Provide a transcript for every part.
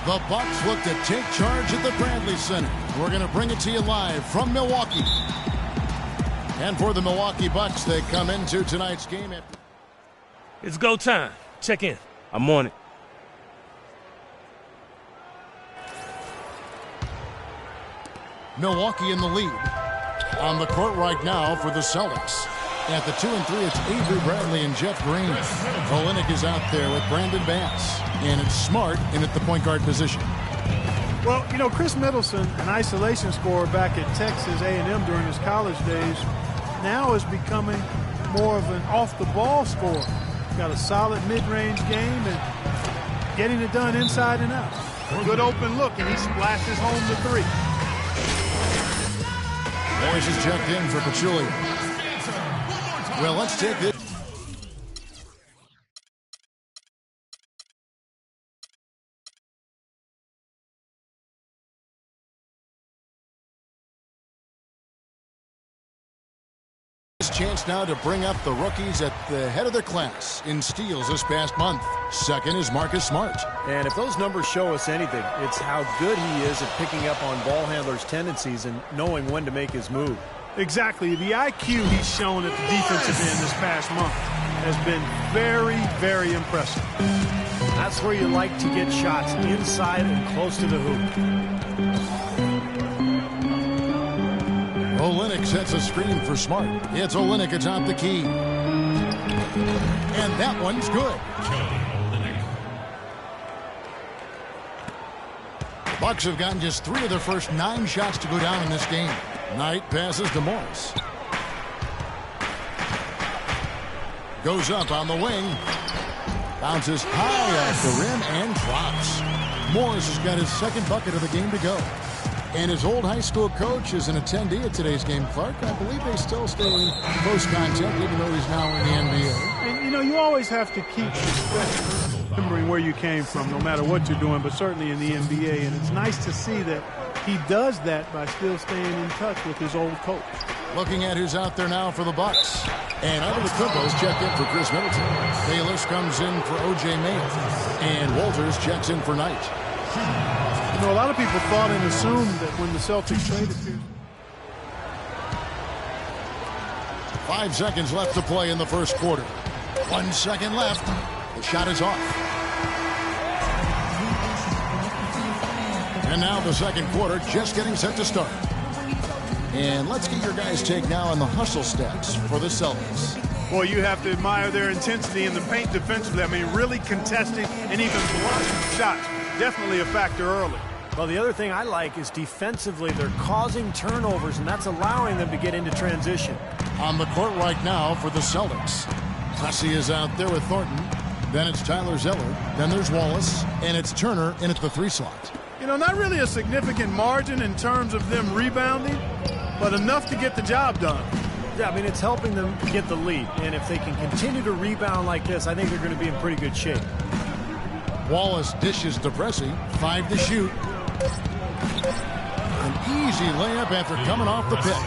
The Bucks look to take charge at the Bradley Center. We're going to bring it to you live from Milwaukee. And for the Milwaukee Bucks, they come into tonight's game. It's go time. Check in. I'm on it. Milwaukee in the lead. On the court right now for the Celtics. At the 2 and 3, it's Avery Bradley and Jeff Green. Olynyk is out there with Brandon Bass. And it's Smart in at the point guard position. Well, you know, Chris Middleton, an isolation scorer back at Texas A&M during his college days, now is becoming more of an off-the-ball scorer. He's got a solid mid-range game and getting it done inside and out. A good open look, and he splashes home the three. Morris is checked in for Pachulia. Well, let's take this. Chance now to bring up the rookies at the head of their class in steals this past month. Second is Marcus Smart. And if those numbers show us anything, it's how good he is at picking up on ball handlers' tendencies and knowing when to make his move. Exactly. The IQ he's shown at the defensive end this past month has been very, very impressive. That's where you like to get shots inside and close to the hoop. Olynyk sets a screen for Smart. It's Olynyk atop the key. And that one's good. Bucks have gotten just 3 of their first 9 shots to go down in this game. Knight passes to Morris. Goes up on the wing. Bounces high off the rim and drops. Morris has got his second bucket of the game to go. And his old high school coach is an attendee at today's game, Clark. I believe they still stay in close contact, even though he's now in the NBA. And, you know, you always have to keep remembering where you came from, no matter what you're doing, but certainly in the NBA. And it's nice to see that he does that by still staying in touch with his old coach. Looking at who's out there now for the Bucks. And Antetokounmpo's checked in for Chris Middleton. Bayless comes in for O.J. Mayo. And Walters checks in for Knight. You know, a lot of people thought and assumed that when the Celtics traded Pierce. 5 seconds left to play in the first quarter. 1 second left. The shot is off. And now the second quarter just getting set to start. And let's get your guys' take now on the hustle stats for the Celtics. Boy, you have to admire their intensity in the paint defensively. I mean, really contesting and even blocking shots. Definitely a factor early. Well, the other thing I like is defensively, they're causing turnovers, and that's allowing them to get into transition. On the court right now for the Celtics. Hussey is out there with Thornton. Then it's Tyler Zeller. Then there's Wallace. And it's Turner in at the 3 slot. You know, not really a significant margin in terms of them rebounding, but enough to get the job done. Yeah, I mean, it's helping them get the lead. And if they can continue to rebound like this, I think they're going to be in pretty good shape. Wallace dishes to Pressey. 5 to shoot. An easy layup after coming off the pick.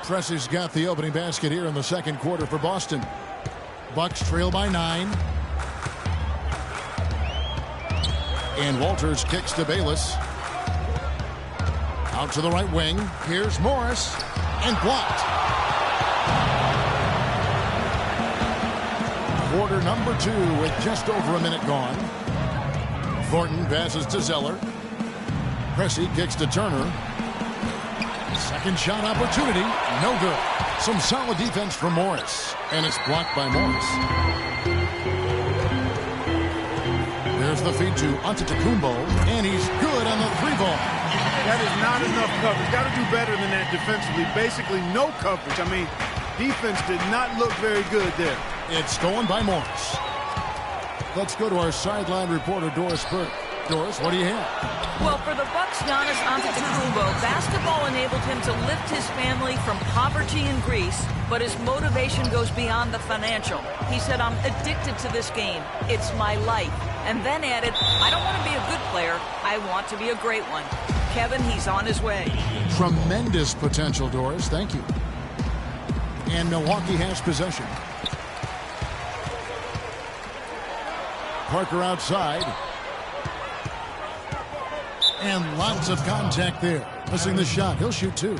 Pressey's got the opening basket here in the second quarter for Boston. Bucks trail by 9. And Walters kicks to Bayless. Out to the right wing. Here's Morris. And blocked. Quarter number 2 with just over a minute gone. Thornton passes to Zeller. Pressey kicks to Turner. Second shot opportunity. No good. Some solid defense from Morris. And it's blocked by Morris. There's the feed to Antetokounmpo. And he's good on the 3-ball. That is not enough coverage. Got to do better than that defensively. Basically no coverage. I mean, defense did not look very good there. It's stolen by Morris. Let's go to our sideline reporter, Doris Burke. Doris, what do you have? Well, for the Bucks, Giannis Antetokounmpo, basketball enabled him to lift his family from poverty in Greece, but his motivation goes beyond the financial. He said, "I'm addicted to this game. It's my life." And then added, "I don't want to be a good player. I want to be a great one." Kevin, he's on his way. Tremendous potential, Doris. Thank you. And Milwaukee has possession. Parker outside. And lots of contact there. Missing the shot. He'll shoot 2.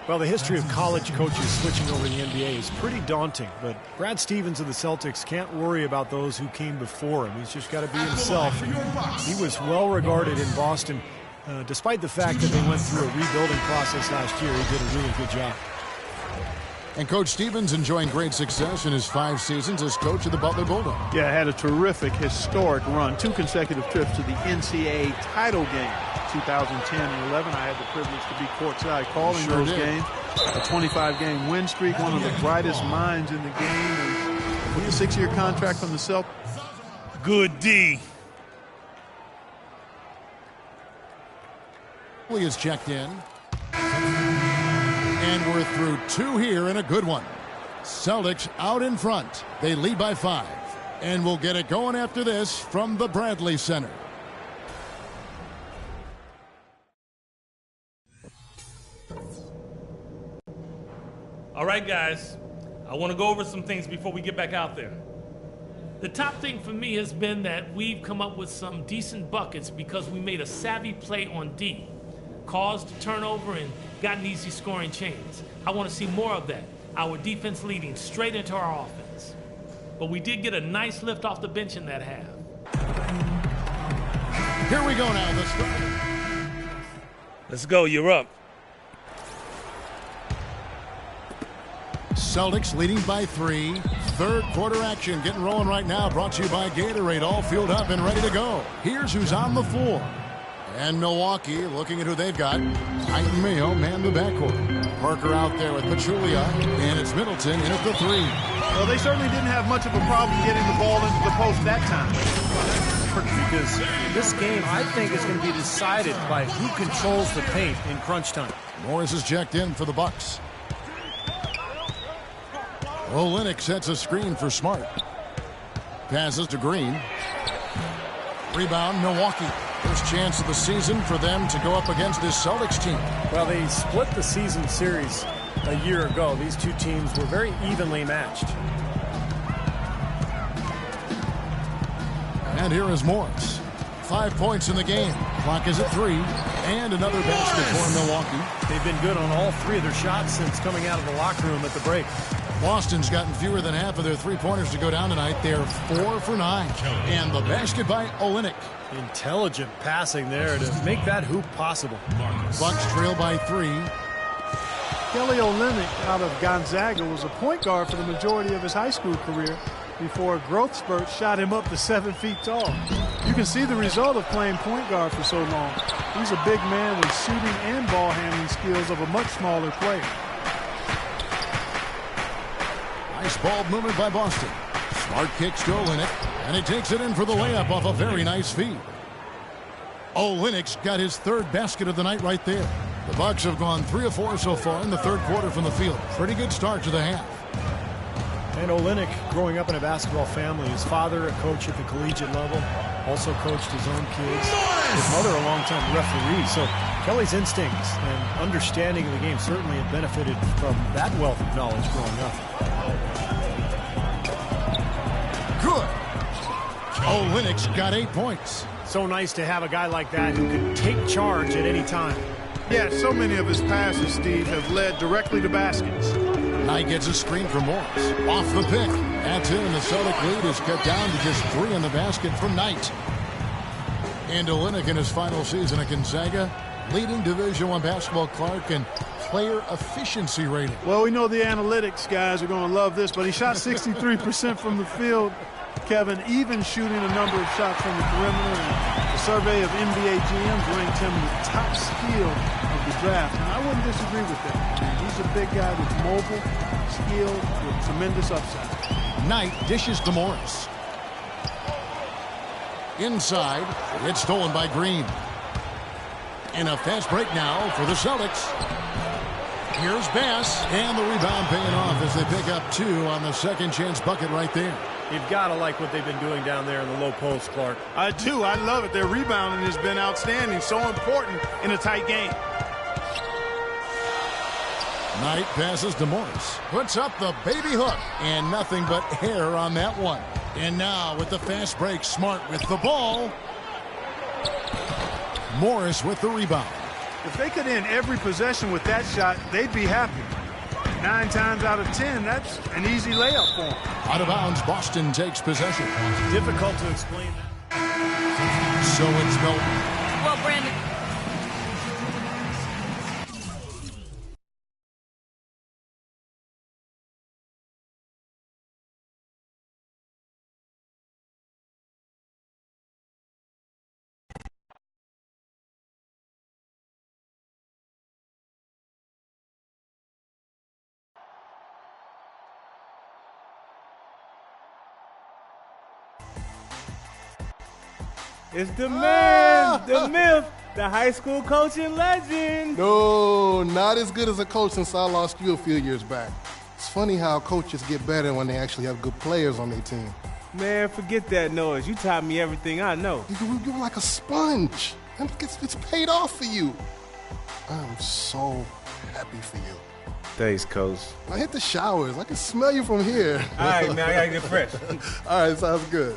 Well, the history of college coaches switching over to the NBA is pretty daunting, but Brad Stevens of the Celtics can't worry about those who came before him. He's just got to be himself. He was well regarded in Boston, despite the fact that they went through a rebuilding process last year. He did a really good job. And Coach Stevens enjoying great success in his 5 seasons as coach of the Butler Bulldogs. Yeah, had a terrific, historic run. 2 consecutive trips to the NCAA title game. 2010 and 11, I had the privilege to be courtside calling those games. A 25-game win streak, one of the brightest minds in the game. And with the 6-year contract from the Celtics. Good D. Is checked in. And we're through 2 here and a good one. Celtics out in front. They lead by 5. And we'll get it going after this from the Bradley Center. All right, guys, I want to go over some things before we get back out there. The top thing for me has been that we've come up with some decent buckets because we made a savvy play on D, caused a turnover, and got an easy scoring change. I want to see more of that. Our defense leading straight into our offense. But we did get a nice lift off the bench in that half. Here we go now. Let's go. You're up. Celtics leading by 3. Third quarter action getting rolling right now. Brought to you by Gatorade. All fueled up and ready to go. Here's who's on the floor. And Milwaukee looking at who they've got. Titan Mayo man the backcourt. Parker out there with Pachulia. And it's Middleton in at the 3. Well, they certainly didn't have much of a problem getting the ball into the post that time. Because this game, I think, is going to be decided by who controls the paint in crunch time. Morris is checked in for the Bucks. Olynyk sets a screen for Smart. Passes to Green. Rebound, Milwaukee. First chance of the season for them to go up against this Celtics team. Well, they split the season series a year ago. These two teams were very evenly matched. And here is Morris. 5 points in the game. Clock is at 3. And another basket for Milwaukee. They've been good on all 3 of their shots since coming out of the locker room at the break. Boston's gotten fewer than half of their 3-pointers to go down tonight. They're 4 for 9. And the basket by Olynyk. Intelligent passing there to make that hoop possible. Bucks trail by 3. Kelly Olynyk out of Gonzaga was a point guard for the majority of his high school career before a growth spurt shot him up to 7 feet tall. You can see the result of playing point guard for so long. He's a big man with shooting and ball handling skills of a much smaller player. Nice ball movement by Boston. Smart kicks to Olynyk, and he takes it in for the layup off a very nice feed. Olynyk's got his 3rd basket of the night right there. The Bucks have gone 3 of 4 so far in the 3rd quarter from the field. Pretty good start to the half. And Olynyk, growing up in a basketball family, his father a coach at the collegiate level, also coached his own kids. His mother a longtime referee. So Kelly's instincts and understanding of the game certainly have benefited from that wealth of knowledge growing up. Good. Olynyk's got 8 points. So nice to have a guy like that who can take charge at any time. Yeah, so many of his passes, Steve, have led directly to baskets. Knight gets a screen from Morris. Off the pick. That's in. The Celtic lead is cut down to just 3 in the basket from Knight. And Olynyk in his final season at Gonzaga, leading Division I basketball, Clark, and player efficiency rating. Well, we know the analytics guys are going to love this, but he shot 63% from the field, Kevin, even shooting a number of shots from the perimeter. And the survey of NBA GMs ranked him the top steal of the draft, and I wouldn't disagree with that. He's a big guy with mobile, skilled, with tremendous upside. Knight dishes to Morris. Inside, it's stolen by Green. And a fast break now for the Celtics. Here's Bass, and the rebound paying off as they pick up 2 on the second chance bucket right there. You've got to like what they've been doing down there in the low post, Clark. I do. I love it. Their rebounding has been outstanding. So important in a tight game. Knight passes to Morris. Puts up the baby hook. And nothing but hair on that one. And now with the fast break, Smart with the ball. Morris with the rebound. If they could end every possession with that shot, they'd be happy. 9 times out of 10, that's an easy layup for them. Out of bounds, Boston takes possession. Difficult to explain that. So it's Milton. Well, Brandon. It's the man, the myth, the high school coaching legend. No, not as good as a coach since I lost you a few years back. It's funny how coaches get better when they actually have good players on their team. Man, forget that noise. You taught me everything I know. You're like a sponge. And it's paid off for you. I'm so happy for you. Thanks, Coach. I hit the showers. I can smell you from here. All right, man, I gotta get fresh. All right, sounds good.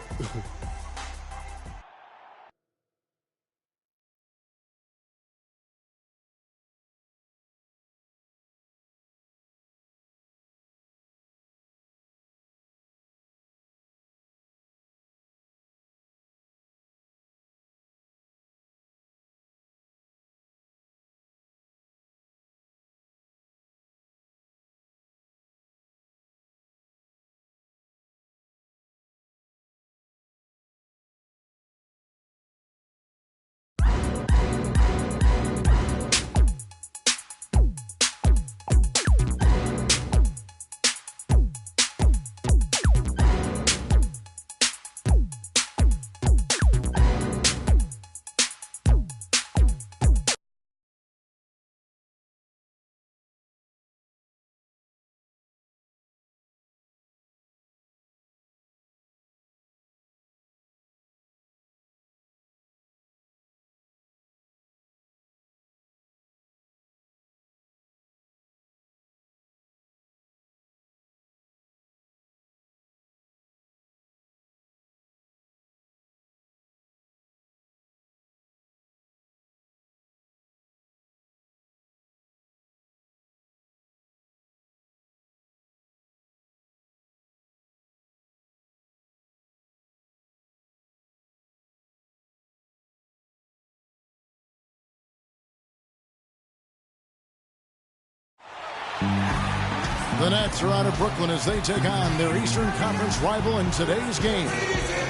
The Nets are out of Brooklyn as they take on their Eastern Conference rival in today's game.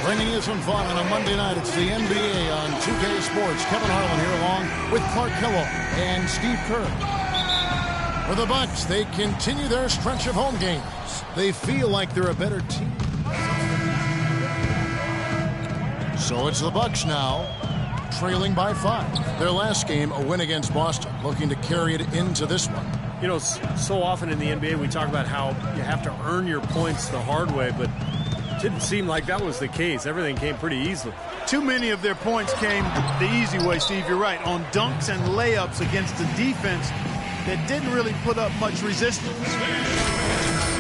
Bringing you some fun on a Monday night, it's the NBA on 2K Sports. Kevin Harlan here along with Clark Kellogg and Steve Kerr. For the Bucks, they continue their stretch of home games. They feel like they're a better team. So it's the Bucks now, trailing by 5. Their last game, a win against Boston, looking to carry it into this one. You know, so often in the NBA we talk about how you have to earn your points the hard way, but it didn't seem like that was the case. Everything came pretty easily. Too many of their points came the easy way, Steve. You're right. On dunks and layups against the defense that didn't really put up much resistance.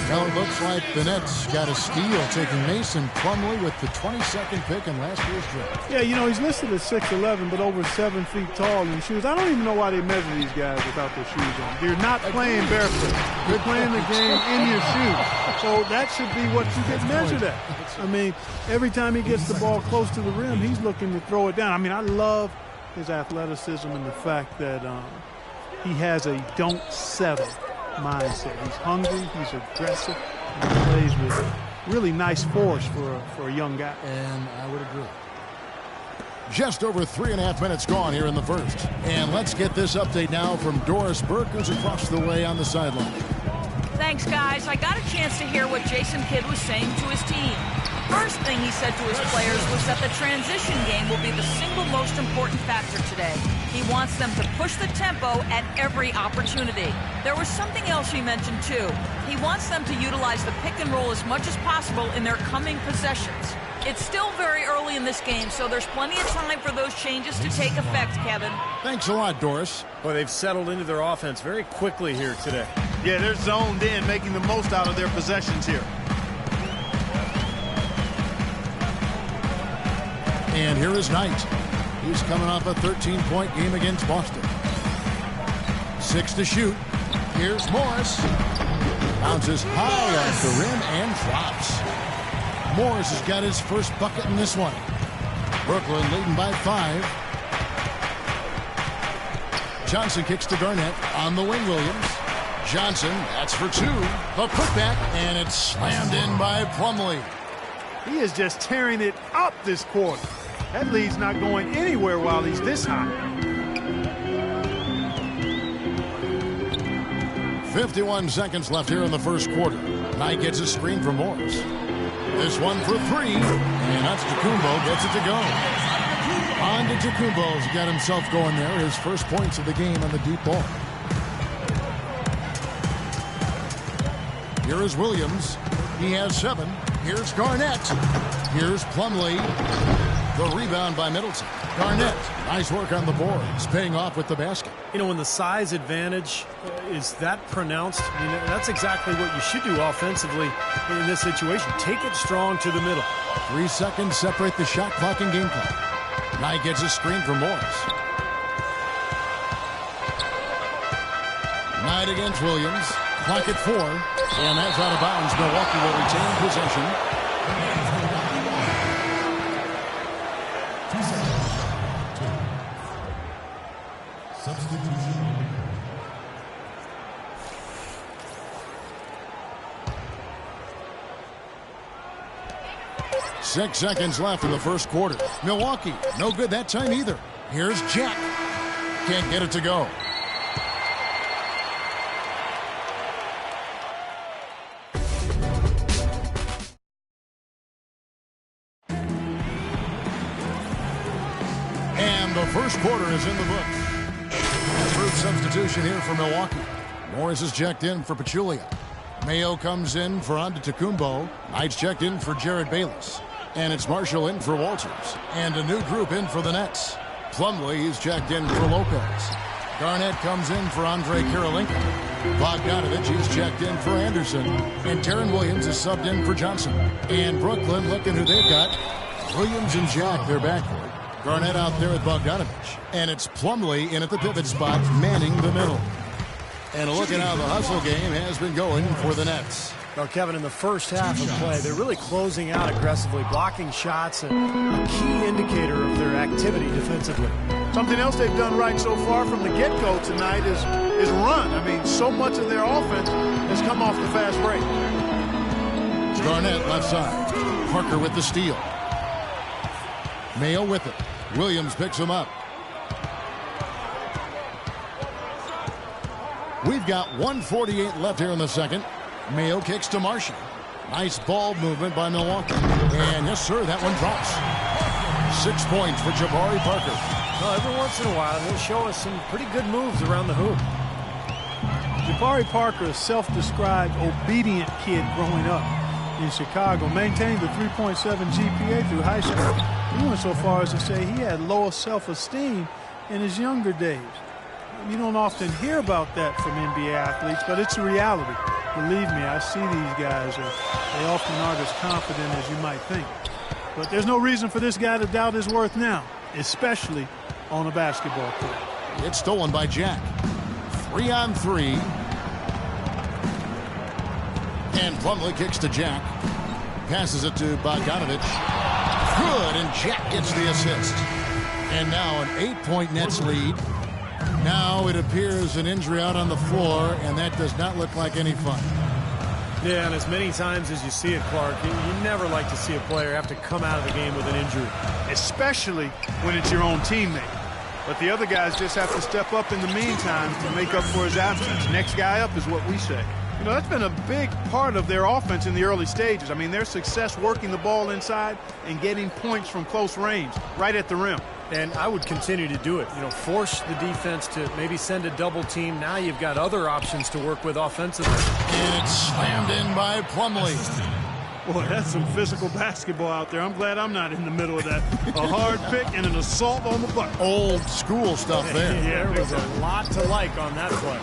Well, it looks like the Nets got a steal, taking Mason Plumlee with the 22nd pick in last year's draft. Yeah, you know, he's listed as 6'11", but over 7 feet tall in shoes. I don't even know why they measure these guys without their shoes on. You're not playing barefoot. You're playing the game in your shoes. So that should be what you get measured at. I mean, every time he gets the ball close to the rim, he's looking to throw it down. I mean, I love his athleticism and the fact that he has a don't settle mindset. He's hungry, he's aggressive, and he plays with really nice force for a young guy. And I would agree. Just over 3.5 minutes gone here in the first. And let's get this update now from Doris Burke, who's across the way on the sideline. Thanks, guys. I got a chance to hear what Jason Kidd was saying to his team. First thing he said to his players was that the transition game will be the single most important factor today. He wants them to push the tempo at every opportunity. There was something else he mentioned, too. He wants them to utilize the pick and roll as much as possible in their coming possessions. It's still very early in this game, so there's plenty of time for those changes to take effect, Kevin. Thanks a lot, Doris. Well, they've settled into their offense very quickly here today. Yeah, they're zoned in, making the most out of their possessions here. And here is Knight. He's coming off a 13-point game against Boston. 6 to shoot. Here's Morris. Bounces high off the rim and drops. Morris has got his first bucket in this one. Brooklyn leading by 5. Johnson kicks to Garnett. On the wing, Williams. Johnson, that's for 2. The putback, and it's slammed in by Plumlee. He is just tearing it up this quarter. That lead's not going anywhere while he's this high. 51 seconds left here in the first quarter. Knight gets a screen from Morris. This one for 3, and Antetokounmpo gets it to go. Antetokounmpo's got himself going there. His first points of the game on the deep ball. Here is Williams. He has 7. Here's Garnett. Here's Plumlee. The rebound by Middleton. Garnett, nice work on the board. He's paying off with the basket. You know, when the size advantage is that pronounced, I mean, that's exactly what you should do offensively in this situation. Take it strong to the middle. 3 seconds separate the shot clock and game clock. Knight gets a screen from Morris. Knight against Williams. Clock at 4. And that's out of bounds. Milwaukee will retain possession. 2 seconds. Substitution. Six seconds left in the first quarter. Milwaukee, no good that time either. Here's Jack. Can't get it to go. And the first quarter is in the books. Third substitution here for Milwaukee. Morris is checked in for Pachulia. Mayo comes in for Antetokounmpo. Knight's checked in for Jared Bayless. And it's Marshall in for Walters. And a new group in for the Nets. Plumlee is checked in for Lopez. Garnett comes in for Andre Karolinko. Bogdanovich is checked in for Anderson. And Taron Williams is subbed in for Johnson. And Brooklyn, looking who they've got. Williams and Jack, their backcourt. Garnett out there with Bogdanovich. And it's Plumlee in at the pivot spot, manning the middle. And a look at how the hustle game has been going for the Nets. Well, Kevin, in the first half of play, they're really closing out aggressively, blocking shots, and a key indicator of their activity defensively. Something else they've done right so far from the get-go tonight is run. I mean, so much of their offense has come off the fast break. Garnett left side. Parker with the steal. Mayo with it. Williams picks him up. We've got 1:48 left here in the second. Mayo kicks to Marshall. Nice ball movement by Milwaukee. And yes, sir, that one drops. 6 points for Jabari Parker. Well, every once in a while, he'll show us some pretty good moves around the hoop. Jabari Parker, a self-described obedient kid growing up in Chicago, maintained a 3.7 GPA through high school. He went so far as to say he had lower self-esteem in his younger days. You don't often hear about that from NBA athletes, but it's a reality. Believe me, I see these guys. They often aren't as confident as you might think. But there's no reason for this guy to doubt his worth now, especially on a basketball court. It's stolen by Jack. 3-on-3. And Plumlee kicks to Jack. Passes it to Bogdanovich. Good, and Jack gets the assist. And now an 8-point Nets lead. Now it appears an injury out on the floor, and that does not look like any fun. Yeah, and as many times as you see it, Clark, you never like to see a player have to come out of the game with an injury. Especially when it's your own teammate. But the other guys just have to step up in the meantime to make up for his absence. Next guy up is what we say. You know, that's been a big part of their offense in the early stages. I mean, their success working the ball inside and getting points from close range, right at the rim. And I would continue to do it. You know, force the defense to maybe send a double team. Now you've got other options to work with offensively. And it's slammed in by Plumlee. Boy, that's some physical basketball out there. I'm glad I'm not in the middle of that. A hard pick and an assault on the bucket. Old school stuff there. Yeah, there was a lot to like on that play.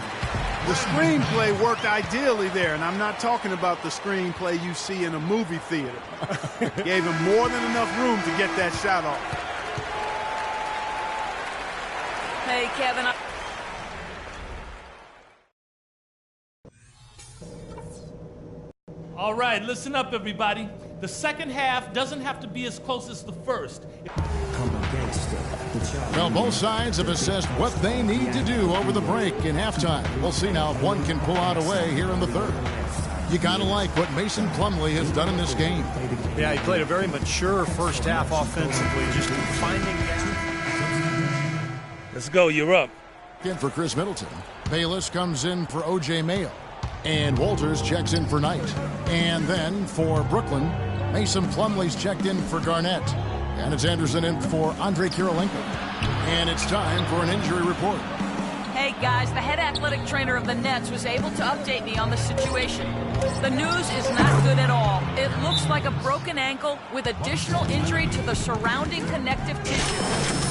The screenplay worked ideally there, and I'm not talking about the screenplay you see in a movie theater. Gave him more than enough room to get that shot off. Hey, Kevin. All right, listen up, everybody. The second half doesn't have to be as close as the first. Well, both sides have assessed what they need to do over the break in halftime. We'll see now if one can pull out away here in the third. You gotta like what Mason Plumlee has done in this game. Yeah, he played a very mature first half offensively, just finding gaps. Let's go, you're up. In for Chris Middleton. Bayless comes in for O.J. Mayo. And Walters checks in for Knight. And then for Brooklyn, Mason Plumlee's checked in for Garnett. And it's Anderson in for Andrei Kirilenko. And it's time for an injury report. Hey guys, the head athletic trainer of the Nets was able to update me on the situation. The news is not good at all. It looks like a broken ankle with additional injury to the surrounding connective tissue.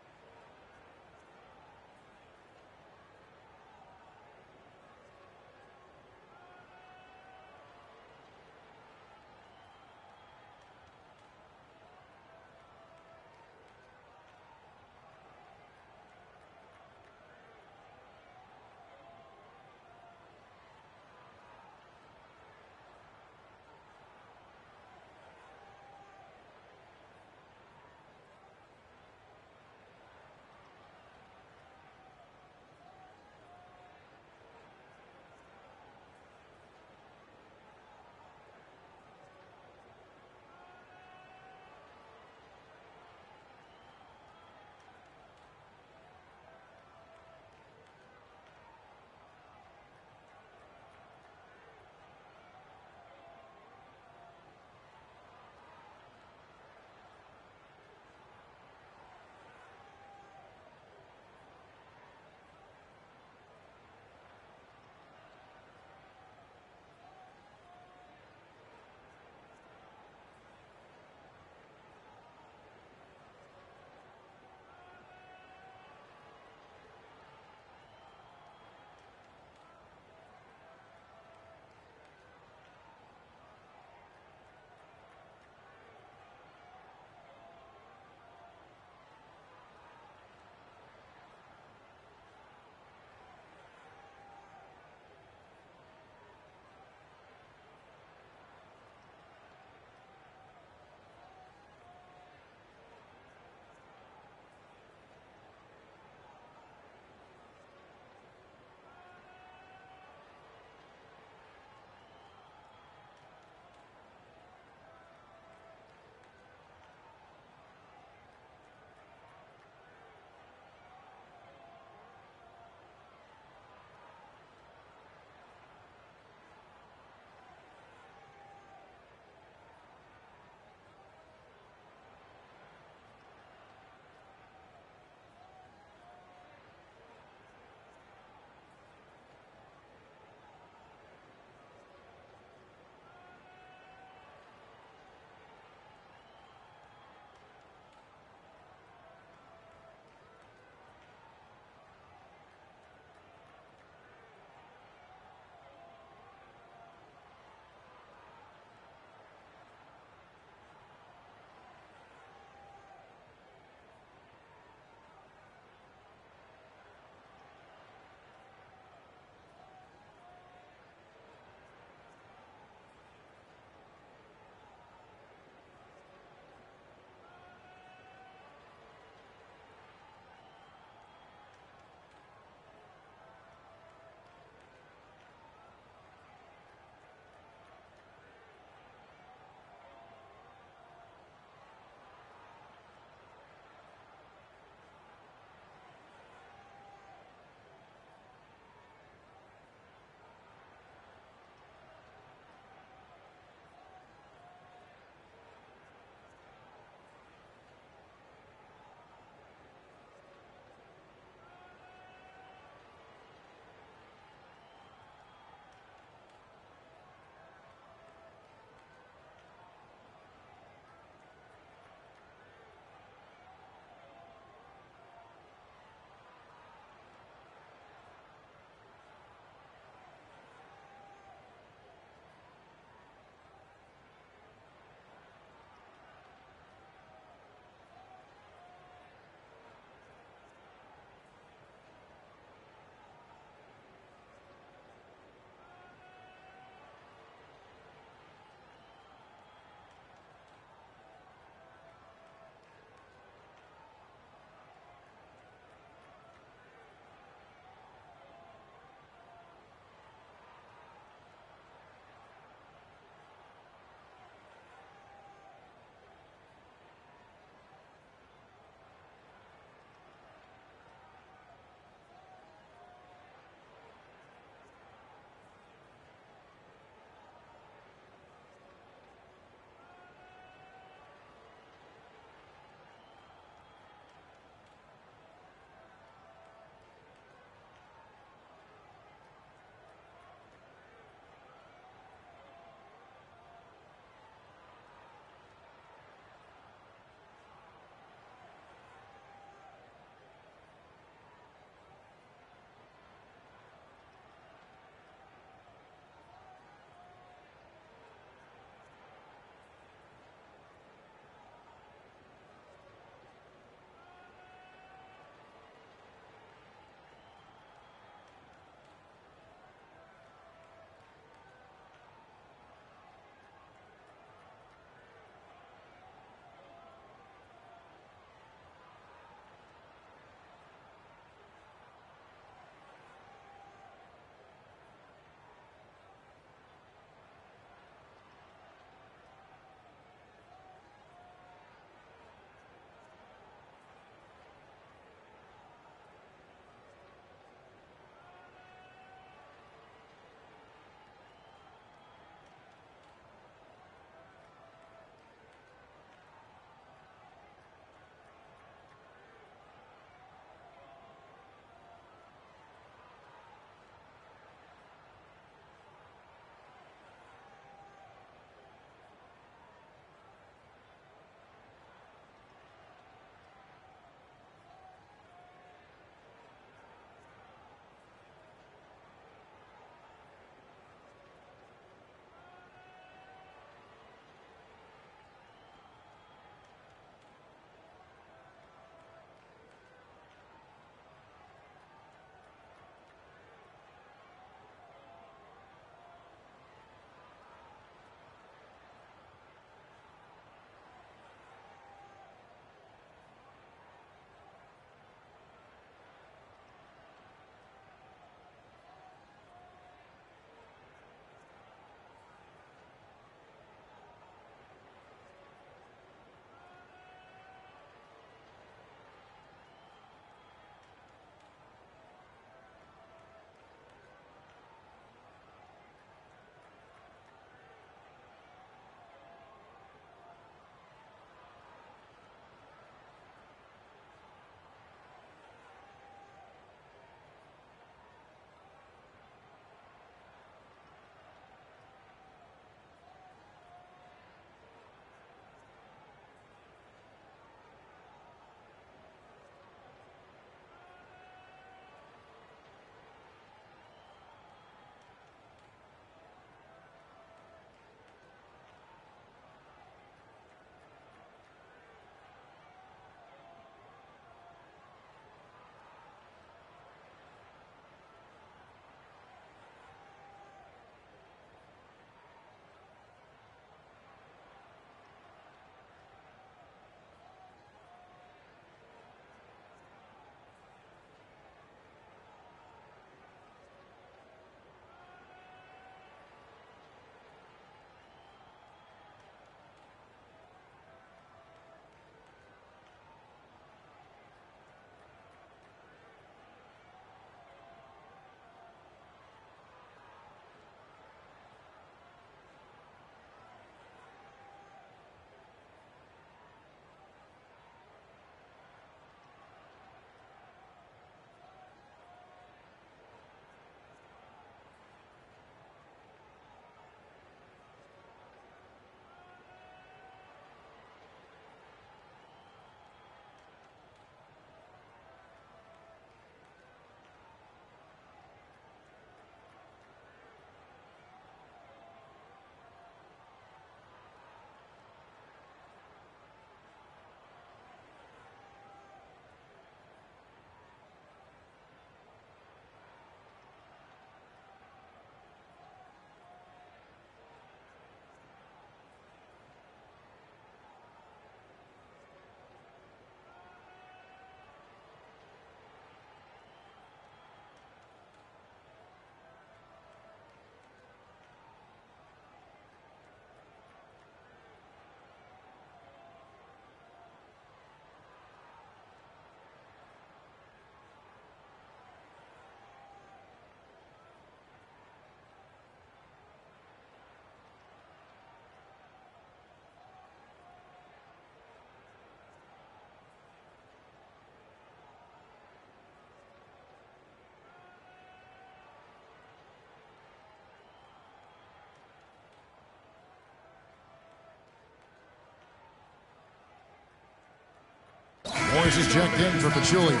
Morris is checked in for Pachulia.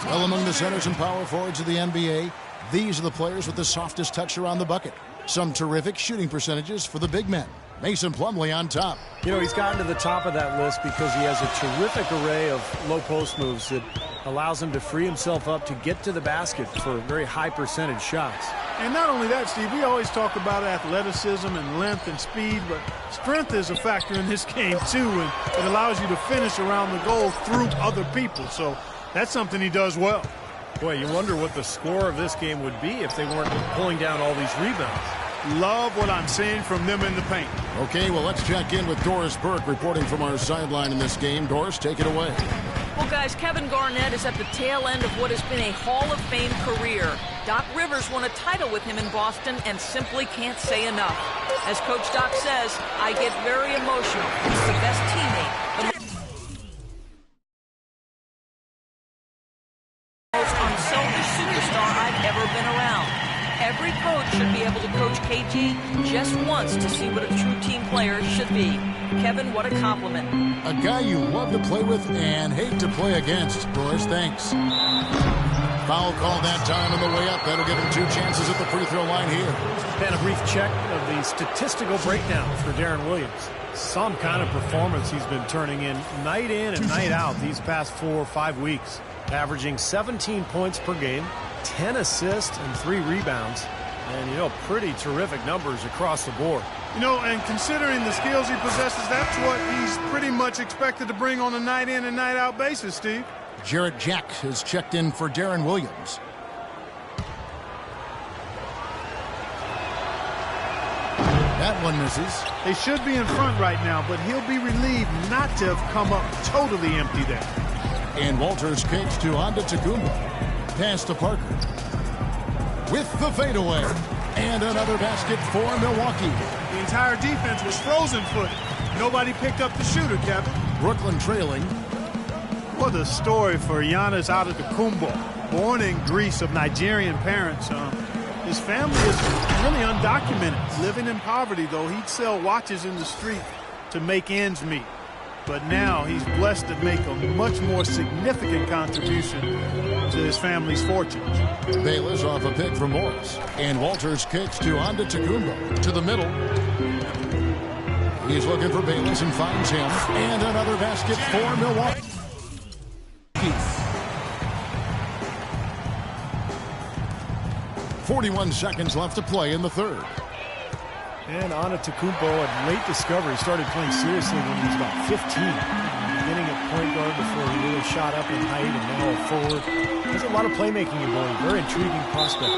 Well, among the centers and power forwards of the NBA, these are the players with the softest touch around the bucket. Some terrific shooting percentages for the big men. Mason Plumlee on top. You know, he's gotten to the top of that list because he has a terrific array of low post moves that allows him to free himself up to get to the basket for very high percentage shots. And not only that, Steve, we always talk about athleticism and length and speed, but strength is a factor in this game too, and it allows you to finish around the goal through other people. So that's something he does well. Boy, you wonder what the score of this game would be if they weren't pulling down all these rebounds. Love what I'm seeing from them in the paint. Okay, well, let's check in with Doris Burke reporting from our sideline in this game. Doris, take it away. Well, guys, Kevin Garnett is at the tail end of what has been a Hall of Fame career. Doc Rivers won a title with him in Boston and simply can't say enough. As Coach Doc says, I get very emotional. He's the best teammate. The most unselfish superstar I've ever been around. Every coach should be able to coach KG just once to see what a true team player should be. Kevin, what a compliment. A guy you love to play with and hate to play against. Doris, thanks. Foul call that time on the way up. That'll give him 2 chances at the free throw line here. And a brief check of the statistical breakdown for Deron Williams. Some kind of performance he's been turning in night and night out these past 4 or 5 weeks. Averaging 17 points per game, 10 assists, and 3 rebounds. And, you know, pretty terrific numbers across the board. You know, and considering the skills he possesses, that's what he's pretty much expected to bring on a night in and night out basis, Steve. Jarrett Jack has checked in for Deron Williams. That one misses. They should be in front right now, but he'll be relieved not to have come up totally empty there. And Walters kicks to Antetokounmpo. Pass to Parker. With the fadeaway. And another basket for Milwaukee. The entire defense was frozen footed. Nobody picked up the shooter, Kevin. Brooklyn trailing. What a story for Giannis Antetokounmpo. Born in Greece of Nigerian parents. His family is really undocumented. Living in poverty, though, he'd sell watches in the street to make ends meet. But now he's blessed to make a much more significant contribution to his family's fortune. Bayless off a pick from Morris. And Walters kicks to Antetokounmpo. To the middle. He's looking for Bayless and finds him. And another basket for Milwaukee. 41 seconds left to play in the third. And Antetokounmpo, a late discovery, started playing seriously when he was about 15. Beginning at point guard before he really shot up in height, and now a forward. There's a lot of playmaking ability. Very intriguing prospect.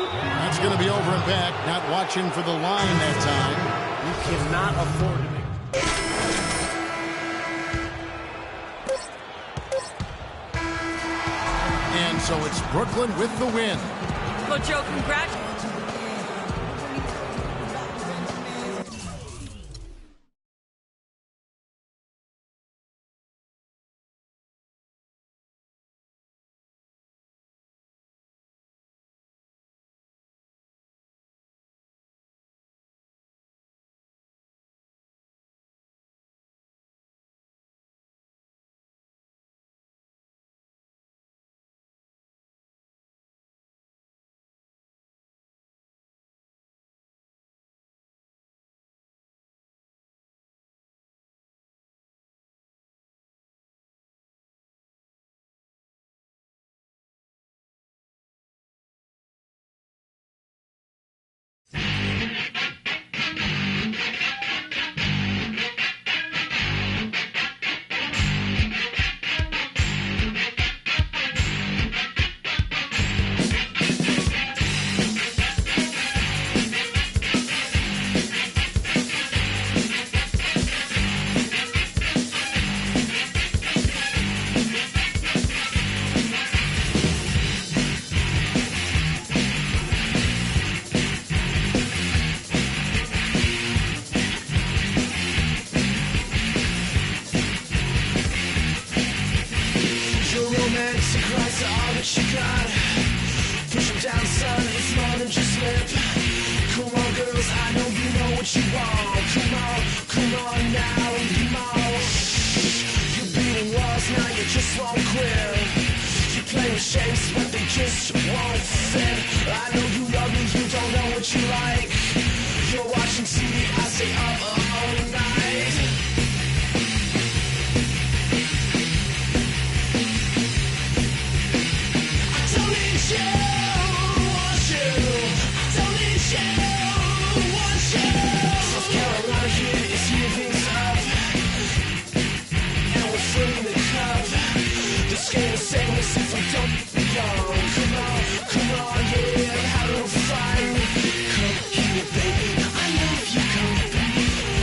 That's going to be over and back. Not watching for the line that time. You cannot afford to make. And so it's Brooklyn with the win. Well, Joe, congratulations. Come on now, come on. You're beating walls now. shapes, but they just won't fit. I know you love me, you don't know what you like. You're watching TV, I stay up all night. I don't need you, want you. I don't need you, want you. South Carolina here is heaving up, and we're filling the cup. This game is endless if we don't go. Come on, yeah, have a little fun. Come here, baby, I know you come back.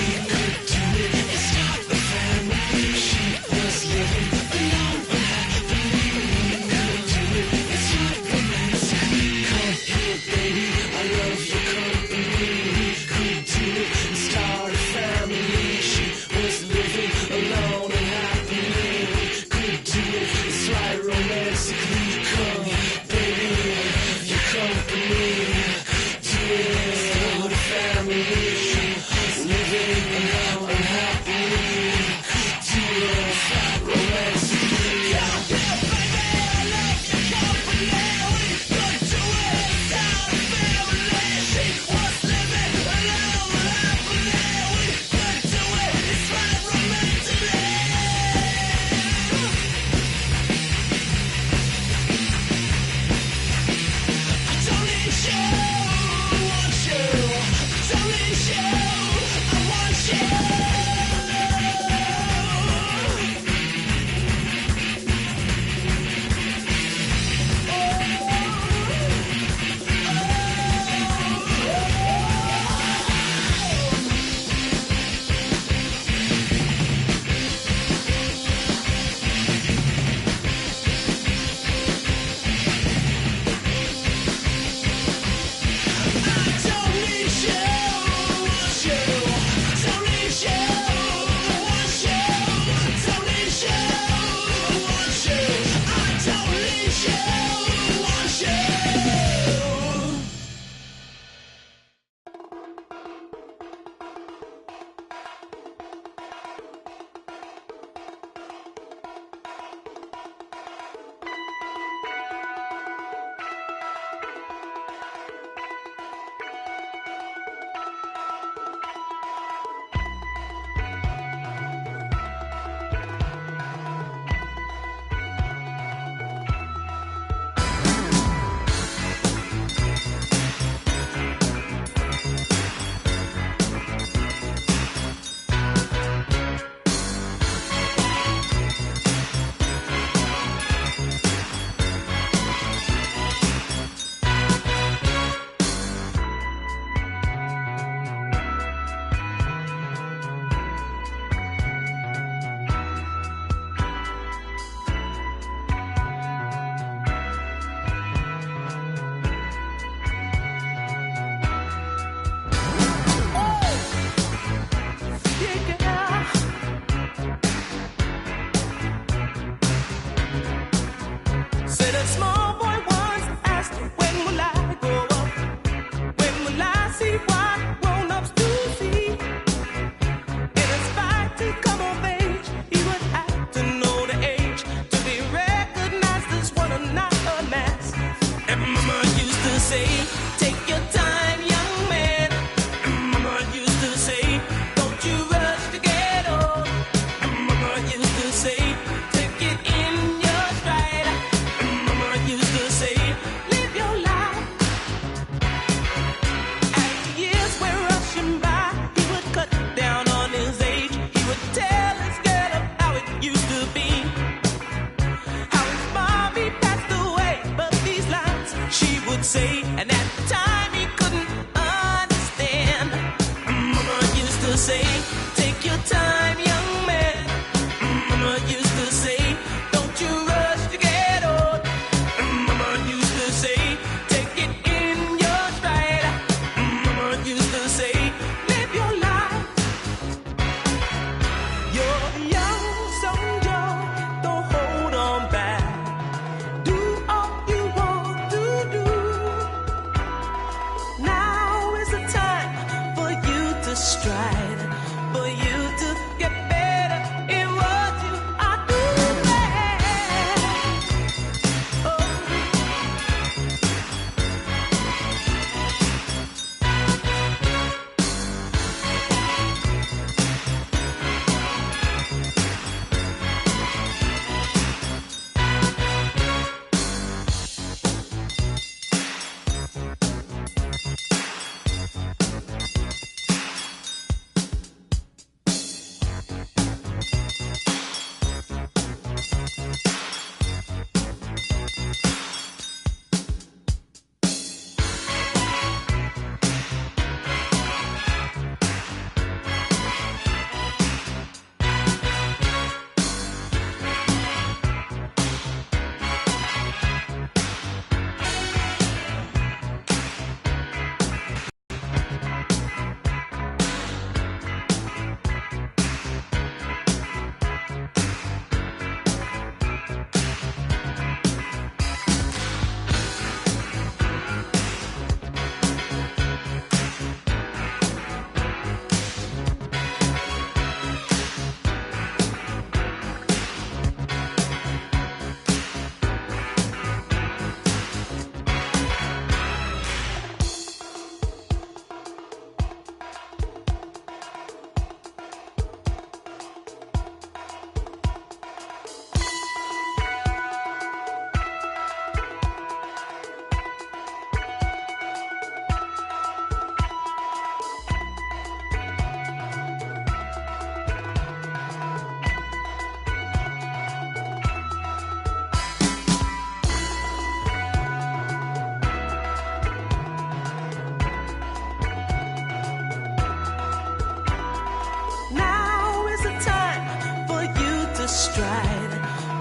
stride.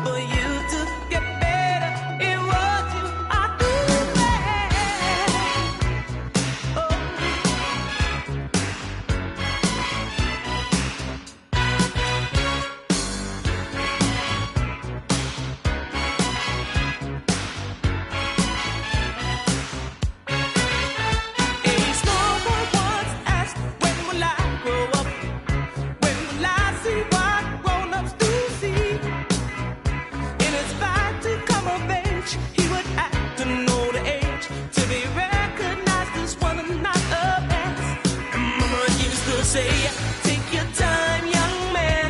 For you to get better in what you are doing. Oh. A small boy once asked, when will I grow up? When will I see what grown-ups do see? In his fight to come of age, he would have to know the age to be recognized as one and not a past. And Mama used to say, take your time, young man.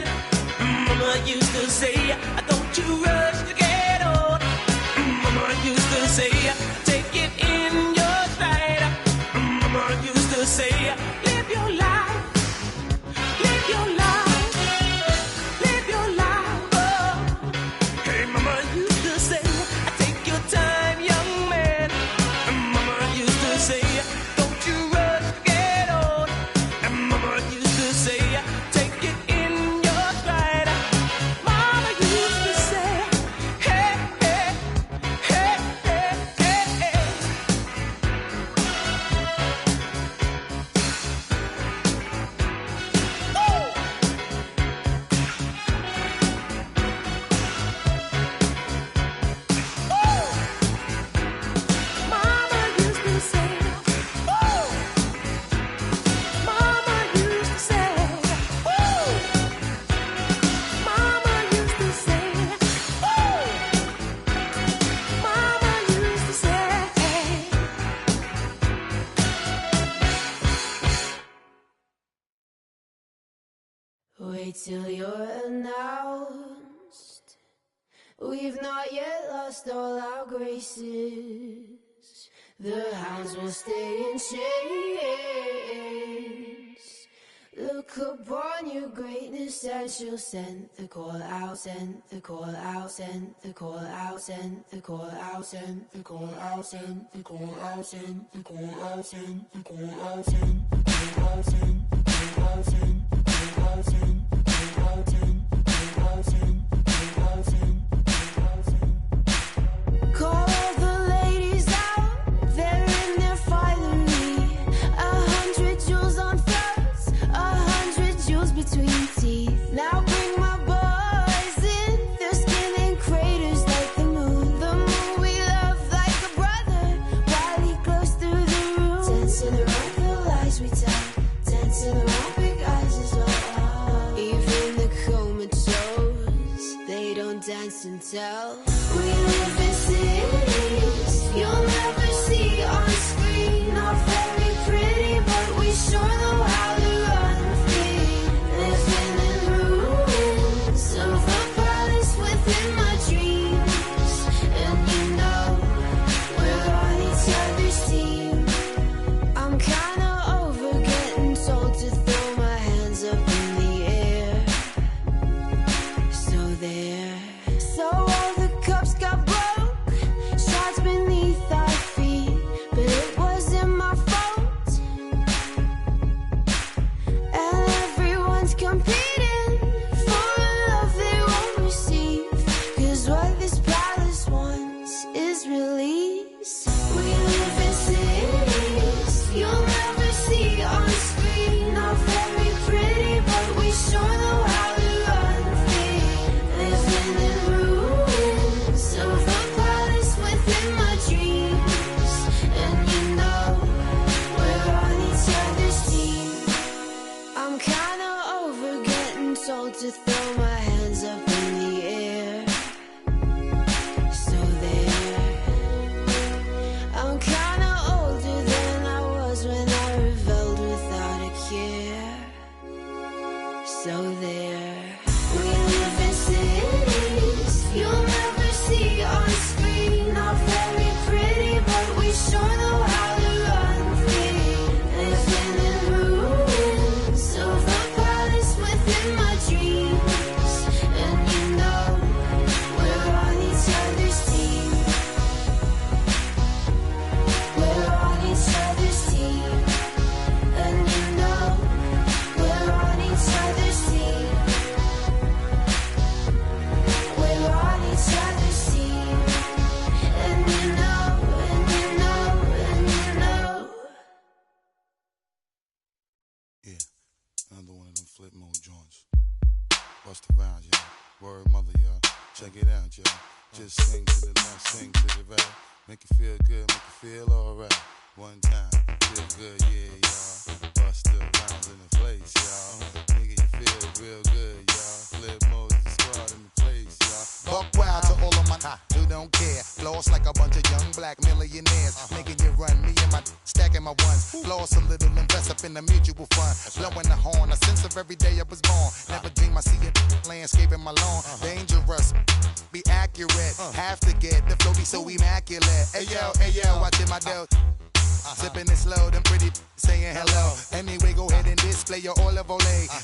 Mama used to say, don't you rush to get old. Mama used to say, take it in your stride. Mama used to say, live your life. Live your life. Live your life. Oh. Hey, Mama used to say, take your time, young man. And Mama used to say, don't you rush to get old. And Mama used to say, take it in your stride. Mama used to say, hey, hey, hey, hey, hey, hey. Mama used to say, woo! Mama used to say, woo! Mama used to say, woo! Mama used to say. Wait till you're announced. We've not yet lost all our graces. The hounds will stay in chains. Look upon your greatness and she'll send the call out, send the call out, send the call out, send the call out, send the call out, send the call out, send the call out, send the call out, send the call out, send the call out, send the call out, send the call out, send the call out, send the call out, send. Call all the ladies out, they're in their finery. 100 jewels on throats, 100 jewels between teeth. Now bring my boys in, their skin in craters like the moon. The moon we love like a brother, while he glows through the room. Dancing around the lies we tell, dancing around big eyes as well. Even the comatose, they don't dance and tell. We live in cities you'll never see on screen. Not very pretty, but we sure know how to run free. Living in ruins of a palace within my dreams. And you know we're on each other's team. I'm kinda over getting told to throw my hands up in the air. So there. So all the cups got broke, shots beneath our feet, but it wasn't my fault. Word mother, y'all. Check it out, y'all. Just swing to the left, swing to the right. Make you feel good, make you feel alright. One time, feel good, yeah, y'all. Bust the rounds in the place, y'all. Nigga, you feel real good, y'all. Flip Moses squad in the place, y'all. Buck wild to all of my who don't care. Floss like a bunch of young black millionaires. Making you run, me and my stacking my ones. Floss a little, invest up in the mutual fund. Blowing the horn, a sense of every day I was born. Never dream I see it landscaping my lawn. Dangerous, be accurate. Have to get the flow be so immaculate. Hey yo, watching my dough. Sipping it slow, them pretty saying hello. Anyway, go ahead and display your olive oil.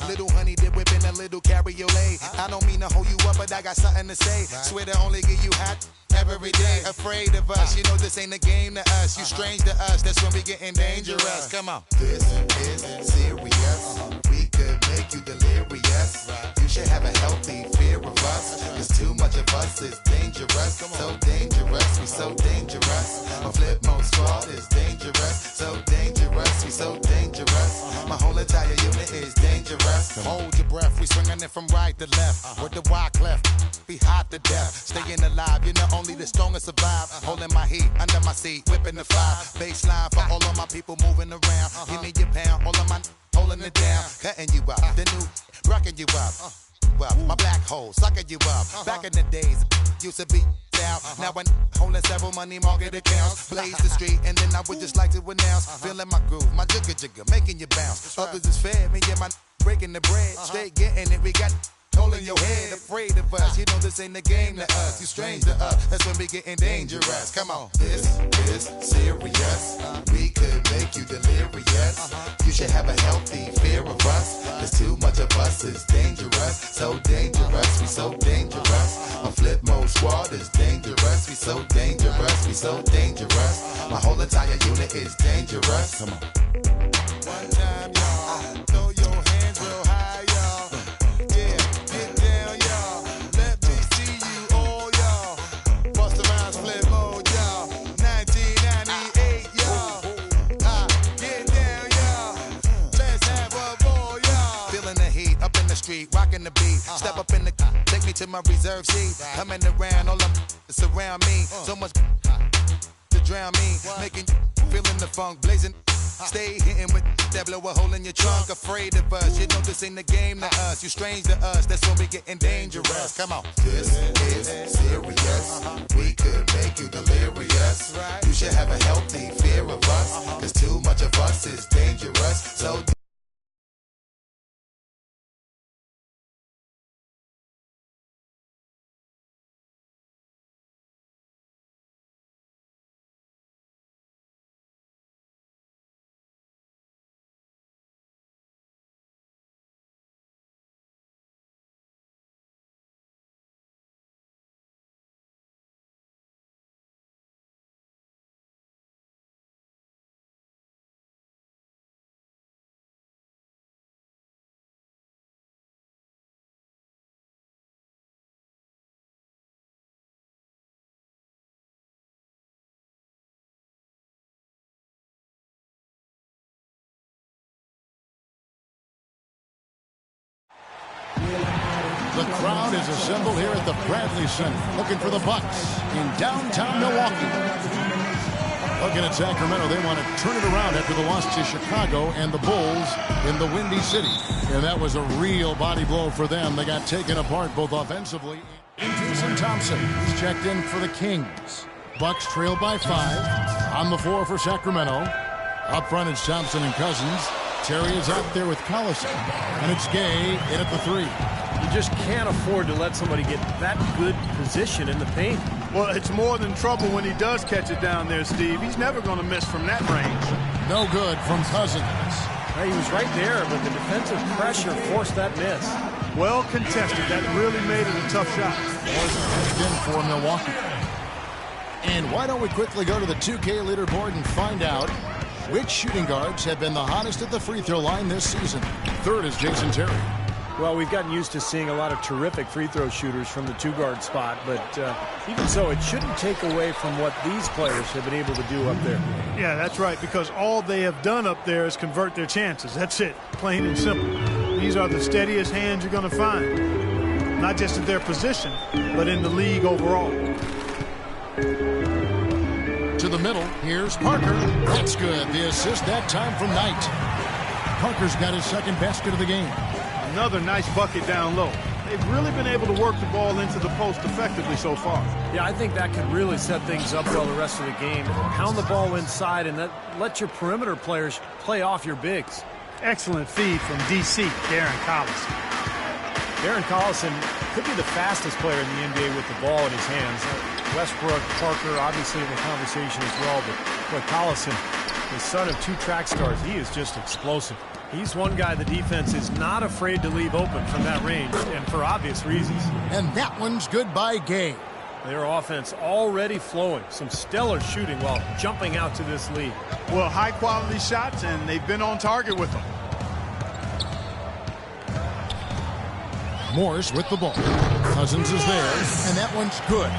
Little honey dip whipping a little cabriolet. I don't mean to hold you up, but I got something to say. Swear to only give you hot every day. Afraid of us, you know this ain't a game to us. You strange to us, that's when we getting dangerous. Come on. This is serious. We could make you delirious. You should have a healthy fear of us. Cause too much of us is dangerous. So dangerous, we so dangerous. My flip mode squad is dangerous. So dangerous, we so dangerous. My whole entire unit is dangerous. Hold your breath, we swinging it from right to left. With the wide cleft, be hot to death. Staying alive, you know only the strongest survive. Holding my heat under my seat, whipping the fire. Baseline for all of my people moving around. Give me your pound, all of my holding it down. Cutting you up, the new rocking you up. My black hole, sucking you up. Back in the days, used to be down. Now I'm holding several money market accounts. Blaze the street, and then I would just like to announce. Feeling my groove, my jigger, making you bounce. Others is fair, me and my breaking the bread. Straight getting it, we got holding your head, afraid of us. You know this ain't the game to us. You strange to us. That's when we getting dangerous. Come on. This is serious. We could make you delirious. You should have a healthy fear of us. Cause too much of us is dangerous. So dangerous. We so dangerous. My flip mode squad is dangerous. We so dangerous. We so dangerous. My whole entire unit is dangerous. Come on. One time, y'all. Throw your hands real high. Rocking the beat, step up in the take me to my reserve seat. Coming around, all up surround me. So much to drown me, making feeling the funk, blazing. Stay hitting with that blow a hole in your trunk. Afraid of us, you know this ain't the game to us. You strange to us, that's when we getting dangerous. Come on. This is serious. We could make you delirious. You should have a healthy fear of us. Cause too much of us is dangerous. So The crowd is assembled here at the Bradley Center, looking for the Bucks in downtown Milwaukee. Looking at Sacramento, they want to turn it around after the loss to Chicago and the Bulls in the Windy City. And that was a real body blow for them. They got taken apart both offensively. Jason Thompson is checked in for the Kings. Bucks trail by 5. On the floor for Sacramento. Up front it's Thompson and Cousins. Terry is out there with Collison. And it's Gay in at the 3. You just can't afford to let somebody get that good position in the paint. Well, it's more than trouble when he does catch it down there, Steve. He's never going to miss from that range. No good from Cousins. He was right there, but the defensive pressure forced that miss. Well contested. That really made it a tough shot. In for Milwaukee. And why don't we quickly go to the 2K leaderboard and find out which shooting guards have been the hottest at the free throw line this season. Third is Jason Terry. Well, we've gotten used to seeing a lot of terrific free throw shooters from the 2-guard spot, but even so, it shouldn't take away from what these players have been able to do up there. Yeah, that's right, because all they have done up there is convert their chances. That's it, plain and simple. These are the steadiest hands you're going to find. not just at their position, but in the league overall. To the middle, here's Parker. That's good. The assist that time from Knight. Parker's got his second basket of the game. Another nice bucket down low. They've really been able to work the ball into the post effectively so far. Yeah, I think that could really set things up well the rest of the game. Pound the ball inside and let your perimeter players play off your bigs. Excellent feed from DC, Darren Collison. Darren Collison could be the fastest player in the NBA with the ball in his hands. Westbrook, Parker, obviously in the conversation as well, but boy, Collison, the son of two track stars, he is just explosive. He's one guy the defense is not afraid to leave open from that range, and for obvious reasons. And that one's good by Gay. Their offense already flowing. Some stellar shooting while jumping out to this lead. Well, high-quality shots, and they've been on target with them. Morris with the ball. Cousins is there, and that one's good.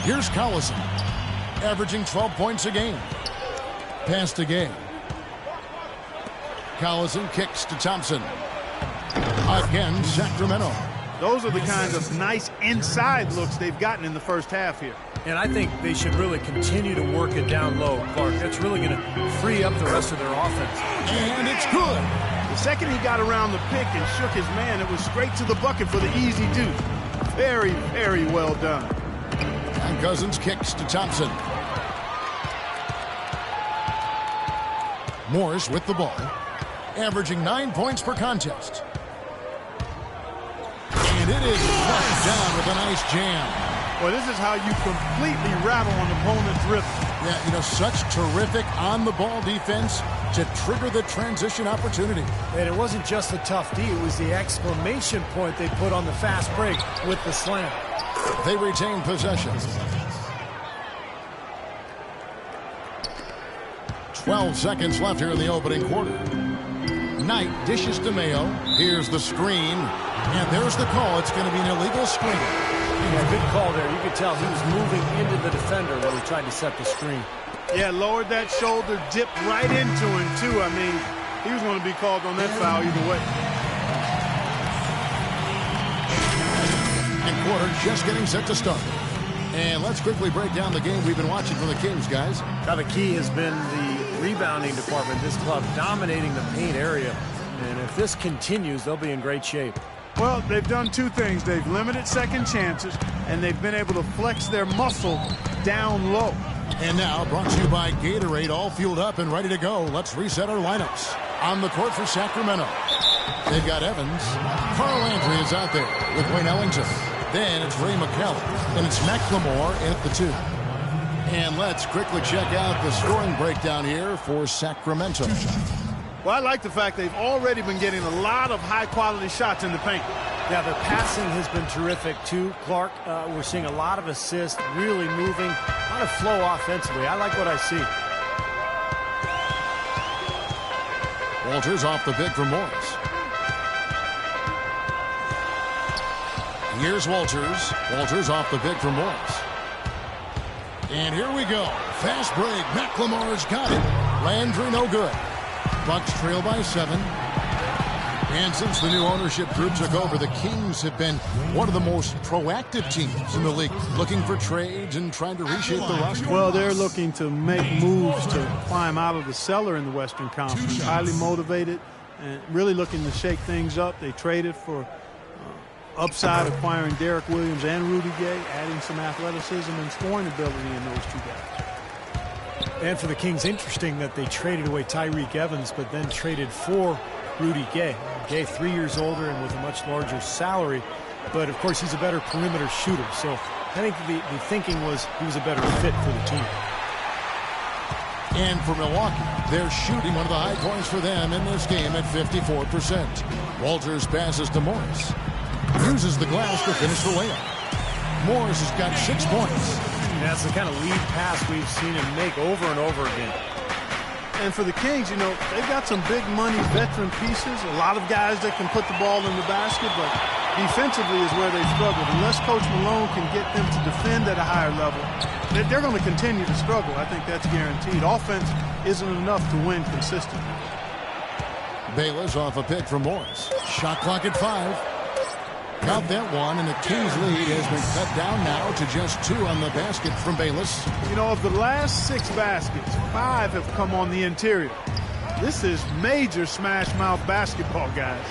Here's Collison, averaging 12 points a game. Pass to Gay. Collison kicks to Thompson. Again, Sacramento. Those are the kinds of nice inside looks they've gotten in the first half here. And I think they should really continue to work it down low, Clark. That's really going to free up the rest of their offense. And it's good. The second he got around the pick and shook his man, it was straight to the bucket for the easy deuce. Very, very well done. And Cousins kicks to Thompson. Morris with the ball, averaging 9 points per contest. And it is flushed down with a nice jam. Well, this is how you completely rattle an opponent's rhythm. Yeah, you know, such terrific on-the-ball defense to trigger the transition opportunity. And it wasn't just the tough D, it was the exclamation point they put on the fast break with the slam. They retain possession. 12 seconds left here in the opening quarter. Knight dishes to Mayo. Here's the screen. And there's the call. It's going to be an illegal screen. Yeah, good call there. You could tell he was moving into the defender when he tried to set the screen. Yeah, lowered that shoulder, dipped right into him, too. I mean, he was going to be called on that foul either way. And quarter just getting set to start. And let's quickly break down the game we've been watching from the Kings, guys. Now, the key has been the rebounding department. This club dominating the paint area. And if this continues, they'll be in great shape. Well, they've done two things. They've limited second chances, and they've been able to flex their muscle down low. And now, brought to you by Gatorade, all fueled up and ready to go. Let's reset our lineups. On the court for Sacramento, they've got Evans. Carl Landry is out there with Wayne Ellington. Then it's Ray McCallum, and it's McLemore at the 2. And let's quickly check out the scoring breakdown here for Sacramento. Well, I like the fact they've already been getting a lot of high-quality shots in the paint. Yeah, their passing has been terrific, too, Clark. We're seeing a lot of assists, really moving, a lot of flow offensively. I like what I see. Walters off the pick from Morris. Here's Walters. Walters off the pick from Morris. And here we go. Fast break. McLemore's got it. Landry no good. Bucks trail by 7. And since the new ownership group took over, the Kings have been one of the most proactive teams in the league, looking for trades and trying to reshape the roster. Well, they're looking to make moves to climb out of the cellar in the Western Conference. Highly motivated and really looking to shake things up. They traded for upside, acquiring Derek Williams and Rudy Gay, adding some athleticism and scoring ability in those two guys. And for the Kings, interesting that they traded away Tyreek Evans, but then traded for Rudy Gay. Gay 3 years older and with a much larger salary, but of course he's a better perimeter shooter. So I think the thinking was he was a better fit for the team. And for Milwaukee, they're shooting one of the high points for them in this game at 54%. Walters passes to Morris. Uses the glass to finish the layup. Morris has got 6 points. That's the kind of lead pass we've seen him make over and over again. And for the Kings, you know, they've got some big money veteran pieces, a lot of guys that can put the ball in the basket, but defensively is where they've struggled. Unless Coach Malone can get them to defend at a higher level, they're going to continue to struggle. I think that's guaranteed. Offense isn't enough to win consistently. Bayless off a pick from Morris. Shot clock at 5. Count that one, and the Kings lead has been cut down now to just 2 on the basket from Bayless. You know, of the last 6 baskets, 5 have come on the interior. This is major smash mouth basketball, guys.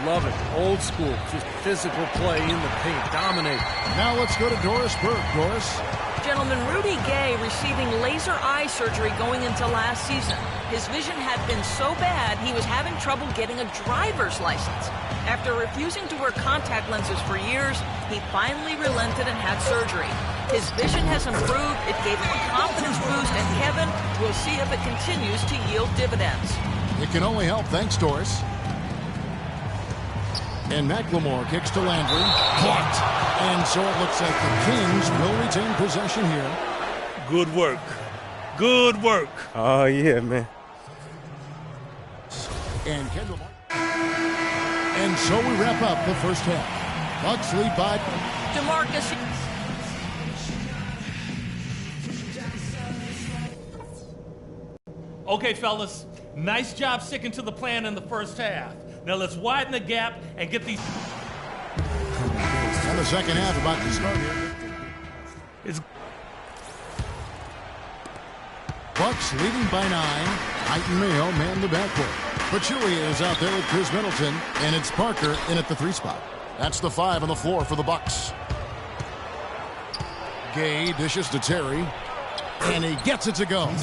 Love it. Old school. Just physical play in the paint. Dominate. Now let's go to Doris Burke. Doris. Gentlemen, Rudy Gay receiving laser eye surgery going into last season. His vision had been so bad, he was having trouble getting a driver's license. After refusing to wear contact lenses for years, he finally relented and had surgery. His vision has improved, it gave him a confidence boost, and Kevin will see if it continues to yield dividends. It can only help. Thanks, Doris. And McLemore kicks to Landry. Blocked. And so it looks like the Kings will retain possession here. Good work. Good work. Oh, yeah, man. And Kendall. And so we wrap up the first half. Bucks lead by DeMarcus. Okay, fellas. Nice job sticking to the plan in the first half. Now let's widen the gap and get these. And the second half about to start here. It's Bucks leading by 9. Height and Mayo man the backcourt. Pachulia is out there with Chris Middleton, and it's Parker in at the 3 spot. That's the 5 on the floor for the Bucks. Gay dishes to Terry, and he gets it to go.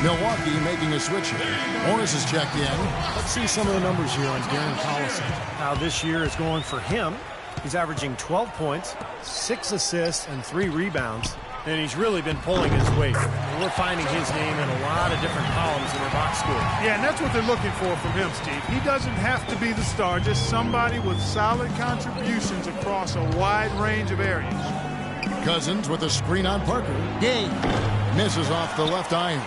Milwaukee making a switch here. Morris is checked in. Let's see some of the numbers here on Darren Collison. How this year is going for him. He's averaging 12 points, 6 assists, and 3 rebounds. And he's really been pulling his weight. And we're finding his name in a lot of different columns in our box score. Yeah, and that's what they're looking for from him, Steve. He doesn't have to be the star, just somebody with solid contributions across a wide range of areas. Cousins with a screen on Parker. Gay misses off the left iron.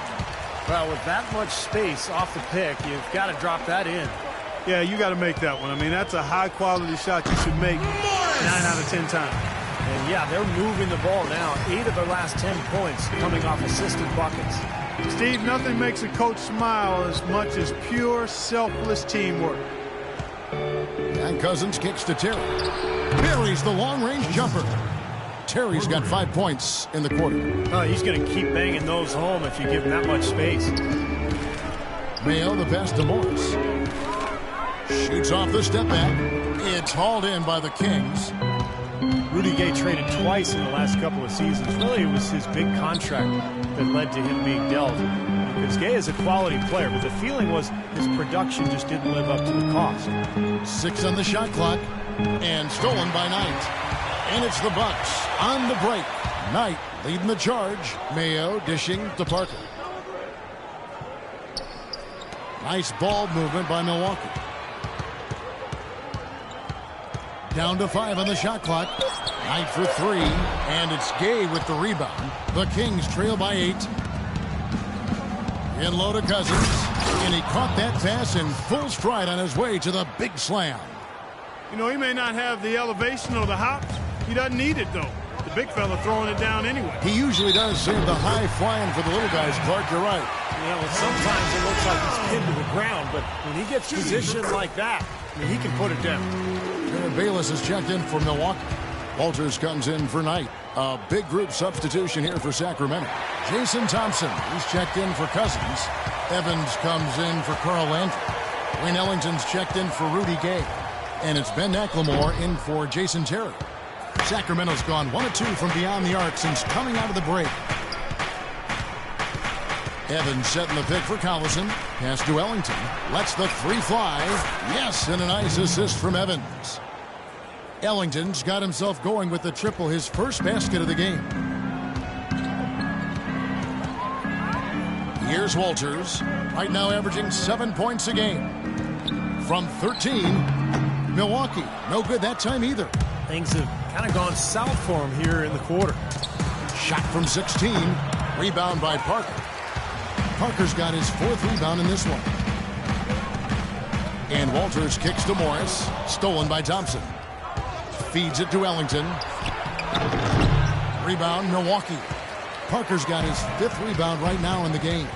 Well, with that much space off the pick, you've got to drop that in. Yeah, you got to make that one. I mean, that's a high-quality shot you should make 9 out of 10 times. And, yeah, they're moving the ball now. 8 of their last 10 points coming off assisted buckets. Steve, nothing makes a coach smile as much as pure, selfless teamwork. And Cousins kicks to Terry. Buries the long-range jumper. Terry's got 5 points in the quarter. Oh, he's going to keep banging those home if you give him that much space. Mayo the pass to Morris. Shoots off the step back. It's hauled in by the Kings. Rudy Gay traded twice in the last couple of seasons. Really, it was his big contract that led to him being dealt. Because Gay is a quality player, but the feeling was his production just didn't live up to the cost. 6 on the shot clock, and stolen by Knight. And it's the Bucks on the break. Knight leading the charge. Mayo dishing to Parker. Nice ball movement by Milwaukee. Down to 5 on the shot clock. Knight for 3, and it's Gay with the rebound. The Kings trail by 8. In low to Cousins, and he caught that pass in full stride on his way to the big slam. You know, he may not have the elevation or the hops. He doesn't need it, though. The big fella throwing it down anyway. He usually does save the high flying for the little guys, Clark. You're right. Yeah, well, sometimes it looks like he's pinned to the ground, but when he gets positioned like that, I mean, he can put it down. Bayless is checked in for Milwaukee. Walters comes in for Knight. A big group substitution here for Sacramento. Jason Thompson, he's checked in for Cousins. Evans comes in for Carl Landry. Wayne Ellington's checked in for Rudy Gay. And it's Ben McLemore in for Jason Terry. Sacramento's gone 1 of 2 from beyond the arc since coming out of the break. Evans setting the pick for Collison. Pass to Ellington. Lets the 3 fly. Yes, and a nice assist from Evans. Ellington's got himself going with the triple, his first basket of the game. Here's Walters. Right now averaging 7 points a game. From 13, Milwaukee. No good that time either. Things have kind of gone south for him here in the quarter. Shot from 16. Rebound by Parker. Parker's got his 4th rebound in this one. And Walters kicks to Morris. Stolen by Thompson. Feeds it to Ellington. Rebound, Milwaukee. Parker's got his 5th rebound right now in the game.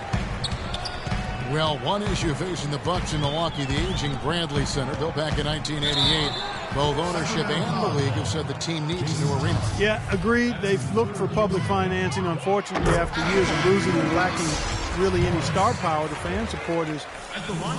Well, one issue facing the Bucks in Milwaukee, the aging Bradley Center, built back in 1988. Both ownership and the league have said the team needs a new arena. Yeah, agreed. They've looked for public financing. Unfortunately, after years of losing and lacking really any star power, the fan support has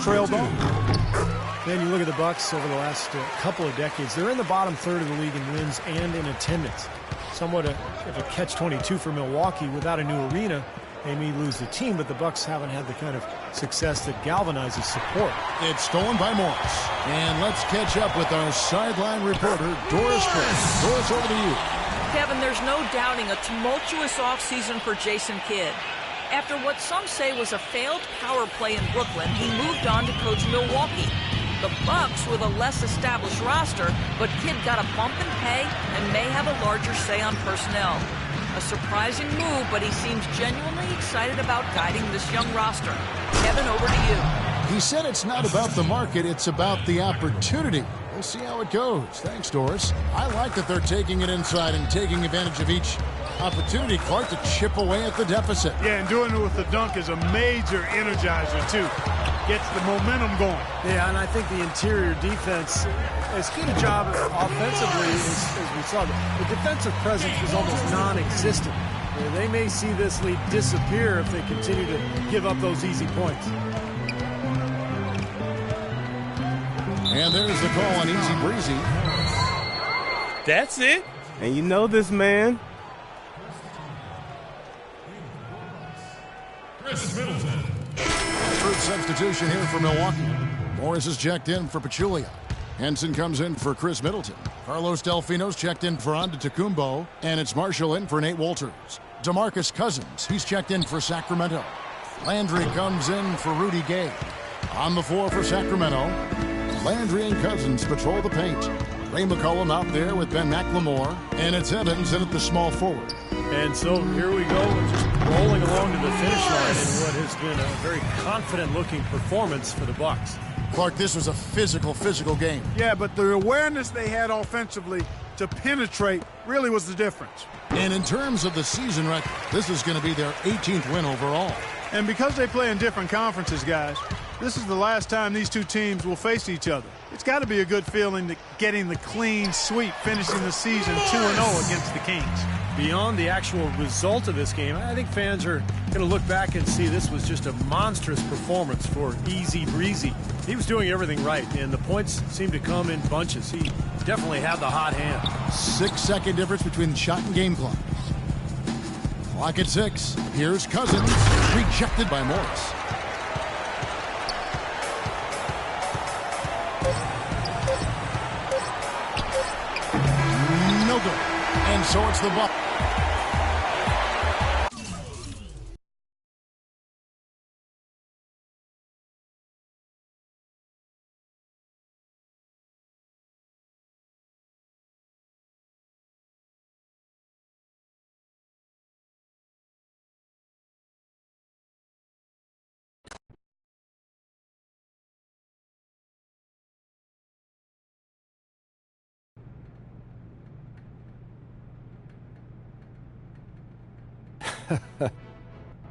trailed off. Then you look at the Bucks over the last couple of decades. They're in the bottom third of the league in wins and in attendance. Somewhat of a catch-22 for Milwaukee. Without a new arena, they may lose the team, but the Bucks haven't had the kind of success that galvanizes support. It's stolen by Morris. And let's catch up with our sideline reporter, Doris Chris. Doris, over to you. Kevin, there's no doubting a tumultuous offseason for Jason Kidd. After what some say was a failed power play in Brooklyn, he moved on to coach Milwaukee. The Bucks with a less established roster, but Kidd got a bump in pay and may have a larger say on personnel. A surprising move, but he seems genuinely excited about guiding this young roster. Kevin, over to you. He said it's not about the market, it's about the opportunity. We'll see how it goes. Thanks, Doris. I like that they're taking it inside and taking advantage of each opportunity, Clark, to chip away at the deficit. Yeah, and doing it with the dunk is a major energizer, too. Gets the momentum going. Yeah, and I think the interior defense as good a job offensively as we saw. The defensive presence was almost non-existent. They may see this lead disappear if they continue to give up those easy points. And there's the call on Easy Breezy. That's it. And you know this man. Chris Middleton. Third substitution here for Milwaukee. Morris is checked in for Pachulia. Henson comes in for Chris Middleton. Carlos Delfino's checked in for Antetokounmpo. And it's Marshall in for Nate Walters. DeMarcus Cousins, he's checked in for Sacramento. Landry comes in for Rudy Gay. On the floor for Sacramento, Landry and Cousins patrol the paint. Ray McCollum out there with Ben McLemore. And it's Evans in at the small forward. And so here we go, just rolling along to the finish line in what has been a very confident-looking performance for the Bucks. Clark, this was a physical game. Yeah, but the awareness they had offensively to penetrate really was the difference. And in terms of the season record, this is going to be their 18th win overall. And because they play in different conferences, guys, this is the last time these two teams will face each other. It's got to be a good feeling getting the clean sweep, finishing the season 2-0 against the Kings. Beyond the actual result of this game, I think fans are going to look back and see this was just a monstrous performance for Easy Breezy. He was doing everything right, and the points seemed to come in bunches. He definitely had the hot hand. 6-second difference between shot and game clock. Clock at 6. Here's Cousins, rejected by Morris. No good. And so it's the Bucks.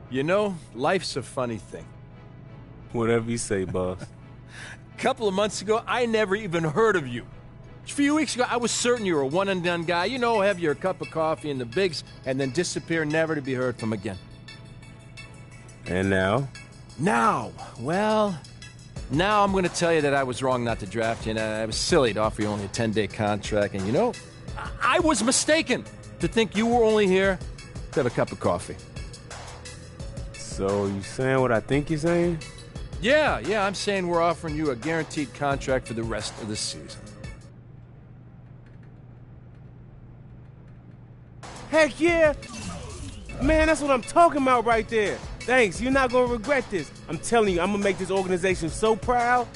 You know, life's a funny thing. Whatever you say, boss. A couple of months ago, I never even heard of you. A few weeks ago, I was certain you were a one-and-done guy. You know, have your cup of coffee in the bigs and then disappear, never to be heard from again. And now? Now I'm going to tell you that I was wrong not to draft you, and I was silly to offer you only a 10-day contract. And you know, I was mistaken to think you were only here to have a cup of coffee. So you saying what I think you're saying? Yeah, I'm saying we're offering you a guaranteed contract for the rest of the season. Heck yeah! Man, that's what I'm talking about right there. Thanks, you're not gonna regret this. I'm telling you, I'm gonna make this organization so proud.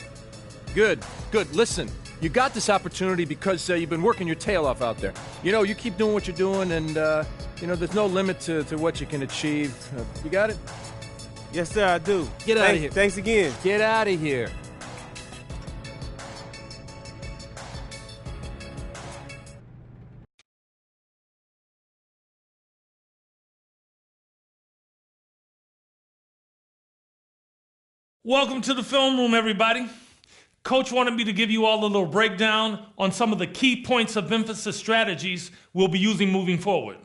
Good. Listen, you got this opportunity because you've been working your tail off out there. You know, you keep doing what you're doing, and, you know, there's no limit to what you can achieve. You got it? Yes, sir, I do. Get out of here. Thanks again. Get out of here. Welcome to the film room, everybody. Coach wanted me to give you all a little breakdown on some of the key points of emphasis strategies we'll be using moving forward.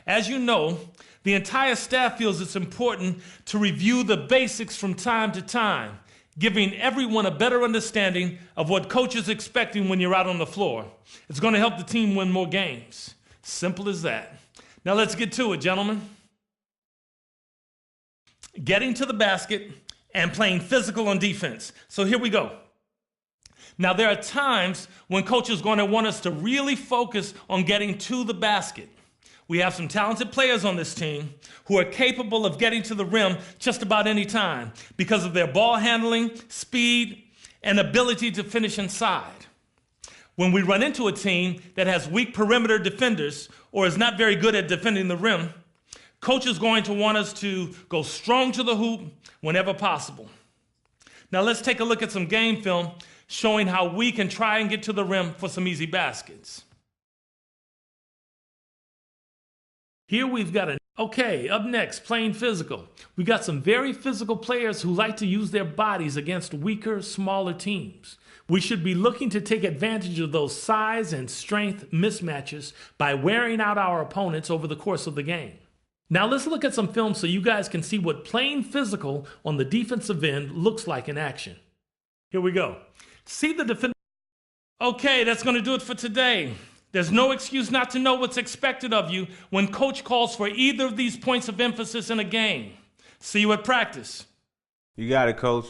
As you know, the entire staff feels it's important to review the basics from time to time, giving everyone a better understanding of what coach is expecting when you're out on the floor. It's going to help the team win more games. Simple as that. Now let's get to it, gentlemen. Getting to the basket and playing physical on defense. So here we go. Now, there are times when coach is going to want us to really focus on getting to the basket. We have some talented players on this team who are capable of getting to the rim just about any time because of their ball handling, speed, and ability to finish inside. When we run into a team that has weak perimeter defenders or is not very good at defending the rim, coach is going to want us to go strong to the hoop whenever possible. Now let's take a look at some game film showing how we can try and get to the rim for some easy baskets. Here we've got okay, up next, playing physical. We got some very physical players who like to use their bodies against weaker, smaller teams. We should be looking to take advantage of those size and strength mismatches by wearing out our opponents over the course of the game. Now let's look at some film so you guys can see what playing physical on the defensive end looks like in action. Here we go. See the defender. Okay, that's going to do it for today. There's no excuse not to know what's expected of you when coach calls for either of these points of emphasis in a game. See you at practice. You got it, coach.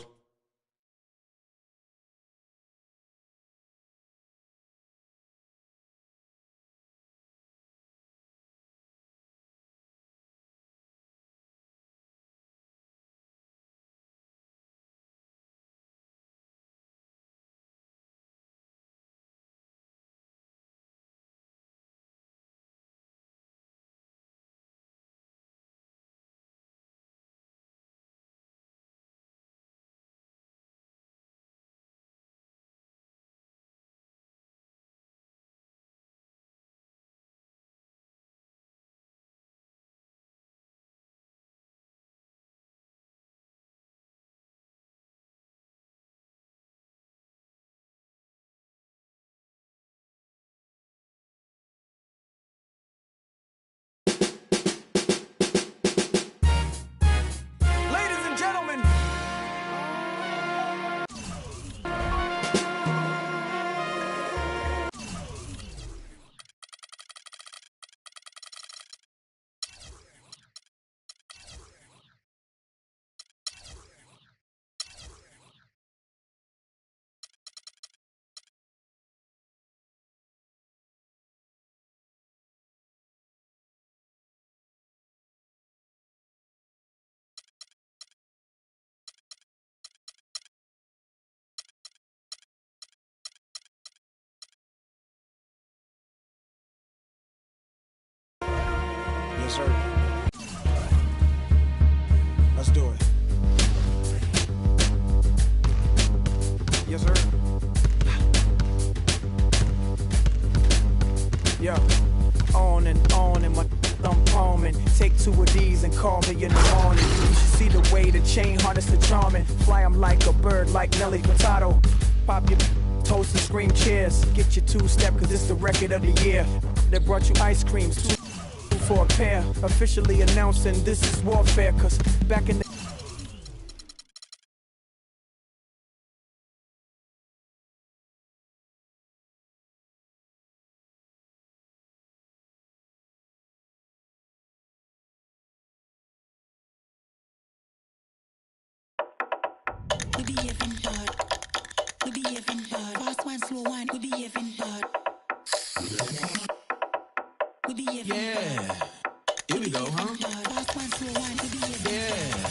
Yes, sir. Let's do it. Yes, sir. Yeah. On and my thumb palming. Take two of these and call me in the morning. You should see the way the chain harness the charming. Fly 'em like a bird, like Nelly Furtado. Pop your toast and scream cheers. Get your two-step, cause it's the record of the year. They brought you ice creams, two for a pair. Officially announcing this is warfare, cause back in the We behaving bad. We behaving bad. Fast one, slow one. We behaving bad. We behaving bad. Yeah. Here we go, huh? Fast one, slow one. We behaving Yeah.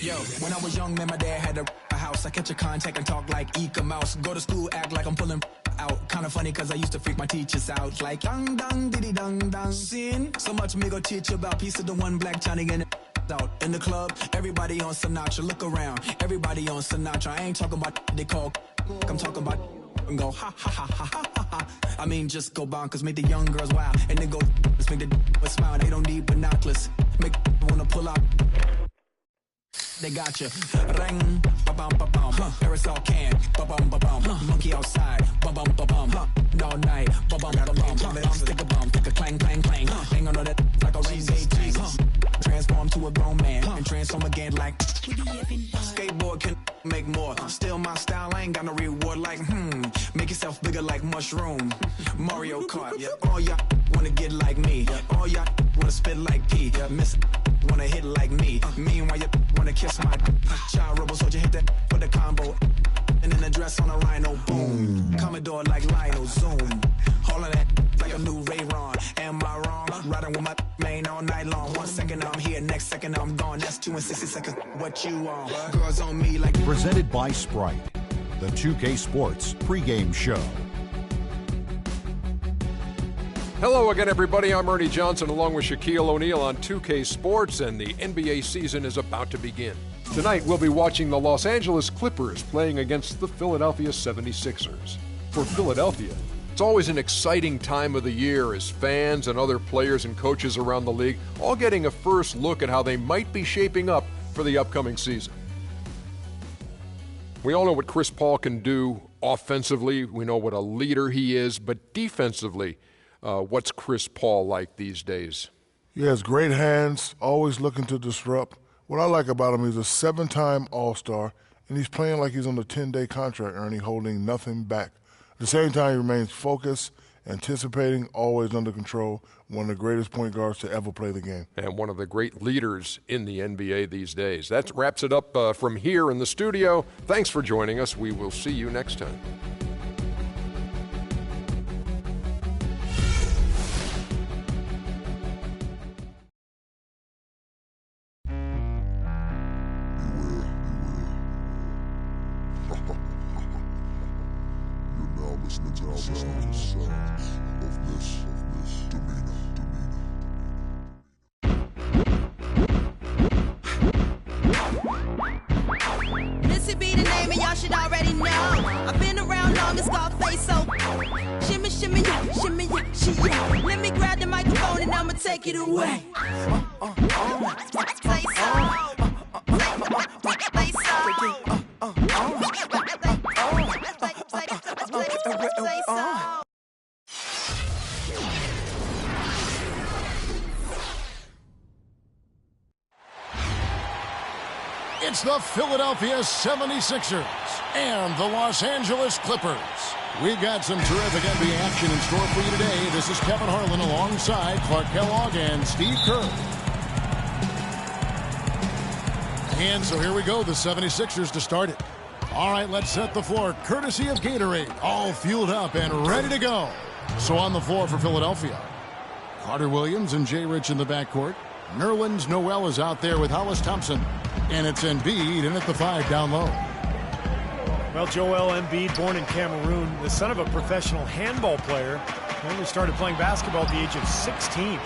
Yo, when I was young, man, my dad had a house. I catch a contact and talk like Eka Mouse. Go to school, act like I'm pulling out. Kinda funny, cause I used to freak my teachers out. Like, dang, dang, diddy, dang, dang. Sin. So much me go teach you about piece of the one black Johnny and out in the club, everybody on Sinatra. Look around, everybody on Sinatra. I ain't talking about they call, I'm talking about and go ha ha ha ha ha ha. I mean, just go bonkers, make the young girls wild, and then go let's make the smile. They don't need binoculars, make wanna pull out. they got you. Ring, ba-bum, ba-bum. Aerosol can, ba-bum, ba-bum. Monkey outside, ba-bum, ba-bum. All night, ba-bum, ba-bum. Stick a bum, stick a clang, clang, clang. Hang on to that like a rain day tank. Transform to a grown man and transform again like skateboard can make more. Still my style, I ain't got no reward like make yourself bigger like mushroom. Mario Kart, yeah. All y'all wanna get like me. All y'all wanna spit like P. Miss wanna hit like me. Meanwhile you wanna kiss my child rebel soldier hit that for the combo. And then the dress on a rhino, boom. Commodore like Lionel, zoom. All of that like a new Ray-Ron. Am I wrong? Riding with my main all night long. 1 second I'm here, next second I'm gone. That's 2 and 60 seconds. What you on? Girls on me like. Presented by Sprite, the 2K Sports pregame show. Hello again, everybody. I'm Ernie Johnson along with Shaquille O'Neal on 2K Sports, and the NBA season is about to begin. Tonight, we'll be watching the Los Angeles Clippers playing against the Philadelphia 76ers. For Philadelphia, it's always an exciting time of the year as fans and other players and coaches around the league all getting a first look at how they might be shaping up for the upcoming season. We all know what Chris Paul can do offensively. We know what a leader he is, but defensively, what's Chris Paul like these days? He has great hands, always looking to disrupt. What I like about him, he's a 7-time All-Star, and he's playing like he's on a 10-day contract, Ernie, holding nothing back. At the same time, he remains focused, anticipating, always under control, one of the greatest point guards to ever play the game. And one of the great leaders in the NBA these days. That wraps it up from here in the studio. Thanks for joining us. We will see you next time. Listening to our sounds of Miss Demeanor. Missy be the name and y'all should already know. I've been around long as Scarface, so shimmy, shimmy, yeah, shimmy, yeah, she, yeah. Let me grab the microphone and I'ma take it away. Say so. It's the Philadelphia 76ers and the Los Angeles Clippers. We've got some terrific NBA action in store for you today. This is Kevin Harlan alongside Clark Kellogg and Steve Kerr. And so here we go, the 76ers to start it. All right, let's set the floor, courtesy of Gatorade. All fueled up and ready to go. So on the floor for Philadelphia, Carter Williams and Jay Rich in the backcourt. Nerlens Noel is out there with Hollis Thompson. And it's Embiid in at the 5 down low. Well, Joel Embiid, born in Cameroon, the son of a professional handball player. He only started playing basketball at the age of 16.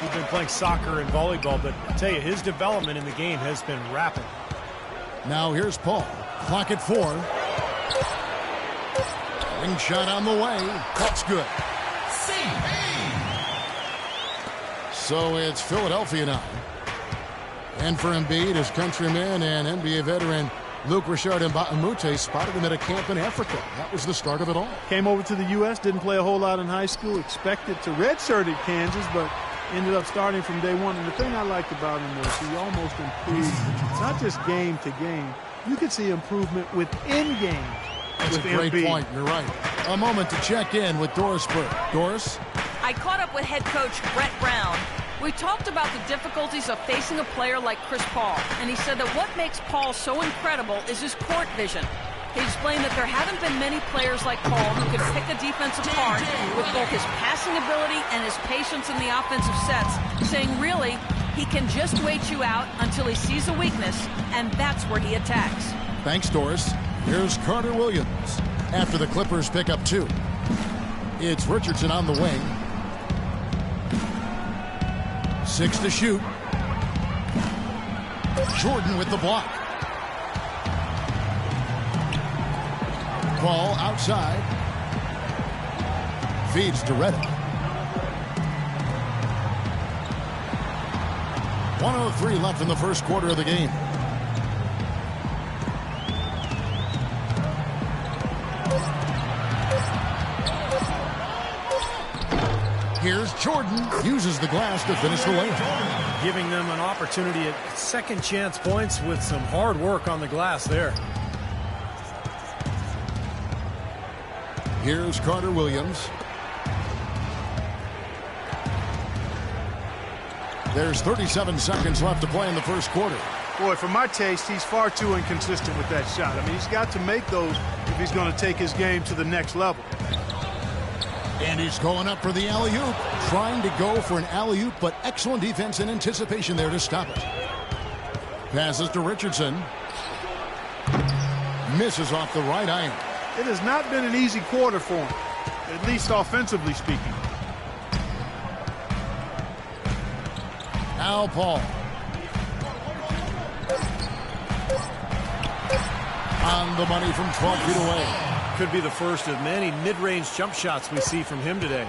He's been playing soccer and volleyball, but I tell you, his development in the game has been rapid. Now here's Paul. Clock at 4. Ring shot on the way. That's good. So it's Philadelphia now. And for Embiid, his countryman and NBA veteran Luke Richard Mbamute spotted him at a camp in Africa. That was the start of it all. Came over to the U.S., didn't play a whole lot in high school, expected to redshirt at Kansas, but ended up starting from day one. And the thing I liked about him was he almost improved. It's not just game to game. You could see improvement within game. That's a great point. You're right. A moment to check in with Doris Burke. Doris? I caught up with head coach Brett Brown. We talked about the difficulties of facing a player like Chris Paul, and he said that what makes Paul so incredible is his court vision. He explained that there haven't been many players like Paul who can pick a defense apart with both his passing ability and his patience in the offensive sets, saying really, he can just wait you out until he sees a weakness, and that's where he attacks. Thanks, Doris. Here's Carter Williams after the Clippers pick up 2. It's Richardson on the wing. 6 to shoot. Jordan with the block. Ball outside. Feeds to Redick. 1:03 left in the first quarter of the game. Here's Jordan. Uses the glass to finish the layup. Giving them an opportunity at second chance points with some hard work on the glass there. Here's Carter Williams. There's 37 seconds left to play in the first quarter. Boy, for my taste, he's far too inconsistent with that shot. I mean, he's got to make those if he's going to take his game to the next level. And he's going up for the alley-oop. Trying to go for an alley-oop, but excellent defense and anticipation there to stop it. Passes to Richardson. Misses off the right iron. It has not been an easy quarter for him, at least offensively speaking. Al Paul. On the money from 12 feet away. Could be the first of many mid-range jump shots we see from him today.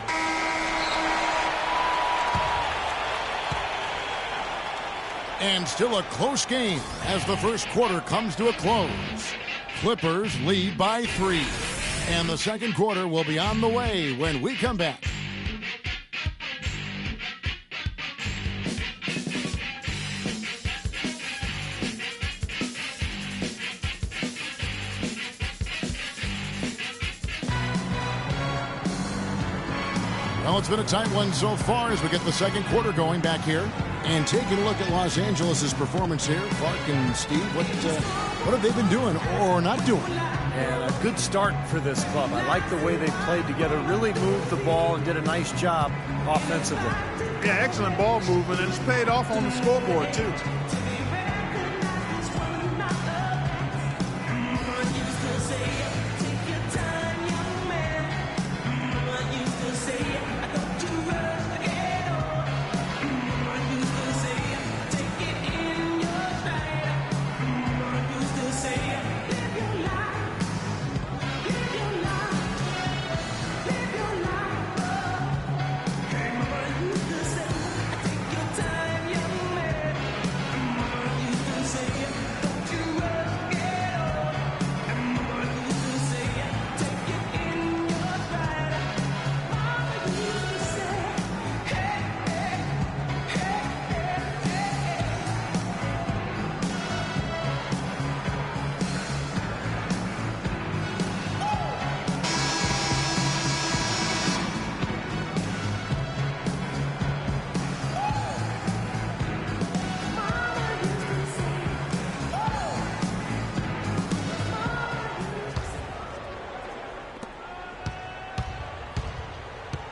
And still a close game as the first quarter comes to a close. Clippers lead by 3. And the second quarter will be on the way when we come back. Well, it's been a tight one so far as we get the second quarter going back here. And taking a look at Los Angeles' performance here, Clark and Steve, what have they been doing or not doing? And a good start for this club. I like the way they played together, really moved the ball and did a nice job offensively. Yeah, excellent ball movement, and it's paid off on the scoreboard, too.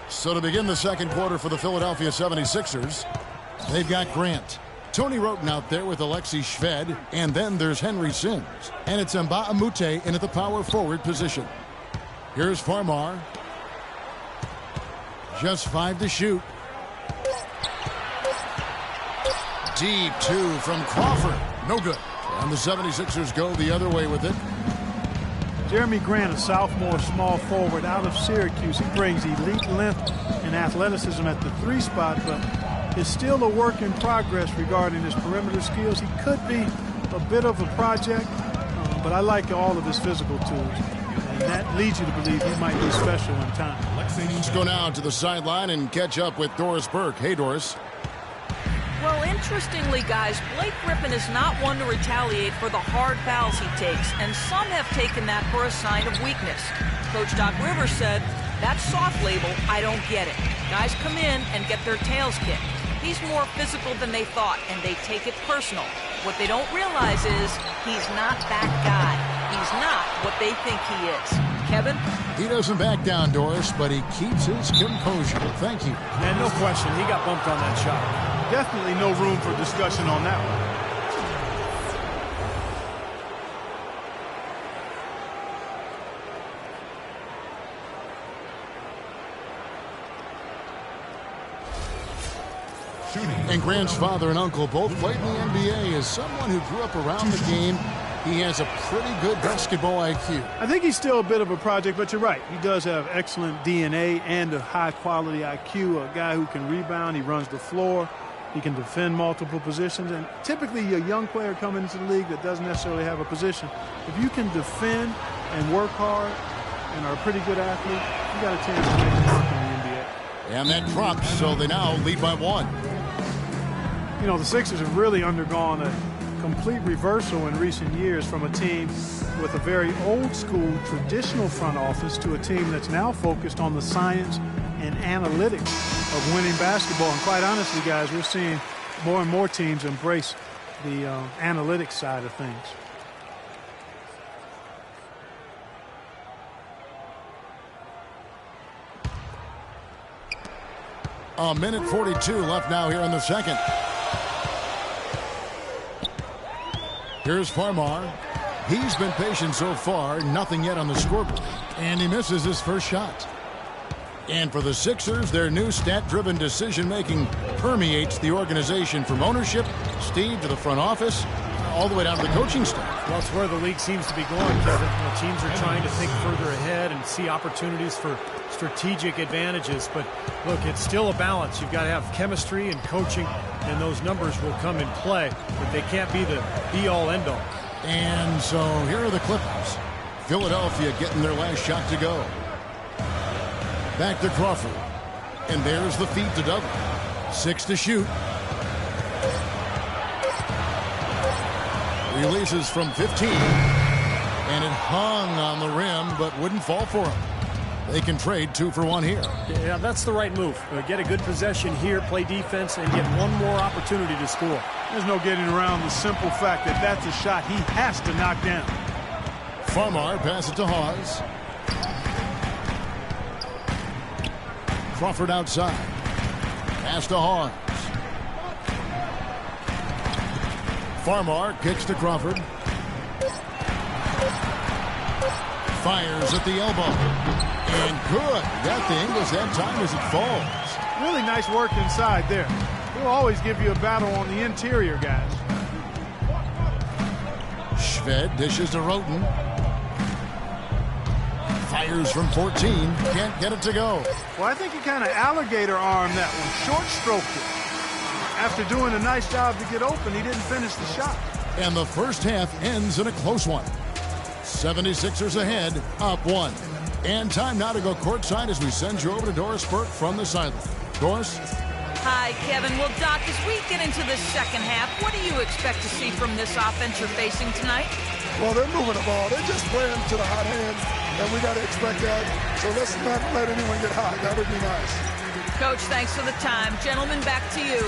So to begin the second quarter for the Philadelphia 76ers, they've got Grant. Tony Roten out there with Alexei Shved, and then there's Henry Sims. And it's Mbah a Moute in at the power forward position. Here's Farmar. Just 5 to shoot. Deep 2 from Crawford. No good. And the 76ers go the other way with it. Jeremy Grant, a sophomore small forward out of Syracuse. He brings elite length and athleticism at the 3 spot, but is still a work in progress regarding his perimeter skills. He could be a bit of a project, but I like all of his physical tools. And that leads you to believe he might be special in time. Let's go now to the sideline and catch up with Doris Burke. Hey, Doris. Well, interestingly, guys, Blake Griffin is not one to retaliate for the hard fouls he takes, and some have taken that for a sign of weakness. Coach Doc Rivers said, "That soft label, I don't get it. Guys come in and get their tails kicked. He's more physical than they thought, and they take it personal. What they don't realize is he's not that guy. He's not what they think he is." Kevin? He doesn't back down, Doris, but he keeps his composure. Thank you. And no question, he got bumped on that shot. Definitely no room for discussion on that one. And Grant's father and uncle both played in the NBA. As someone who grew up around the game, he has a pretty good basketball IQ. I think he's still a bit of a project, but you're right. He does have excellent DNA and a high-quality IQ, a guy who can rebound. He runs the floor. He can defend multiple positions. And typically, a young player coming into the league that doesn't necessarily have a position, if you can defend and work hard and are a pretty good athlete, you got a chance to make it work in the NBA. And that drops, so they now lead by 1. You know, the Sixers have really undergone a complete reversal in recent years from a team with a very old-school, traditional front office to a team that's now focused on the science and analytics of winning basketball. And quite honestly, guys, we're seeing more and more teams embrace the analytics side of things. A minute 42 left now here in the second. Here's Farmar. He's been patient so far, nothing yet on the scoreboard, and he misses his first shot. And for the Sixers, their new stat-driven decision-making permeates the organization from ownership, Steve, to the front office, all the way down to the coaching staff. Well, it's where the league seems to be going, Kevin. You know, teams are trying to think further ahead and see opportunities for strategic advantages. But look, it's still a balance. You've got to have chemistry and coaching, and those numbers will come in play. But they can't be the be-all, end-all. And so here are the Clippers. Philadelphia getting their last shot to go. Back to Crawford. And there's the feed to Douglas. 6 to shoot. Releases from 15. And it hung on the rim, but wouldn't fall for him. They can trade 2 for 1 here. Yeah, that's the right move. Get a good possession here, play defense, and get one more opportunity to score. There's no getting around the simple fact that that's a shot he has to knock down. Farmar passes it to Hawes. Crawford outside. Pass to Hawes. Farmar kicks to Crawford. Fires at the elbow. And good. Got the Ingles that time as it falls. Really nice work inside there. He'll always give you a battle on the interior, guys. Shved dishes to Roten. Fires from 14. Can't get it to go. Well, I think he kind of alligator armed that one. Short stroked it. After doing a nice job to get open, he didn't finish the shot. And the first half ends in a close one. 76ers ahead, up 1. And time now to go courtside as we send you over to Doris Burke from the sideline. Doris? Hi, Kevin. Well, Doc, as we get into the second half, what do you expect to see from this offense you're facing tonight? Well, they're moving the ball. They're just playing to the hot hands, and we got to expect that. So let's not let anyone get hot. That would be nice. Coach, thanks for the time. Gentlemen, back to you.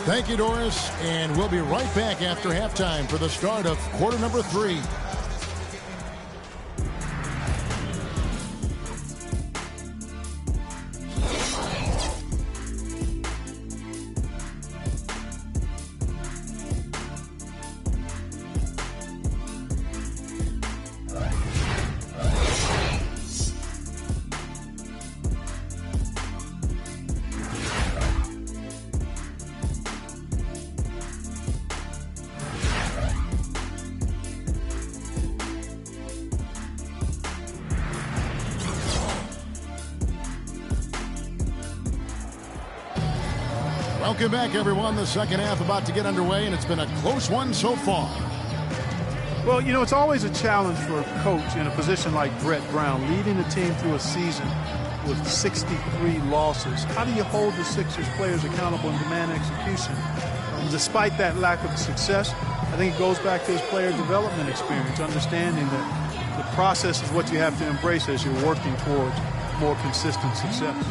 Thank you, Doris. And we'll be right back after halftime for the start of quarter number 3. Welcome back, everyone. The second half about to get underway, and it's been a close one so far. Well, you know, it's always a challenge for a coach in a position like Brett Brown, leading a team through a season with 63 losses. How do you hold the Sixers players accountable and demand execution? Despite that lack of success, I think it goes back to his player development experience, understanding that the process is what you have to embrace as you're working towards more consistent success.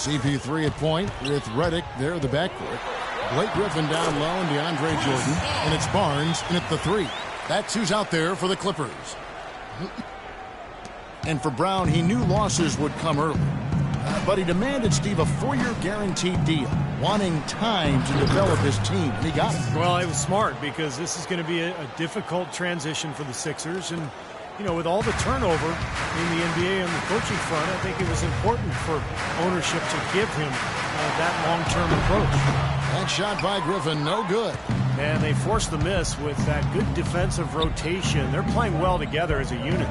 CP3 at point with Redick there, the backcourt. Blake Griffin down low and DeAndre Jordan. And it's Barnes in at the 3. That's who's out there for the Clippers. And for Brown, he knew losses would come early. But he demanded, Steve, a 4-year guaranteed deal, wanting time to develop his team. And he got it. Well, it was smart because this is going to be a difficult transition for the Sixers. And, you know, with all the turnover in the NBA on the coaching front, I think it was important for ownership to give him that long-term approach. That shot by Griffin, no good. And they forced the miss with that good defensive rotation. They're playing well together as a unit.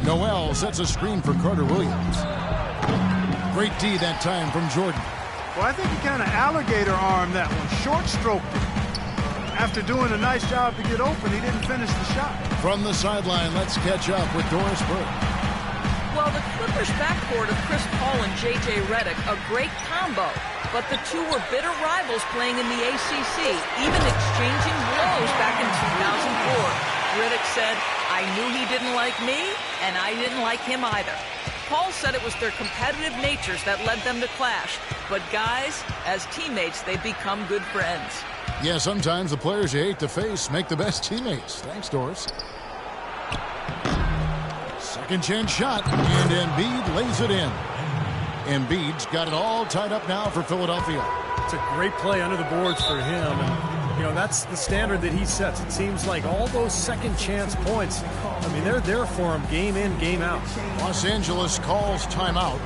Noel sets a screen for Carter Williams. Great D that time from Jordan. Well, I think he kind of alligator armed that one, short stroked it. After doing a nice job to get open, he didn't finish the shot. From the sideline, let's catch up with Doris Burke. Well, the Clippers' backcourt of Chris Paul and J.J. Redick, a great combo. But the two were bitter rivals playing in the ACC, even exchanging blows back in 2004. Redick said, "I knew he didn't like me, and I didn't like him either." Paul said it was their competitive natures that led them to clash. But guys, as teammates, they become good friends. Yeah, sometimes the players you hate to face make the best teammates. Thanks, Doris. Second chance shot, and Embiid lays it in. Embiid's got it all tied up now for Philadelphia. It's a great play under the boards for him. And, you know, that's the standard that he sets. It seems like all those second chance points, I mean, they're there for him game in, game out. Los Angeles calls timeout.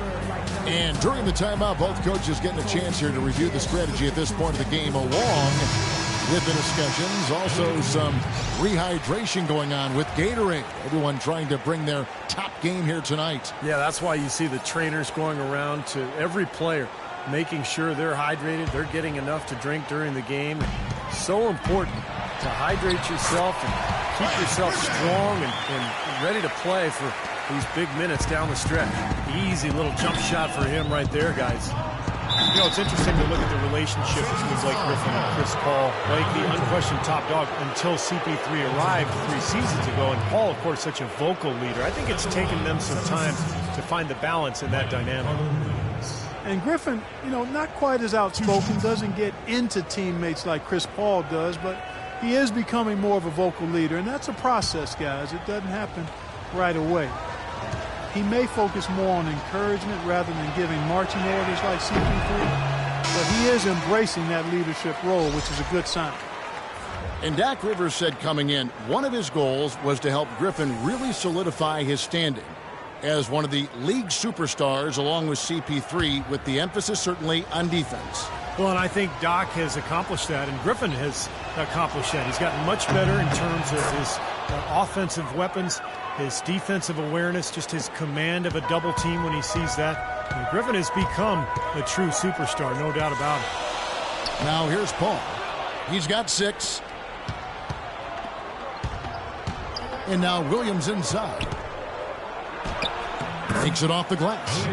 And during the timeout, both coaches getting a chance here to review the strategy at this point of the game, along with the discussions. Also some rehydration going on with Gatorade. Everyone trying to bring their top game here tonight. Yeah, that's why you see the trainers going around to every player, making sure they're hydrated, they're getting enough to drink during the game. So important to hydrate yourself and keep yourself strong and ready to play for these big minutes down the stretch. Easy little jump shot for him right there, guys. You know, it's interesting to look at the relationship between Blake Griffin and Chris Paul. Blake, the unquestioned top dog until CP3 arrived 3 seasons ago, and Paul, of course, such a vocal leader. I think it's taken them some time to find the balance in that dynamic. And Griffin, you know, not quite as outspoken, doesn't get into teammates like Chris Paul does, but he is becoming more of a vocal leader, and that's a process, guys. It doesn't happen right away. He may focus more on encouragement rather than giving marching orders like CP3, but he is embracing that leadership role, which is a good sign. And Doc Rivers said coming in, one of his goals was to help Griffin really solidify his standing as one of the league superstars along with CP3, with the emphasis certainly on defense. Well, and I think Doc has accomplished that, and Griffin has accomplished that. He's gotten much better in terms of his offensive weapons, his defensive awareness, just his command of a double team when he sees that. And Griffin has become a true superstar, no doubt about it. Now here's Paul. He's got 6. And now Williams inside. Takes it off the glass.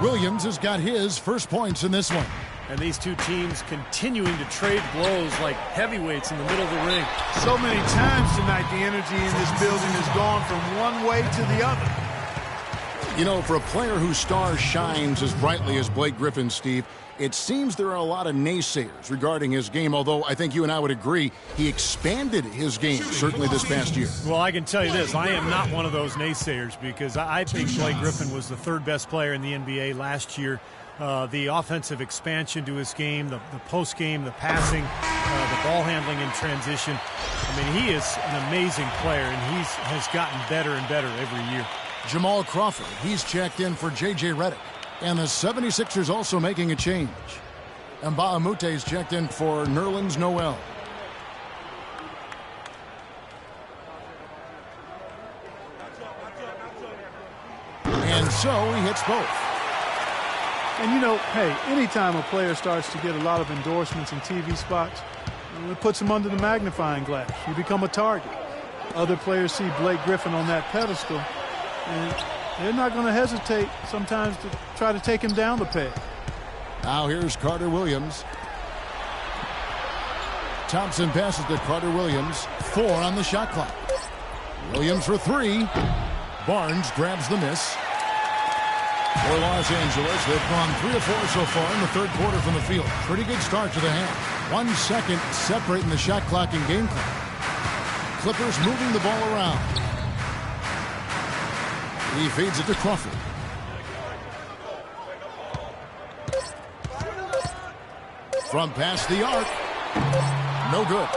Williams has got his first points in this one. And these two teams continuing to trade blows like heavyweights in the middle of the ring. So many times tonight, the energy in this building has gone from one way to the other. You know, for a player whose star shines as brightly as Blake Griffin, Steve, it seems there are a lot of naysayers regarding his game, although I think you and I would agree he expanded his game, certainly this past year. Well, I can tell you this. I am not one of those naysayers because I think Blake Griffin was the 3rd best player in the NBA last year. The offensive expansion to his game, the post game, the passing, the ball handling in transition. I mean, he is an amazing player, and he has gotten better and better every year. Jamal Crawford, he's checked in for J.J. Redick. And the 76ers also making a change. And Mbah-a-Moute's checked in for Nerlens Noel. And so he hits both. And, you know, hey, anytime a player starts to get a lot of endorsements and TV spots, it puts him under the magnifying glass. You become a target. Other players see Blake Griffin on that pedestal, and they're not going to hesitate sometimes to try to take him down the peg. Now here's Carter Williams. Thompson passes to Carter Williams. 4 on the shot clock. Williams for 3. Barnes grabs the miss. For Los Angeles, they've gone 3 of 4 so far in the third quarter from the field. Pretty good start to the half. 1 second separating the shot clock and game clock. Clippers moving the ball around. He feeds it to Crawford. From past the arc. No good.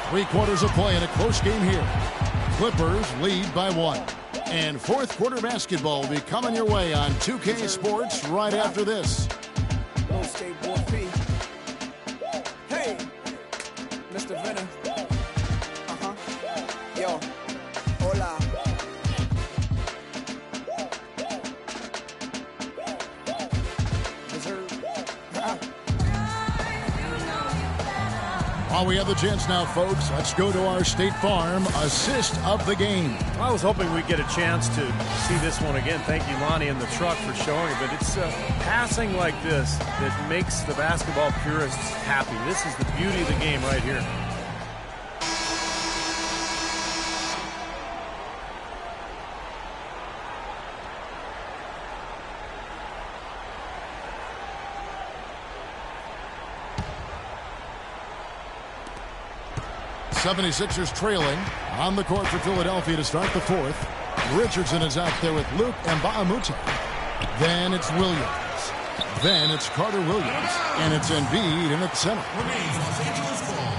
3 quarters of play in a close game here. Clippers lead by 1. And fourth quarter basketball will be coming your way on 2K Sports right after this. Go skateboard P. Hey, Mr. Venom. Yo, hola. While we have the chance now, folks, let's go to our State Farm assist of the game. I was hoping we'd get a chance to see this one again. Thank you, Lonnie, and the truck for showing it. But it's passing like this that makes the basketball purists happy. This is the beauty of the game right here. '76ers trailing on the court for Philadelphia to start the fourth. Richardson is out there with Luke Mbamute. Then it's Williams. Then it's Carter Williams. And it's Embiid in at the center. Remains Los Angeles ball.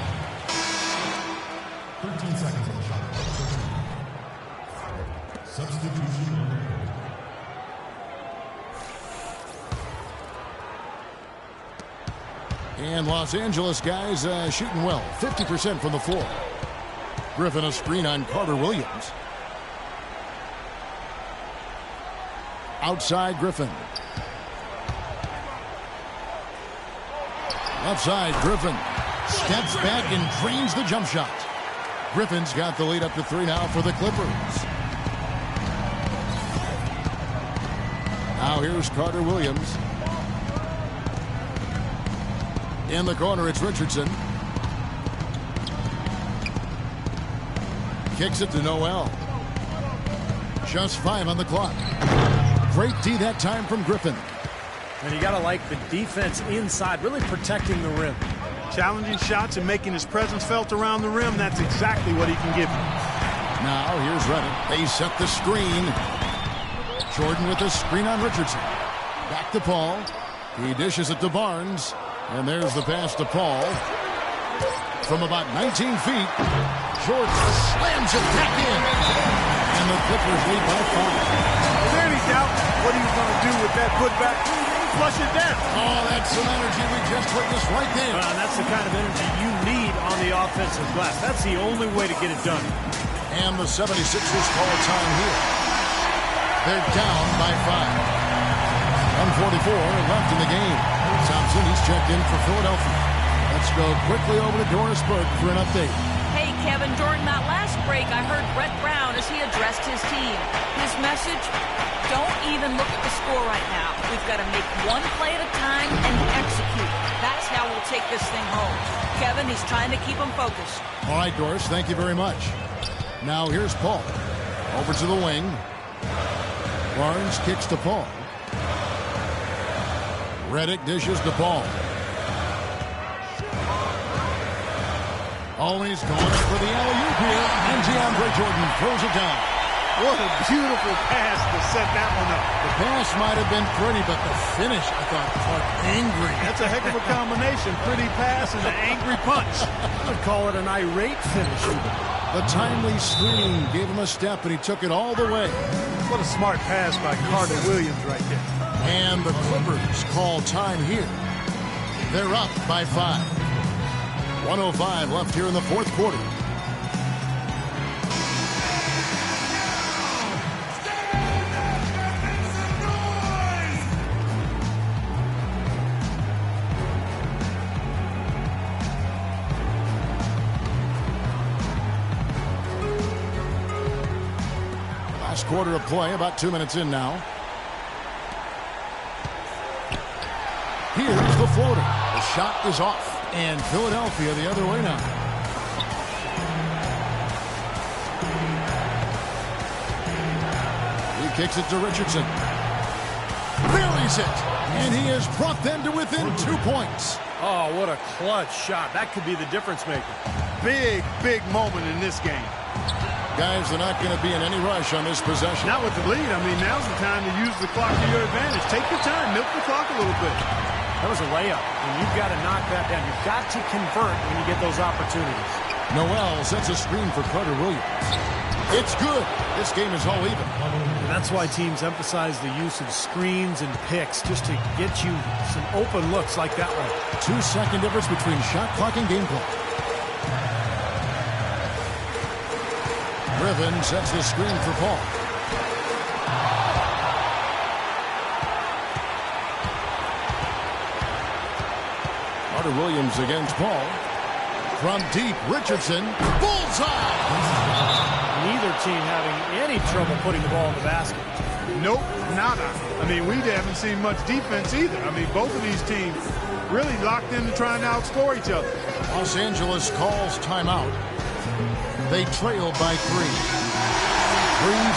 13 seconds on the shot. Substitution. And Los Angeles guys shooting well. 50% from the floor. Griffin a screen on Carter Williams. Outside Griffin. Left side Griffin. Steps back and drains the jump shot. Griffin's got the lead up to 3 now for the Clippers. Now here's Carter Williams. In the corner, it's Richardson. Kicks it to Noel. Just 5 on the clock. Great D that time from Griffin. And you got to like the defense inside, really protecting the rim. Challenging shots and making his presence felt around the rim. That's exactly what he can give you. Now here's Reddick. They set the screen. Jordan with a screen on Richardson. Back to Paul. He dishes it to Barnes. And there's the pass to Paul. From about 19 feet, Jordan slams it back in. And the Clippers lead by 5. Is there any doubt what he was going to do with that putback? Flush it down. Oh, that's some energy we just witnessed right there. That's the kind of energy you need on the offensive glass. That's the only way to get it done. And the 76ers call time here. They're down by 5. 1:44 left in the game. Thompson, he's checked in for Philadelphia. Let's go quickly over to Doris Burke for an update. Hey, Kevin, during that last break, I heard Brett Brown as he addressed his team. His message, don't even look at the score right now. We've got to make one play at a time and execute. That's how we'll take this thing home. Kevin, he's trying to keep them focused. All right, Doris, thank you very much. Now here's Paul. Over to the wing. Barnes kicks to Paul. Reddick dishes to Paul. Always going for the alley-oop here. And DeAndre Jordan throws it down. What a beautiful pass to set that one up. The pass might have been pretty, but the finish, I thought, caught angry. That's a heck of a combination. Pretty pass and an angry punch. I would call it an irate finish. The timely screen gave him a step, and he took it all the way. What a smart pass by Carter Williams right there. And the Clippers call time here. They're up by 5. 1:05 left here in the fourth quarter. Last quarter of play, about 2 minutes in now. Here's the floater. The shot is off. And Philadelphia the other way now. Kicks it to Richardson. Buries it. And he has brought them to within 2 points. Oh, what a clutch shot. That could be the difference maker. Big, big moment in this game. Guys, they're not going to be in any rush on this possession. Not with the lead. I mean, now's the time to use the clock to your advantage. Take your time. Milk the clock a little bit. That was a layup, and you've got to knock that down. You've got to convert when you get those opportunities. Noel sets a screen for Carter Williams. It's good. This game is all even. And that's why teams emphasize the use of screens and picks, just to get you some open looks like that one. 2-second difference between shot clock and game clock. Griffin sets the screen for Paul. Carter Williams against Paul. From deep, Richardson. Bullseye! Neither team having any trouble putting the ball in the basket. Nope, nada. I mean, we haven't seen much defense either. I mean, both of these teams really locked in to try and outscore each other. Los Angeles calls timeout. They trail by 3. 3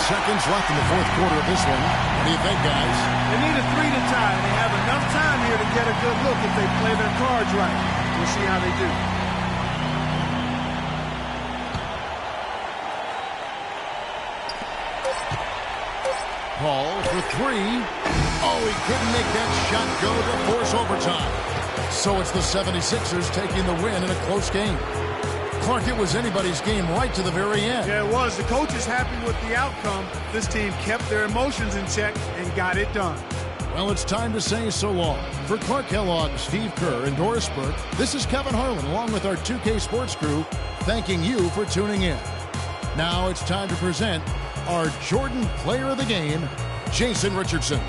seconds left in the fourth quarter of this one. What do you think, guys? They need a 3 to tie, and they have enough time here to get a good look if they play their cards right. We'll see how they do. Paul for 3. Oh, he couldn't make that shot go to force overtime. So it's the 76ers taking the win in a close game. Clark, it was anybody's game right to the very end. Yeah, it was. The coach is happy with the outcome. This team kept their emotions in check and got it done. Well, it's time to say so long. For Clark Kellogg, Steve Kerr, and Doris Burke, this is Kevin Harlan along with our 2K Sports crew thanking you for tuning in. Now it's time to present our Jordan Player of the Game, Jason Richardson.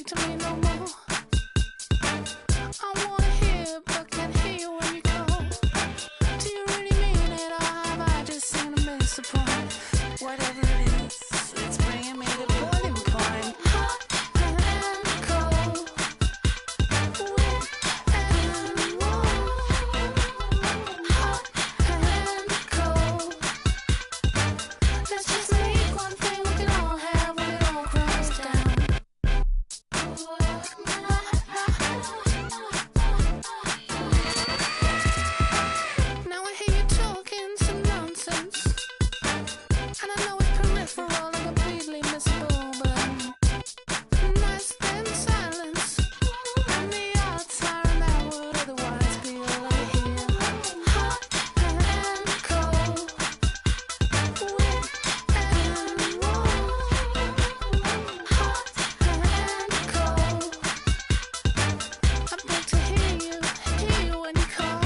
To me no more. I wanna hear, but can't hear you when you call. Do you really mean it, or have I just seen a miss a point? Whatever it is, it's bringing me to boiling point. Hot and cold, wet and warm. Hot and cold. Let's just make one thing we can all have when it all crumbles down. Now I hear you talking some nonsense, and I know it's peripheral and completely missable, but nice than silence, and the odds are that would otherwise be all I hear. Hot and cold, wet and warm. Hot and cold. I beg to hear you when you call.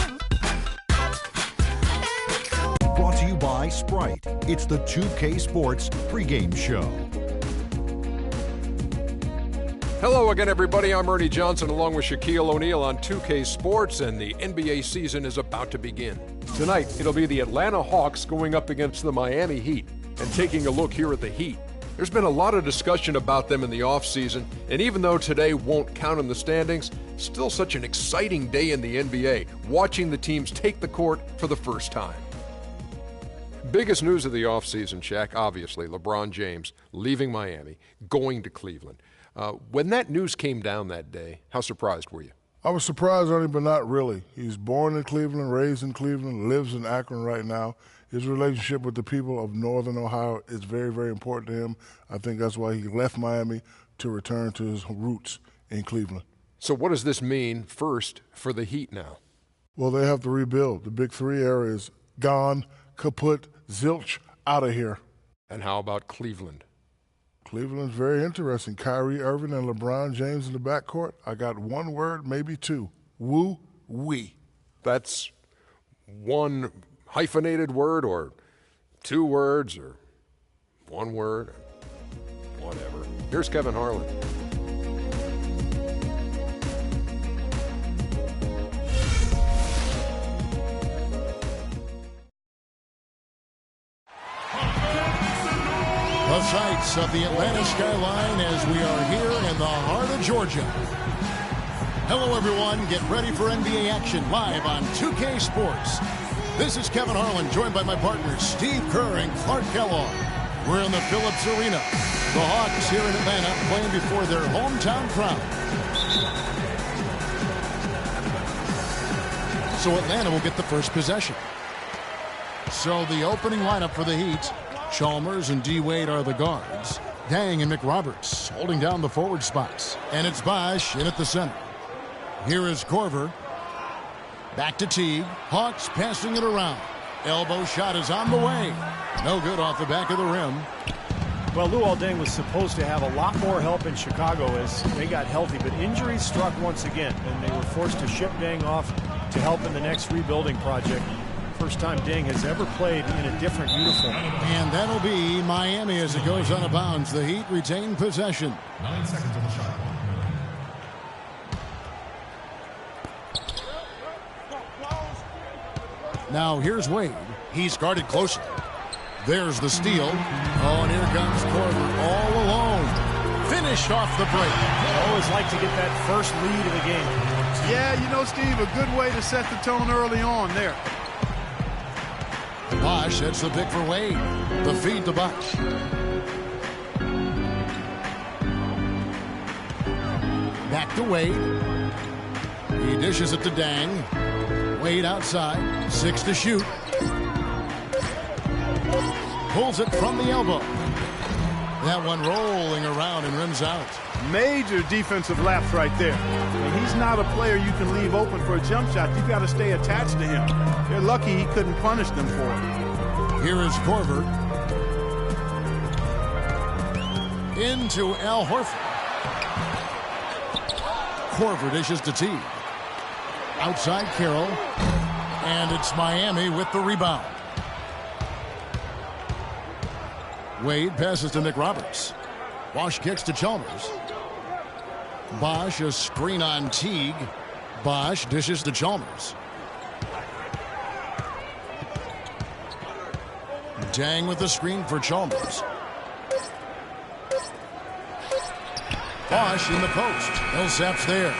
Brought to you by Sprite. It's the 2K Sports pregame show. Hello again, everybody. I'm Ernie Johnson along with Shaquille O'Neal on 2K Sports, and the NBA season is about to begin. Tonight, it'll be the Atlanta Hawks going up against the Miami Heat. And taking a look here at the Heat, there's been a lot of discussion about them in the offseason, and even though today won't count in the standings, still such an exciting day in the NBA, watching the teams take the court for the first time. Biggest news of the offseason, Shaq, obviously, LeBron James leaving Miami, going to Cleveland. When that news came down that day, how surprised were you? I was surprised, Ernie, but not really. He's born in Cleveland, raised in Cleveland, lives in Akron right now. His relationship with the people of Northern Ohio is very, very important to him. I think that's why he left Miami to return to his roots in Cleveland. So what does this mean, first, for the Heat now? Well, they have to rebuild. The big three areas, gone, kaput, zilch, out of here. And how about Cleveland? Cleveland's very interesting. Kyrie Irving and LeBron James in the backcourt. I got one word, maybe two. Woo-wee. That's one hyphenated word or two words or one word, whatever. Here's Kevin Harlan. The sights of the Atlanta skyline as we are here in the heart of Georgia. Hello, everyone. Get ready for NBA action live on 2K Sports. This is Kevin Harlan, joined by my partners Steve Kerr and Clark Kellogg. We're in the Phillips Arena. The Hawks here in Atlanta playing before their hometown crowd. So Atlanta will get the first possession. So the opening lineup for the Heat. Chalmers and D. Wade are the guards. Dang and McRoberts holding down the forward spots. And it's Bosh in at the center. Here is Korver. Back to Teague. Hawks passing it around. Elbow shot is on the way. No good off the back of the rim. Well, Luol Deng was supposed to have a lot more help in Chicago as they got healthy, but injuries struck once again, and they were forced to ship Deng off to help in the next rebuilding project. First time Deng has ever played in a different uniform. And that'll be Miami as it goes out of bounds. The Heat retain possession. 9 seconds on the shot. Now here's Wade. He's guarded closely. There's the steal. Oh, and here comes Korver all alone. Finished off the break. I always like to get that first lead of the game. Yeah, you know, Steve, a good way to set the tone early on there. Bosh, that's the pick for Wade. The feed to Bosh. Back to Wade. He dishes it to Deng. Wade outside. 6 to shoot. Pulls it from the elbow. That one rolling around and rims out. Major defensive lapse right there. And he's not a player you can leave open for a jump shot. You've got to stay attached to him. They're lucky he couldn't punish them for it. Here is Korver. Into Al Horford. Korver dishes to Teague. Outside Carroll. And it's Miami with the rebound. Wade passes to McRoberts. Bosh kicks to Chalmers. Bosh, a screen on Teague. Bosh dishes to Chalmers. Deng with the screen for Chalmers. Bosh in the post. Millsap's there.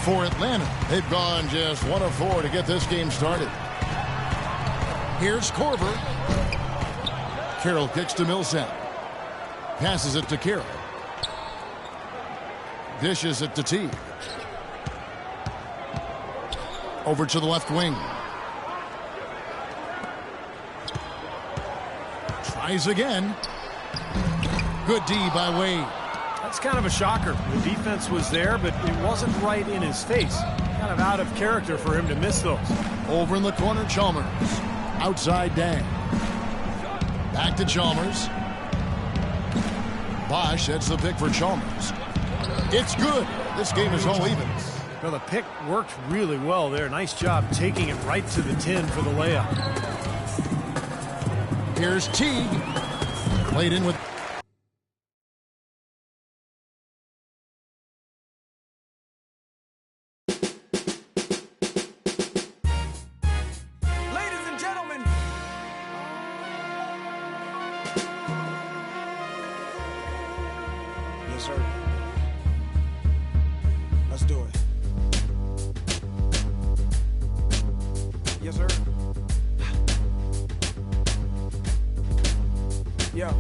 For Atlanta, they've gone just 1 of 4 to get this game started. Here's Korver. Carroll kicks to Millsap. Passes it to Carroll. Dishes it to Teague. Over to the left wing. Tries again. Good D by Wade. That's kind of a shocker. The defense was there, but it wasn't right in his face. Kind of out of character for him to miss those. Over in the corner, Chalmers. Outside Deng. Back to Chalmers. Bosh, that's the pick for Chalmers. It's good. This game is all even. Well, the pick worked really well there. Nice job taking it right to the 10 for the layup. Here's Teague. Played in with... Ladies and gentlemen. Yes, sir. Let's do it. Yes, sir. Yo,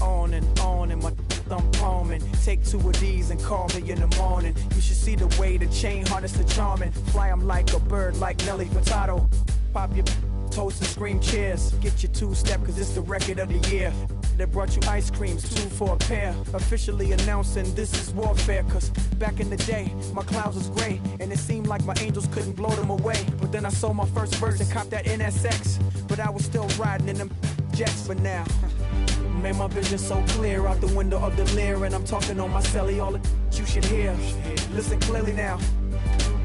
on and my thumb palming. Take 2 of these and call me in the morning. You should see the way the chain harness the charming. Fly 'em like a bird, like Nelly Furtado. Pop your toast and scream cheers. Get your 2-step, cause it's the record of the year. They brought you ice creams, 2 for a pair. Officially announcing this is warfare. Cause back in the day, my clouds was gray. And it seemed like my angels couldn't blow them away. But then I sold my first verse and copped that NSX. But I was still riding in them jets for now. Made my vision so clear out the window of the Lear. And I'm talking on my celly, all the you should hear. Listen clearly now.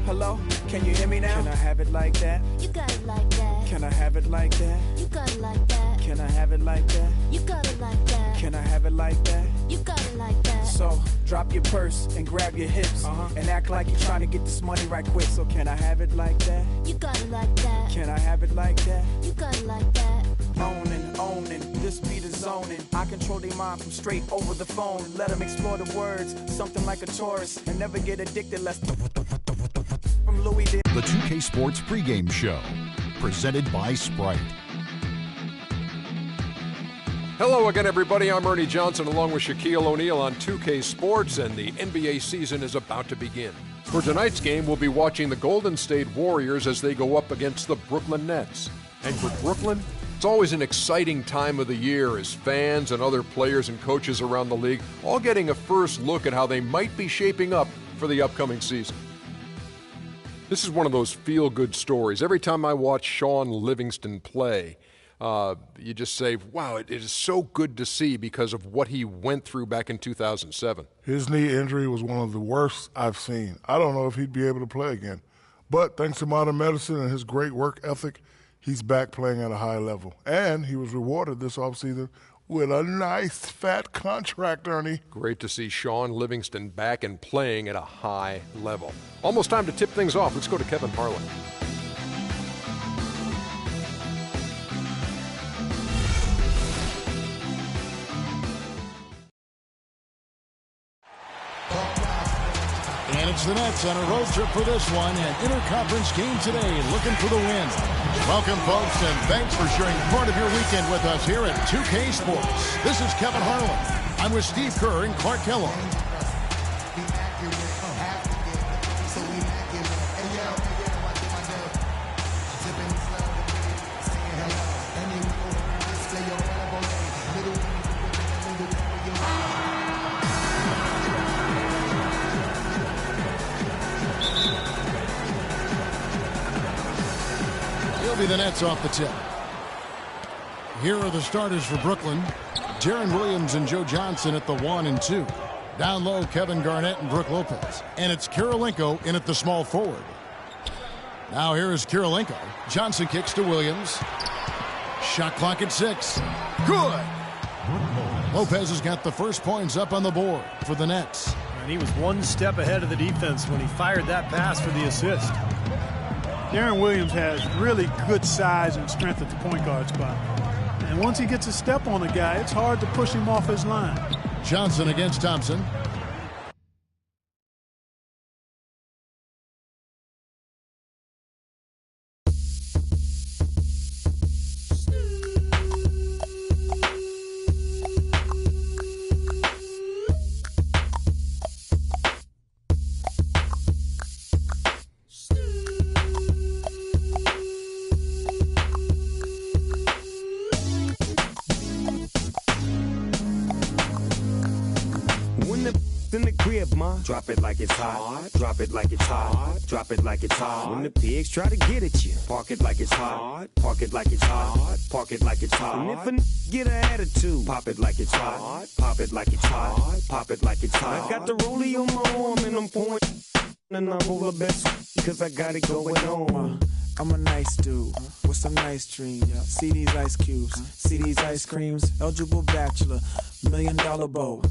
Hello? Can you hear me now? Can I have it like that? You got it like that. Can I have it like that? You got it like that. Can I have it like that? You got it like that. Can I have it like that? You got it like that. So, drop your purse and grab your hips. And act like you're trying to get this money right quick. So can I have it like that? You got it like that. Can I have it like that? You got it like that. Owning, this beat is zoning. I control their mind from straight over the phone. Let them explore the words, something like a tourist. And never get addicted, less from Louis D. The 2K Sports pregame show, presented by Sprite. Hello again, everybody. I'm Ernie Johnson along with Shaquille O'Neal on 2K Sports, and the NBA season is about to begin. For tonight's game, we'll be watching the Golden State Warriors as they go up against the Brooklyn Nets. And for Brooklyn, it's always an exciting time of the year as fans and other players and coaches around the league all getting a first look at how they might be shaping up for the upcoming season. This is one of those feel-good stories. Every time I watch Sean Livingston play, you just say, wow, it is so good to see because of what he went through back in 2007. His knee injury was one of the worst I've seen. I don't know if he'd be able to play again. But thanks to modern medicine and his great work ethic, he's back playing at a high level. And he was rewarded this offseason with a nice fat contract, Ernie. Great to see Sean Livingston back and playing at a high level. Almost time to tip things off. Let's go to Kevin Harlan. And it's the Nets on a road trip for this one. An interconference game today, looking for the win. Welcome, folks, and thanks for sharing part of your weekend with us here at 2K Sports. This is Kevin Harlan. I'm with Steve Kerr and Clark Kellogg. Be the Nets off the tip. Here are the starters for Brooklyn. Deron Williams and Joe Johnson at the 1 and 2. Down low, Kevin Garnett and Brook Lopez. And it's Kirilenko in at the small forward. Now here is Kirilenko. Johnson kicks to Williams. Shot clock at 6. Good. Lopez has got the first points up on the board for the Nets. And he was one step ahead of the defense when he fired that pass for the assist. Deron Williams has really good size and strength at the point guard spot. And once he gets a step on a guy, it's hard to push him off his line. Johnson against Thompson. Drop it like it's hot. Drop it like it's hot. Drop it like it's hot. When the pigs try to get at you, park it like it's hot. Park it like it's hot. Park it like it's hot. And if a get an attitude, pop it like it's hot. Pop it like it's hot. Pop it like it's hot. I got the rollie on my arm and I'm pouring and I'm over best because I got it going on. I'm a nice dude with some nice dreams. See these ice cubes, see these ice creams. Eligible bachelor, $1 million bow.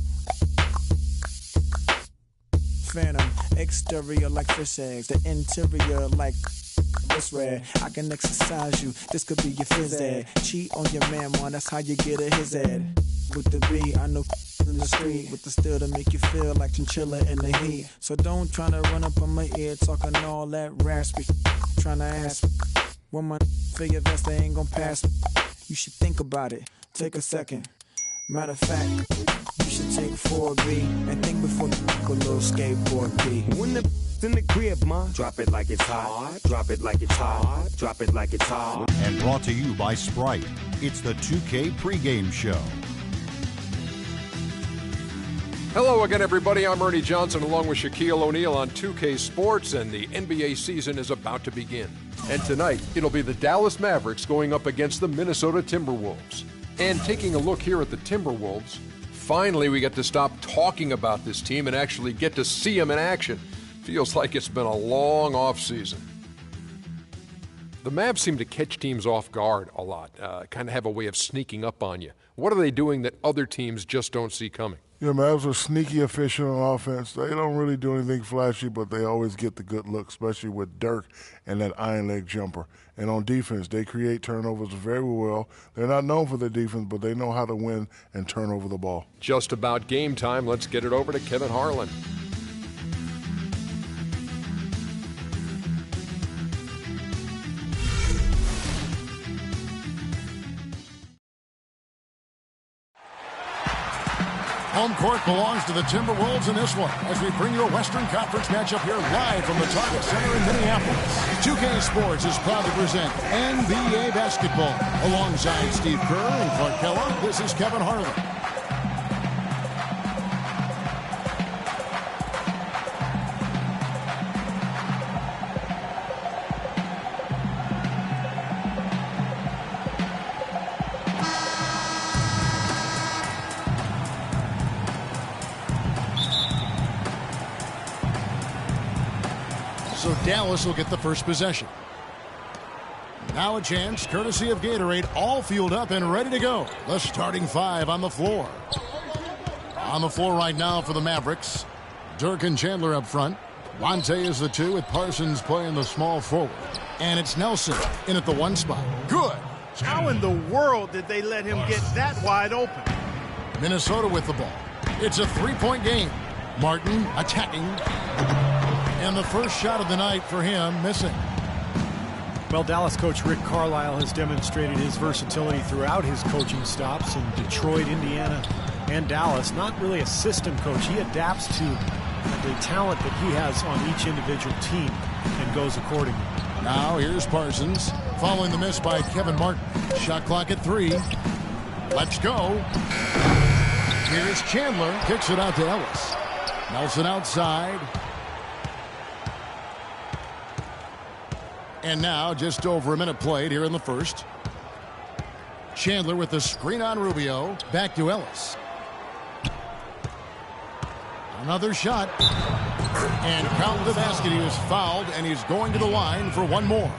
Phantom, exterior like fish eggs, the interior like this red. I can exercise you, this could be your phys ed. Cheat on your man, man, that's how you get a his ed. With the B, I know in the street, with the steel to make you feel like chinchilla in the heat. So don't try to run up on my ear talking all that raspy. Trying to ask when my figure vest, they ain't gonna pass me. You should think about it, take a second. Matter of fact, you should take 4B and think before you a little skateboard B. When the in the crib, ma, drop it like it's hot. Drop it like it's hot. Drop it like it's hot. And brought to you by Sprite. It's the 2K pregame show. Hello again, everybody. I'm Ernie Johnson along with Shaquille O'Neal on 2K Sports, and the NBA season is about to begin. And tonight, it'll be the Dallas Mavericks going up against the Minnesota Timberwolves. And taking a look here at the Timberwolves, finally we get to stop talking about this team and actually get to see them in action. Feels like it's been a long offseason. The Mavs seem to catch teams off guard a lot, kind of have a way of sneaking up on you. What are they doing that other teams just don't see coming? Yeah, Mavs are sneaky efficient on offense. They don't really do anything flashy, but they always get the good look, especially with Dirk and that iron leg jumper. And on defense, they create turnovers very well. They're not known for their defense, but they know how to win and turn over the ball. Just about game time. Let's get it over to Kevin Harlan. Home court belongs to the Timberwolves in this one as we bring you a Western Conference matchup here live from the Target Center in Minneapolis. 2K Sports is proud to present NBA basketball. Alongside Steve Kerr and Clark Kellogg, this is Kevin Harlan. So Dallas will get the first possession. Now a chance, courtesy of Gatorade, all fueled up and ready to go. The starting five on the floor. On the floor right now for the Mavericks, Dirk and Chandler up front. Monte is the two with Parsons playing the small forward. And it's Nelson in at the one spot. Good. How in the world did they let him get that wide open? Minnesota with the ball. It's a three-point game. Martin attacking. And the first shot of the night for him missing. Well, Dallas coach Rick Carlisle has demonstrated his versatility throughout his coaching stops in Detroit, Indiana, and Dallas. Not really a system coach. He adapts to the talent that he has on each individual team and goes accordingly. Now here's Parsons following the miss by Kevin Martin. Shot clock at 3. Let's go. Here's Chandler. Kicks it out to Ellis. Nelson outside. And now just over a minute played here in the first. Chandler with the screen on Rubio. Back to Ellis. Another shot. And count the basket. He was fouled, and he's going to the line for one more.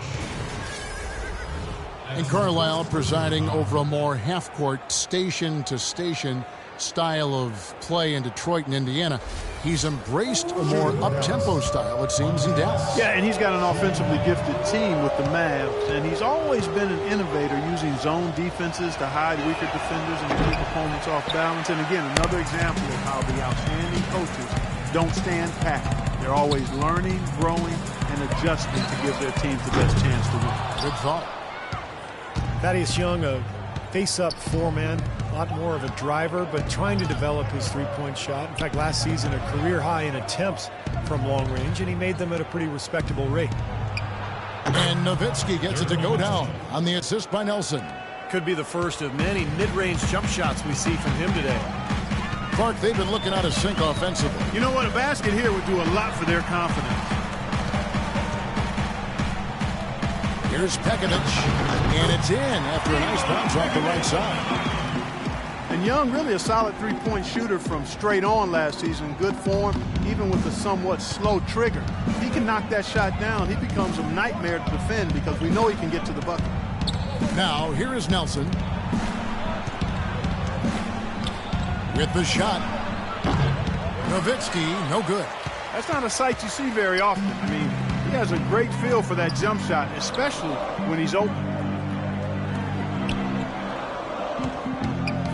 And Carlisle presiding over a more half-court, station-to-station style of play in Detroit and Indiana. He's embraced a more up-tempo style, it seems, in Dallas. Yeah, and he's got an offensively gifted team with the Mavs, and he's always been an innovator using zone defenses to hide weaker defenders and keep opponents off balance. And again, another example of how the outstanding coaches don't stand pat. They're always learning, growing, and adjusting to give their teams the best chance to win. Good thought. Thaddeus Young, a face-up four-man, a lot more of a driver, but trying to develop his three-point shot. In fact, last season, a career high in attempts from long range, and he made them at a pretty respectable rate. And Nowitzki gets it to go down on the assist by Nelson. Could be the first of many mid-range jump shots we see from him today. Clark, they've been looking out of sync offensively. You know what? A basket here would do a lot for their confidence. Here's Pekovic, and it's in after a nice bounce off the right side. And Young, really a solid three-point shooter from straight on last season. Good form, even with a somewhat slow trigger. If he can knock that shot down, he becomes a nightmare to defend because we know he can get to the bucket. Now, here is Nelson. With the shot. Nowitzki, no good. That's not a sight you see very often. I mean, he has a great feel for that jump shot, especially when he's open.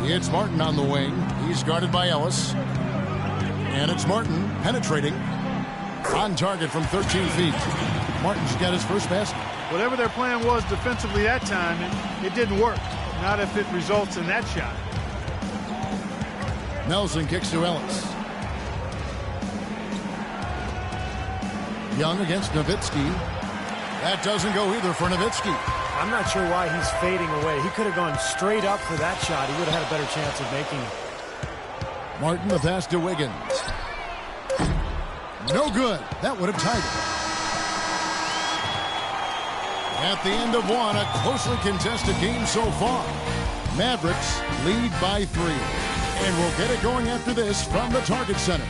It's Martin on the wing. He's guarded by Ellis. And it's Martin penetrating. On target from 13 feet. Martin's got his first basket. Whatever their plan was defensively that time, it didn't work. Not if it results in that shot. Nelson kicks to Ellis. Young against Nowitzki. That doesn't go either for Nowitzki. I'm not sure why he's fading away. He could have gone straight up for that shot. He would have had a better chance of making it. Martin the pass to Wiggins. No good. That would have tied it. At the end of one, a closely contested game so far. Mavericks lead by 3. And we'll get it going after this from the Target Center.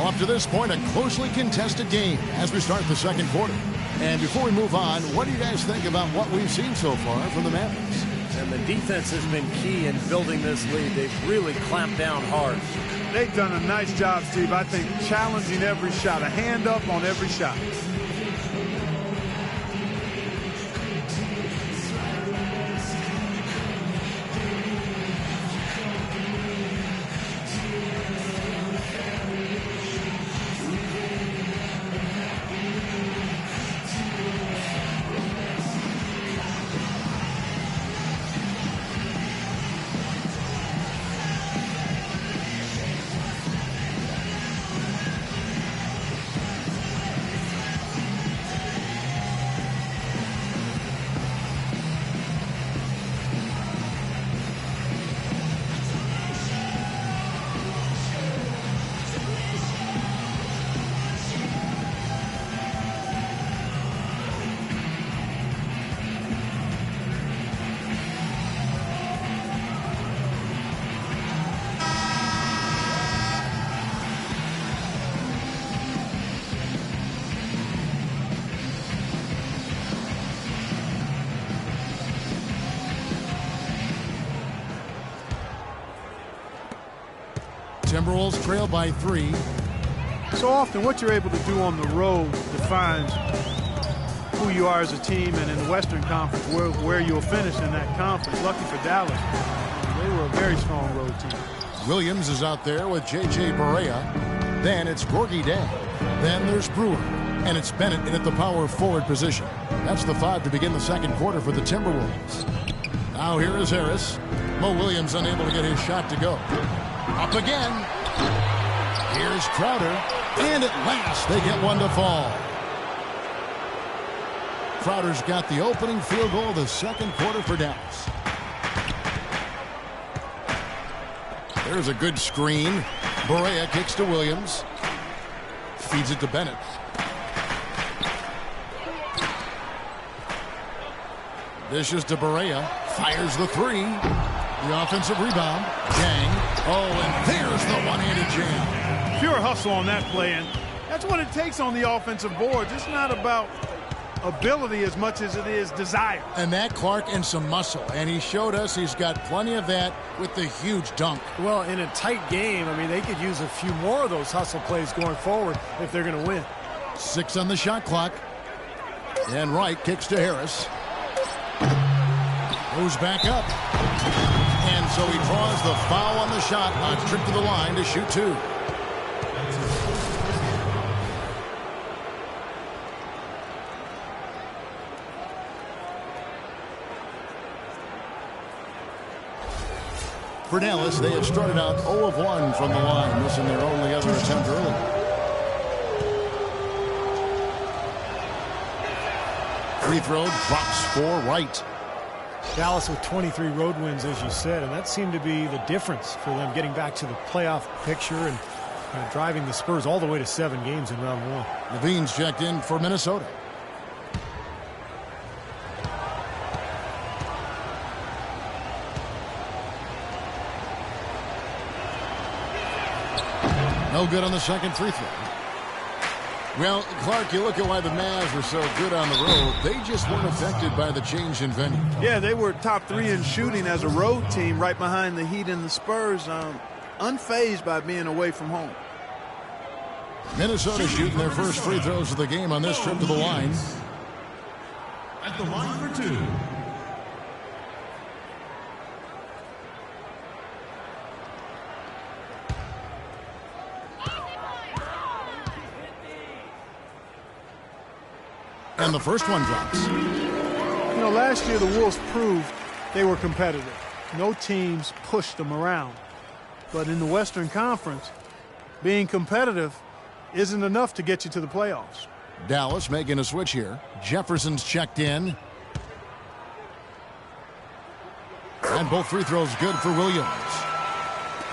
Up to this point, a closely contested game as we start the second quarter. And before we move on, what do you guys think about what we've seen so far from the Mavericks? And the defense has been key in building this lead. They've really clamped down hard. They've done a nice job, Steve. I think challenging every shot, a hand up on every shot. Timberwolves trail by 3. So often what you're able to do on the road defines who you are as a team, and in the Western Conference where you'll finish in that conference. Lucky for Dallas, they were a very strong road team. Williams is out there with J.J. Barea. Then it's Gorgie Day. Then there's Brewer. And it's Bennett in at the power forward position. That's the 5 to begin the second quarter for the Timberwolves. Now here is Harris. Mo Williams unable to get his shot to go. Up again. Here's Crowder. And at last they get one to fall. Crowder's got the opening field goal of the second quarter for Dallas. There's a good screen. Barea kicks to Williams. Feeds it to Bennett. Dishes to Barea. Fires the 3. The offensive rebound. Jang. Oh, and there's the one-handed jam. Pure hustle on that play, and that's what it takes on the offensive boards. It's not about ability as much as it is desire. And that, Clark, and some muscle. And he showed us he's got plenty of that with the huge dunk. Well, in a tight game, I mean, they could use a few more of those hustle plays going forward if they're going to win. 6 on the shot clock. And Wright kicks to Harris. Goes back up. And so he draws the foul on the shot on trip to the line to shoot 2. For Dallas, they had started out 0 of 1 from the line, missing their only other attempt early. Free throw drops for Wright. Dallas with 23 road wins, as you said, and that seemed to be the difference for them getting back to the playoff picture and driving the Spurs all the way to 7 games in round 1. Levine's checked in for Minnesota. No good on the second free throw. Well, Clark, you look at why the Mavs were so good on the road. They just weren't affected by the change in venue. Yeah, they were top 3 in shooting as a road team right behind the Heat and the Spurs, unfazed by being away from home. Minnesota shooting their first free throws of the game on this trip to the line. At the line for 2. And the first one drops. You know, last year the Wolves proved they were competitive. No teams pushed them around. But in the Western Conference, being competitive isn't enough to get you to the playoffs. Dallas making a switch here. Jefferson's checked in. And both free throws good for Williams.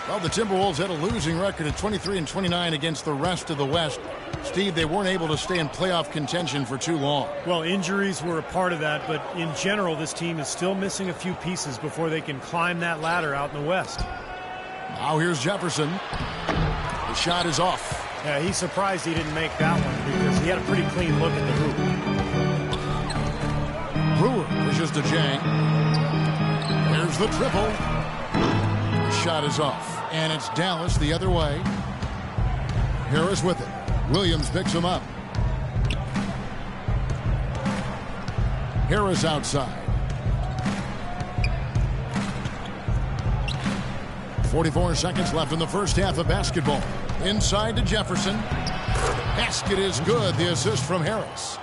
Well, the Timberwolves had a losing record at 23-29 against the rest of the West. Steve, they weren't able to stay in playoff contention for too long. Well, injuries were a part of that, but in general, this team is still missing a few pieces before they can climb that ladder out in the West. Now here's Jefferson. The shot is off. Yeah, he's surprised he didn't make that one because he had a pretty clean look at the hoop. Brewer pushes to Jang. There's the triple. The shot is off. And it's Dallas the other way. Harris with it. Williams picks him up. Harris outside. 44 seconds left in the first half of basketball. Inside to Jefferson. Basket is good. The assist from Harris.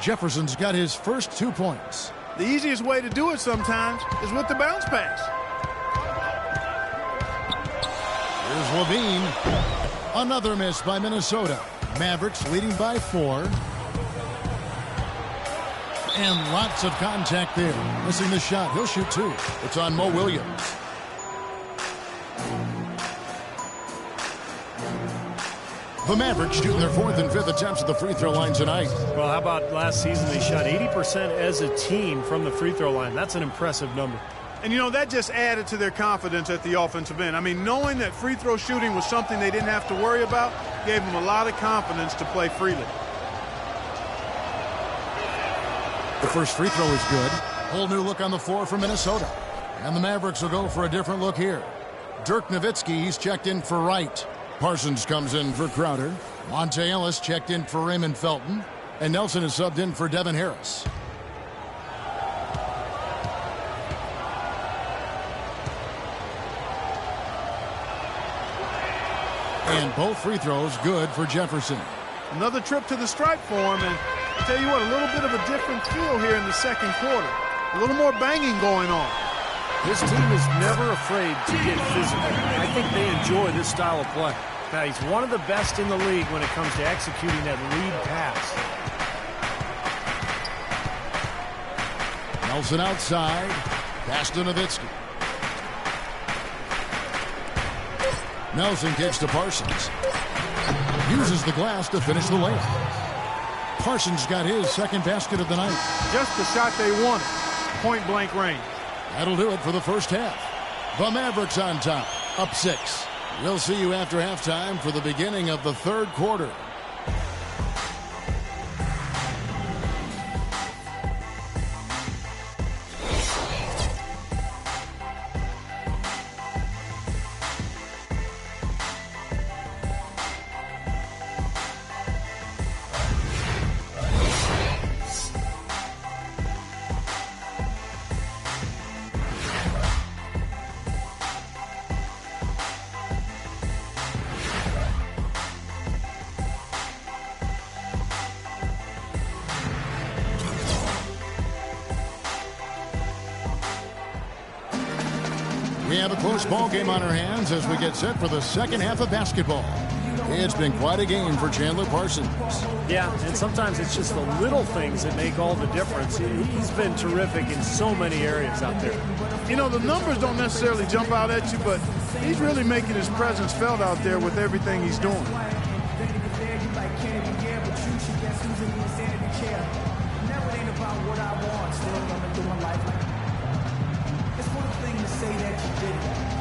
Jefferson's got his first 2 points. The easiest way to do it sometimes is with the bounce pass. Here's Levine. Another miss by Minnesota. Mavericks leading by 4. And lots of contact there. Missing the shot. He'll shoot 2. It's on Mo Williams. The Mavericks shooting their 4th and 5th attempts at the free throw line tonight. Well, how about last season? They shot 80% as a team from the free throw line. That's an impressive number. And, you know, that just added to their confidence at the offensive end. I mean, knowing that free throw shooting was something they didn't have to worry about gave them a lot of confidence to play freely. The first free throw is good. Whole new look on the floor for Minnesota. And the Mavericks will go for a different look here. Dirk Nowitzki, he's checked in for Wright. Parsons comes in for Crowder. Monte Ellis checked in for Raymond Felton. And Nelson is subbed in for Devin Harris. And both free throws good for Jefferson. Another trip to the stripe for him, and I'll tell you what, a little bit of a different feel here in the second quarter. A little more banging going on. This team is never afraid to get physical. I think they enjoy this style of play. Now, he's one of the best in the league when it comes to executing that lead pass. Nelson outside. Pass to Nowitzki. Nelson kicks to Parsons. Uses the glass to finish the layup. Parsons got his second basket of the night. Just the shot they wanted. Point-blank range. That'll do it for the first half. The Mavericks on top, up 6. We'll see you after halftime for the beginning of the third quarter. We have a close ball game on our hands as we get set for the second half of basketball. It's been quite a game for Chandler Parsons. Yeah, and sometimes it's just the little things that make all the difference. He's been terrific in so many areas out there. You know, the numbers don't necessarily jump out at you, but he's really making his presence felt out there with everything he's doing.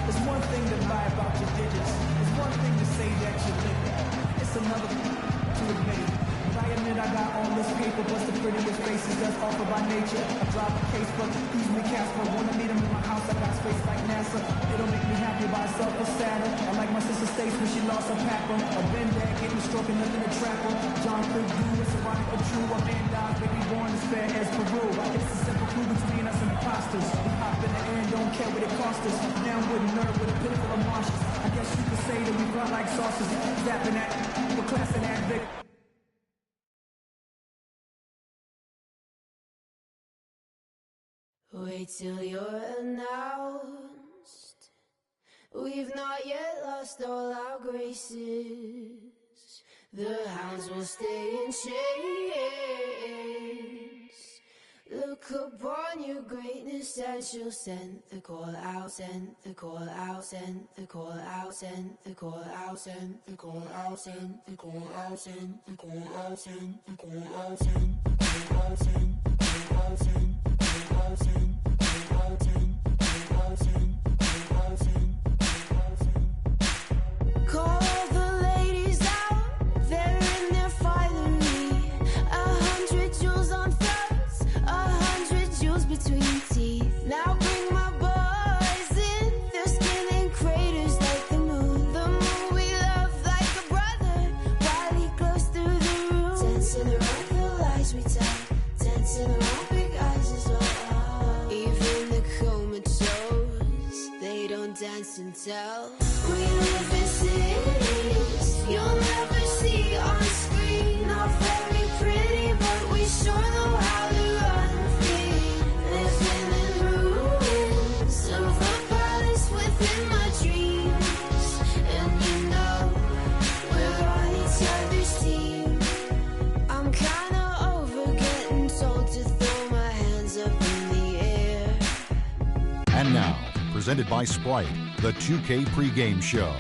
It's one thing to lie about your digits. It's one thing to say that you live it. It's another to admit it. But I admit I got all this paper, but the prettiest faces that's offered by nature. I drive a case, but he's me Casper. Wanna meet him in my house, I got space like NASA. It'll make me happy by itself or sadder. I like my sister Stace when she lost her papa. I've been there, getting stroking up in the trapper. John could do it's ironic or true. A man dies, baby born as fair as Peru. It's a simple clue between us imposters. We hop in the air and don't care what it cost us. Now with a nerve with a pitiful emotions. I guess you could say that we felt like sauces. Zapping at, we're classing at Vic. Wait till you're announced. We've not yet lost all our graces. The hounds will stay in chains. Look upon your greatness and she'll send the call out, send the call out, send the call out, send the call out, send the call out, send the call out, send the call out, send the call out, send the call out, send the call out, send the call out, send the call out, send the call out, send the call out, send call the ladies out, they're in their finery. 100 jewels on throats, 100 jewels between teeth. Now bring my boys in, their skin in craters like the moon. The moon we love like a brother, while he glows through the room. Dancing around the lies we tell, dancing around big eyes as well. Even the comatose, they don't dance and tell. We live in cities you'll never see on screen. Not very pretty, but we sure know how to run free. Living in ruins of a palace within my dreams. And you know, we're on each other's team. I'm kinda over getting told to throw my hands up in the air. And now, presented by Sprite, the 2K pregame show.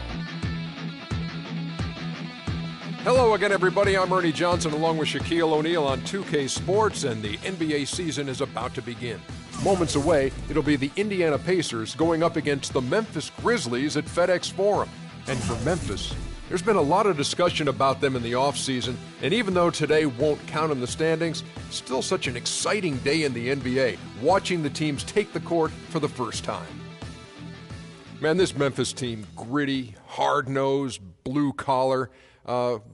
Hello again, everybody. I'm Ernie Johnson along with Shaquille O'Neal on 2K Sports, and the NBA season is about to begin. Moments away, it'll be the Indiana Pacers going up against the Memphis Grizzlies at FedEx Forum. And for Memphis, there's been a lot of discussion about them in the offseason, and even though today won't count in the standings, still such an exciting day in the NBA, watching the teams take the court for the first time. Man, this Memphis team, gritty, hard-nosed, blue-collar.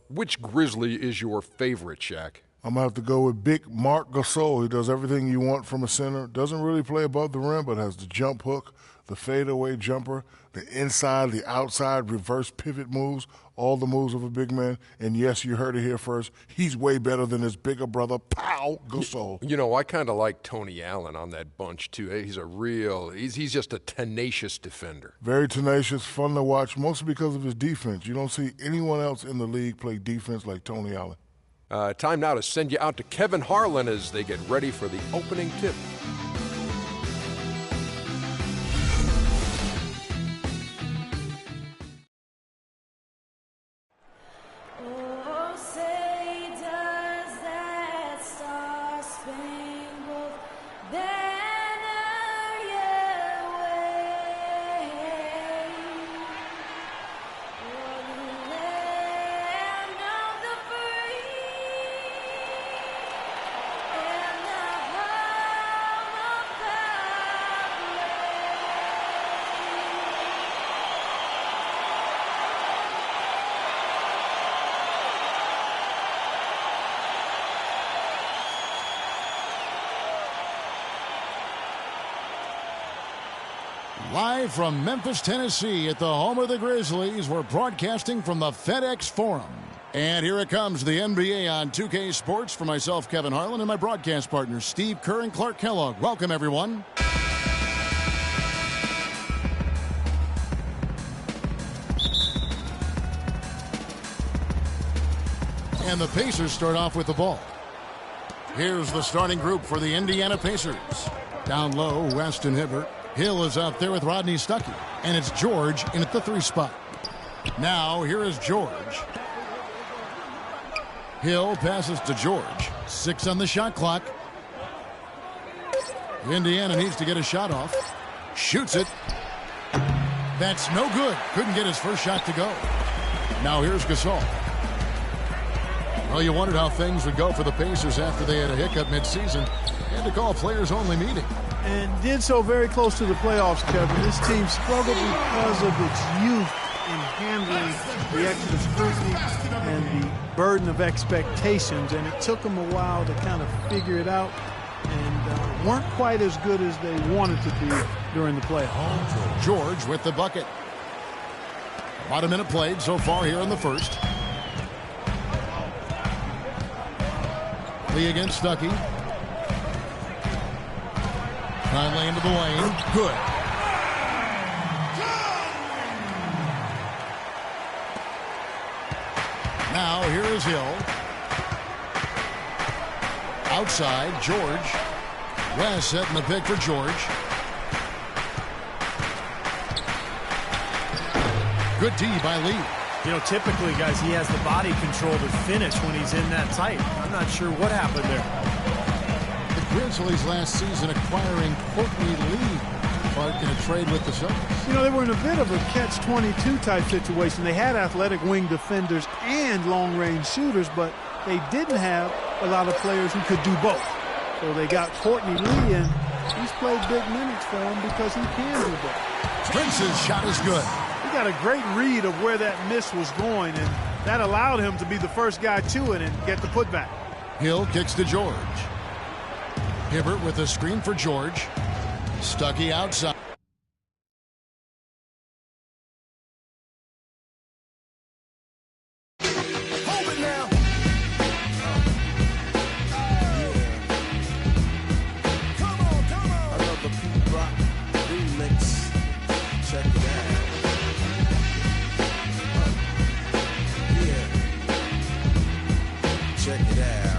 Which Grizzly is your favorite, Shaq? I'm going to have to go with Big Marc Gasol. He does everything you want from a center. Doesn't really play above the rim, but has the jump hook, the fadeaway jumper, the inside, the outside, reverse pivot moves, all the moves of a big man. And yes, you heard it here first. He's way better than his bigger brother, Pau Gasol. You know, I kind of like Tony Allen on that bunch, too. He's he's just a tenacious defender. Very tenacious, fun to watch, mostly because of his defense. You don't see anyone else in the league play defense like Tony Allen. Time now to send you out to Kevin Harlan as they get ready for the opening tip. Oh, say does that star-spangled banner yet wave o'er the land of the free and the home of Live from Memphis, Tennessee, at the home of the Grizzlies, we're broadcasting from the FedEx Forum. And here it comes, the NBA on 2K Sports for myself, Kevin Harlan, and my broadcast partners, Steve Kerr and Clark Kellogg. Welcome, everyone. And the Pacers start off with the ball. Here's the starting group for the Indiana Pacers. Down low, Weston Hibbert. Hill is out there with Rodney Stuckey. And it's George in at the 3 spot. Now, here is George. Hill passes to George. 6 on the shot clock. Indiana needs to get a shot off. Shoots it. That's no good. Couldn't get his first shot to go. Now here's Gasol. Well, you wondered how things would go for the Pacers after they had a hiccup midseason. They had to call a players-only meeting. And did so very close to the playoffs, Kevin. This team struggled because of its youth in handling the extra scrutiny and the burden of expectations. And it took them a while to kind of figure it out and weren't quite as good as they wanted to be during the playoffs. George with the bucket. About a minute played so far here in the first. Lee against Stuckey. Conley into the lane. Good. Now here is Hill. Outside, George. West setting the pick for George. Good D by Lee. You know, typically, guys, he has the body control to finish when he's in that tight. I'm not sure what happened there. The Grizzlies last season acquiring Courtney Lee, Clark, in a trade with the Celtics. You know, they were in a bit of a catch-22 type situation. They had athletic wing defenders and long-range shooters, but they didn't have a lot of players who could do both. So they got Courtney Lee, and he's played big minutes for them because he can do both. Prince's shot is good. He got a great read of where that miss was going, and that allowed him to be the first guy to it and get the putback. Hill kicks to George. Hibbert with a screen for George. Stuckey outside. Hold it now. Come on, come on. I love the Pete Rock remix. Check it out. Yeah. Check it out.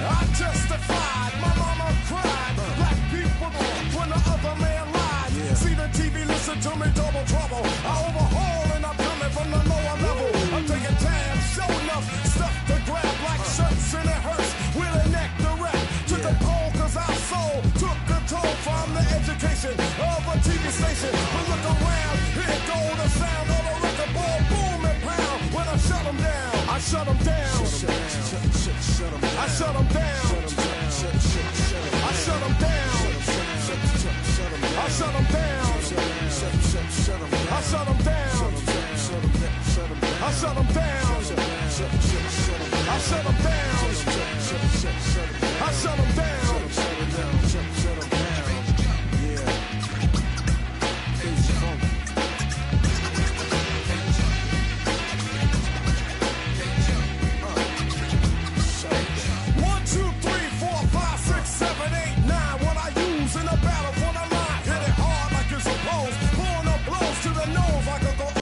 I testified, my mama cried. Black people when the other man lied. See the TV, listen to me, double trouble. I overhaul and I'm coming from the lower level. I'm taking tabs, show enough stuff to grab like shirts and it hurts. With a neck direct to the pole, cause our soul took control from the education of a TV station. But look around, here go the sound of a record ball, boom and pound. When I shut them down, I shut them down. I shut them down. I shut them down. I shut them down. I shut them down. I shut them down. I shut them down. I shut them down.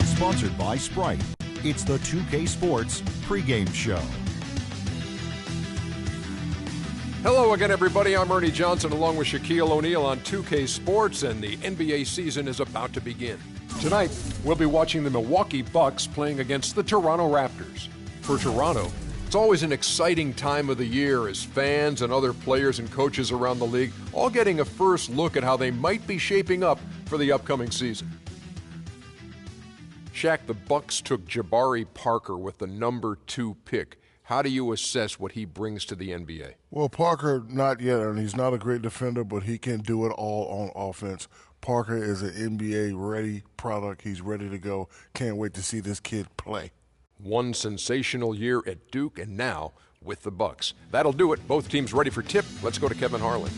Sponsored by Sprite. It's the 2K Sports pregame show. Hello again, everybody. I'm Ernie Johnson along with Shaquille O'Neal on 2K Sports, and the NBA season is about to begin. Tonight, we'll be watching the Milwaukee Bucks playing against the Toronto Raptors. For Toronto, it's always an exciting time of the year as fans and other players and coaches around the league all getting a first look at how they might be shaping up for the upcoming season. Shaq, the Bucks took Jabari Parker with the number 2 pick. How do you assess what he brings to the NBA? Well, Parker, not yet, and he's not a great defender, but he can do it all on offense. Parker is an NBA-ready product. He's ready to go. Can't wait to see this kid play. One sensational year at Duke, and now with the Bucks. That'll do it. Both teams ready for tip. Let's go to Kevin Harlan.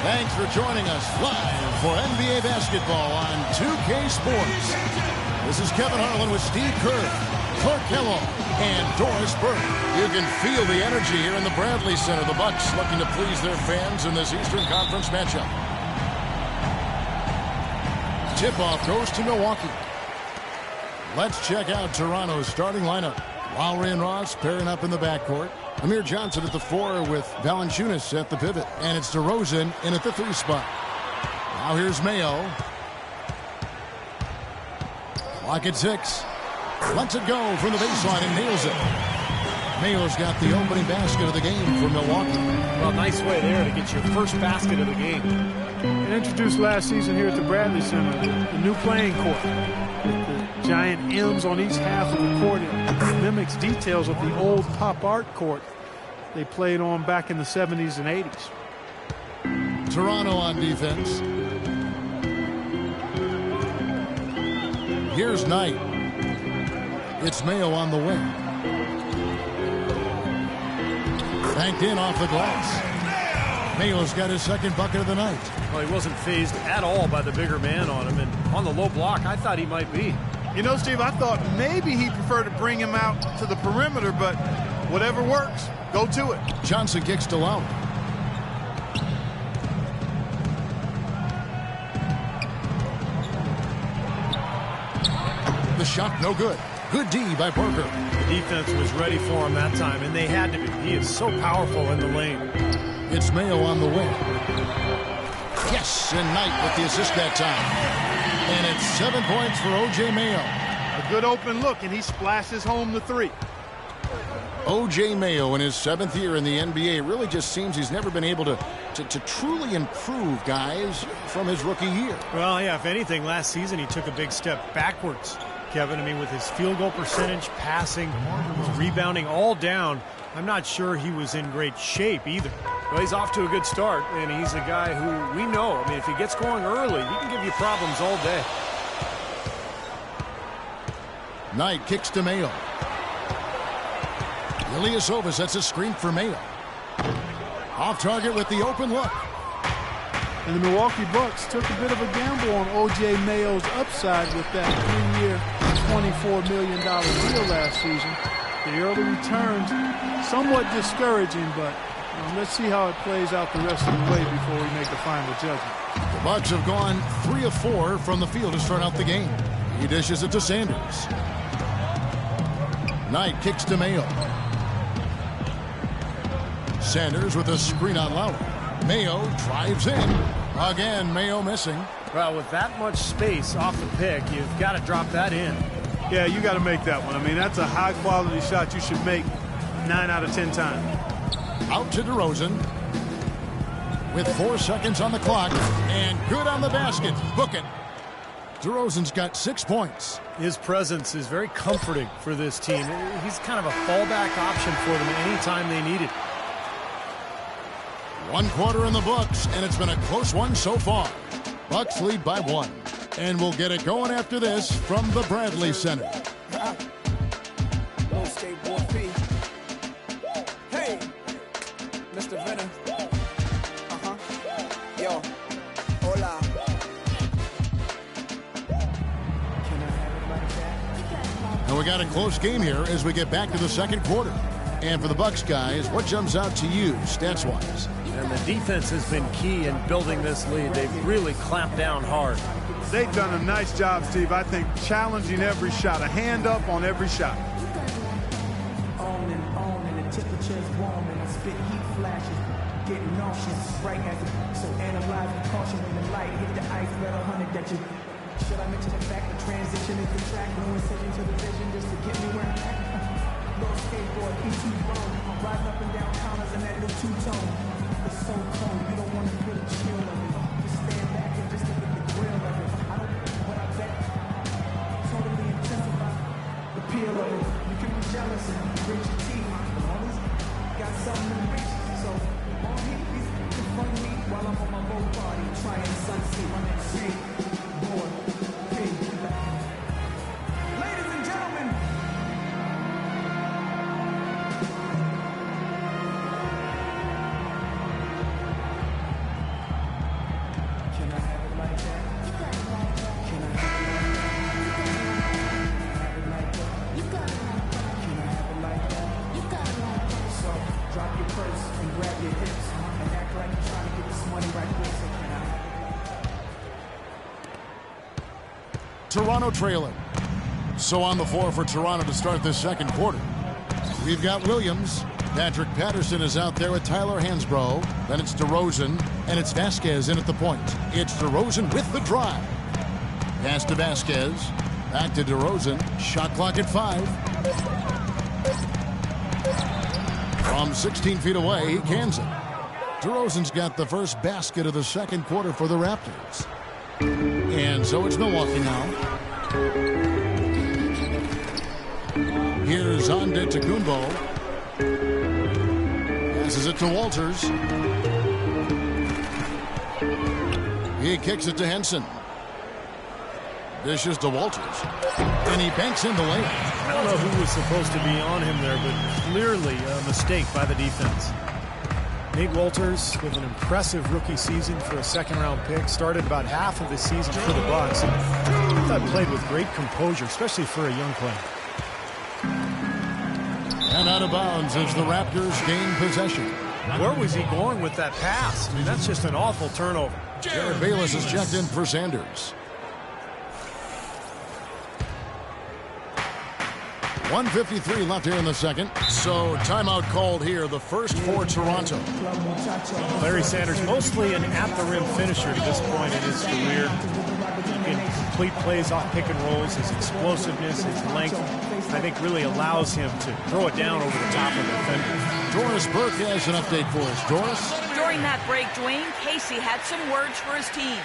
Thanks for joining us live for NBA basketball on 2K Sports. This is Kevin Harlan with Steve Kerr, Clark Kellogg, and Doris Burke. You can feel the energy here in the Bradley Center. The Bucks looking to please their fans in this Eastern Conference matchup. Tip-off goes to Milwaukee. Let's check out Toronto's starting lineup. Lowry and Ross pairing up in the backcourt. Amir Johnson at the 4 with Valanciunas at the pivot. And it's DeRozan in at the 3 spot. Now here's Mayo. Clock at 6. Lets it go from the baseline and nails it. Mayo's got the opening basket of the game for Milwaukee. Well, nice way there to get your first basket of the game. And introduced last season here at the Bradley Center, the new playing court. With the giant M's on each half of the court. It mimics details of the old pop art court they played on back in the 70s and 80s. Toronto on defense. Here's Knight. It's Mayo on the wing. Banked in off the glass. Mayo's got his second bucket of the night. Well, he wasn't phased at all by the bigger man on him, and on the low block, I thought he might be. You know, Steve, I thought maybe he'd prefer to bring him out to the perimeter, but whatever works, go to it. Johnson kicks to Lowry. The shot no good. Good D by Parker. The defense was ready for him that time, and they had to be. He is so powerful in the lane. It's Mayo on the wing. Yes, and Knight with the assist that time. And it's 7 points for O.J. Mayo. A good open look, and he splashes home the three. O.J. Mayo in his 7th year in the NBA really just seems he's never been able to truly improve, guys, from his rookie year. Well, yeah, if anything, last season he took a big step backwards, Kevin. I mean, with his field goal percentage, passing, rebounding all down, I'm not sure he was in great shape either. Well, he's off to a good start, and he's a guy who we know. I mean, if he gets going early, he can give you problems all day. Knight kicks to Mayo. Ilyasova sets a screen for Mayo. Off target with the open look. And the Milwaukee Bucks took a bit of a gamble on O.J. Mayo's upside with that 3-year, $24 million deal last season. The early returns, somewhat discouraging, but let's see how it plays out the rest of the way before we make the final judgment. The Bucks have gone 3 of 4 from the field to start out the game. He dishes it to Sanders. Knight kicks to Mayo. Sanders with a screen on Lowry. Mayo drives in. Again, Mayo missing. Well, with that much space off the pick, you've got to drop that in. Yeah, you got to make that one. I mean, that's a high-quality shot you should make 9 out of 10 times. Out to DeRozan. With 4 seconds on the clock. And good on the basket. Book it. DeRozan's got 6 points. His presence is very comforting for this team. He's kind of a fallback option for them anytime they need it. 1 quarter in the books, and it's been a close one so far. Bucks lead by 1. And we'll get it going after this from the Bradley Center. Hey, Mr. Venom. Yo, hola. And we got a close game here as we get back to the second quarter. And for the Bucks guys, what jumps out to you stats-wise? And the defense has been key in building this lead. They've really clamped down hard. They've done a nice job, Steve. I think challenging every shot, a hand up on every shot. On, and the temperature's warm, and I spit heat flashes, getting nauseous, right as it. So analyze with caution when the light hit the ice, let 100 that you. Should I mention the fact that transition is the track, no incision to the vision just to get me where I'm at? Little skateboard, P2 bone, riding up and down counters in that new two-tone. It's so cold, you don't want to put a chill on it. Just stand back and just look at the grill of it. I don't know what I bet. Totally intensify the peel of it. You can be jealous and reach your teeth. Always got something to reach. So all hippies confront me while I'm on my boat party, trying sunset on that street. Boy, hey. Ladies and gentlemen. Toronto trailing. So on the floor for Toronto to start this second quarter. We've got Williams. Patrick Patterson is out there with Tyler Hansbrough. Then it's DeRozan, and it's Vasquez in at the point. It's DeRozan with the drive. Pass to Vasquez. Back to DeRozan. Shot clock at 5. From 16 feet away, he cans it. DeRozan's got the first basket of the second quarter for the Raptors. And so it's Milwaukee now. Here's Antetokounmpo. Passes it to Walters. He kicks it to Henson. Dishes to Walters. And he banks in the lane. I don't know who was supposed to be on him there, but clearly a mistake by the defense. Nate Wolters with an impressive rookie season for a second-round pick. Started about half of his season for the Bucks. And I thought played with great composure, especially for a young player. And out of bounds as the Raptors gain possession. Where was he going with that pass? I mean, that's just an awful turnover. Jared Bayless is checked in for Sanders. 1:53 left here in the second. So timeout called here, the first for Toronto. Larry Sanders, mostly an at-the-rim finisher to this point in his career. He can complete plays off pick and rolls. His explosiveness, his length, I think really allows him to throw it down over the top of the defender. Doris Burke has an update for us. Doris? During that break, Dwayne Casey had some words for his team.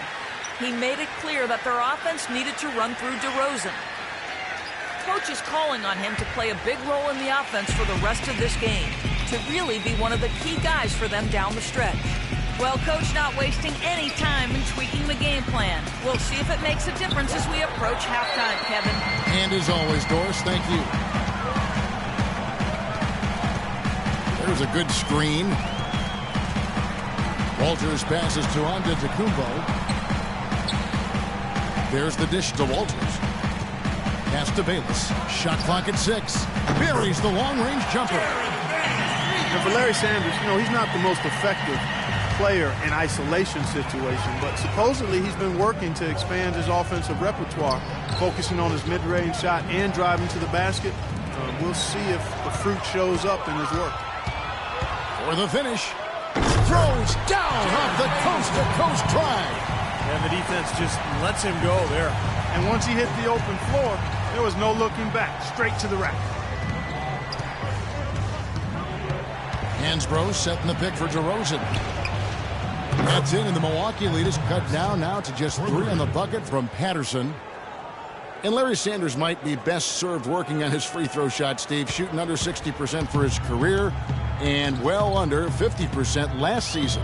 He made it clear that their offense needed to run through DeRozan. Coach is calling on him to play a big role in the offense for the rest of this game, to really be one of the key guys for them down the stretch. Well, Coach not wasting any time in tweaking the game plan. We'll see if it makes a difference as we approach halftime, Kevin. And as always, Doris, thank you. There's a good screen. Walters passes to Antetokounmpo. There's the dish to Walters. Pass to Bayless. Shot clock at 6. Buries the long-range jumper. And for Larry Sanders, he's not the most effective player in isolation situation, but supposedly he's been working to expand his offensive repertoire, focusing on his mid-range shot and driving to the basket. We'll see if the fruit shows up in his work. For the finish. Throws down off the coast-to-coast drive. And the defense just lets him go there. And once he hit the open floor, there was no looking back. Straight to the rack. Hansbrough setting the pick for DeRozan. That's in, and the Milwaukee lead is cut down now to just 3 on the bucket from Patterson. And Larry Sanders might be best served working on his free throw shot, Steve, shooting under 60% for his career and well under 50% last season.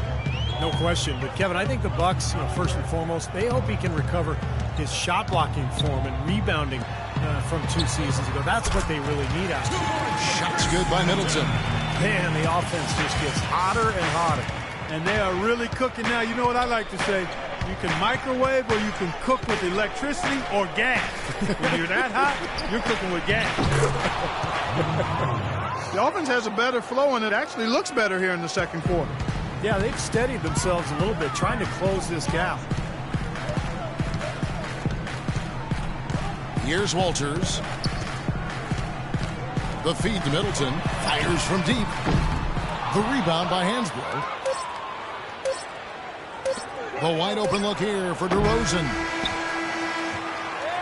No question. But, Kevin, I think the Bucks, first and foremost, they hope he can recover his shot blocking form and rebounding from 2 seasons ago. That's what they really need out of him. Shots good by Middleton. Man, the offense just gets hotter and hotter. And they are really cooking now. You know what I like to say? You can microwave or you can cook with electricity or gas. When you're that hot, you're cooking with gas. The offense has a better flow, and it actually looks better here in the second quarter. Yeah, they've steadied themselves a little bit, trying to close this gap. Here's Walters. The feed to Middleton. Fires from deep. The rebound by Hansbrough. The wide open look here for DeRozan.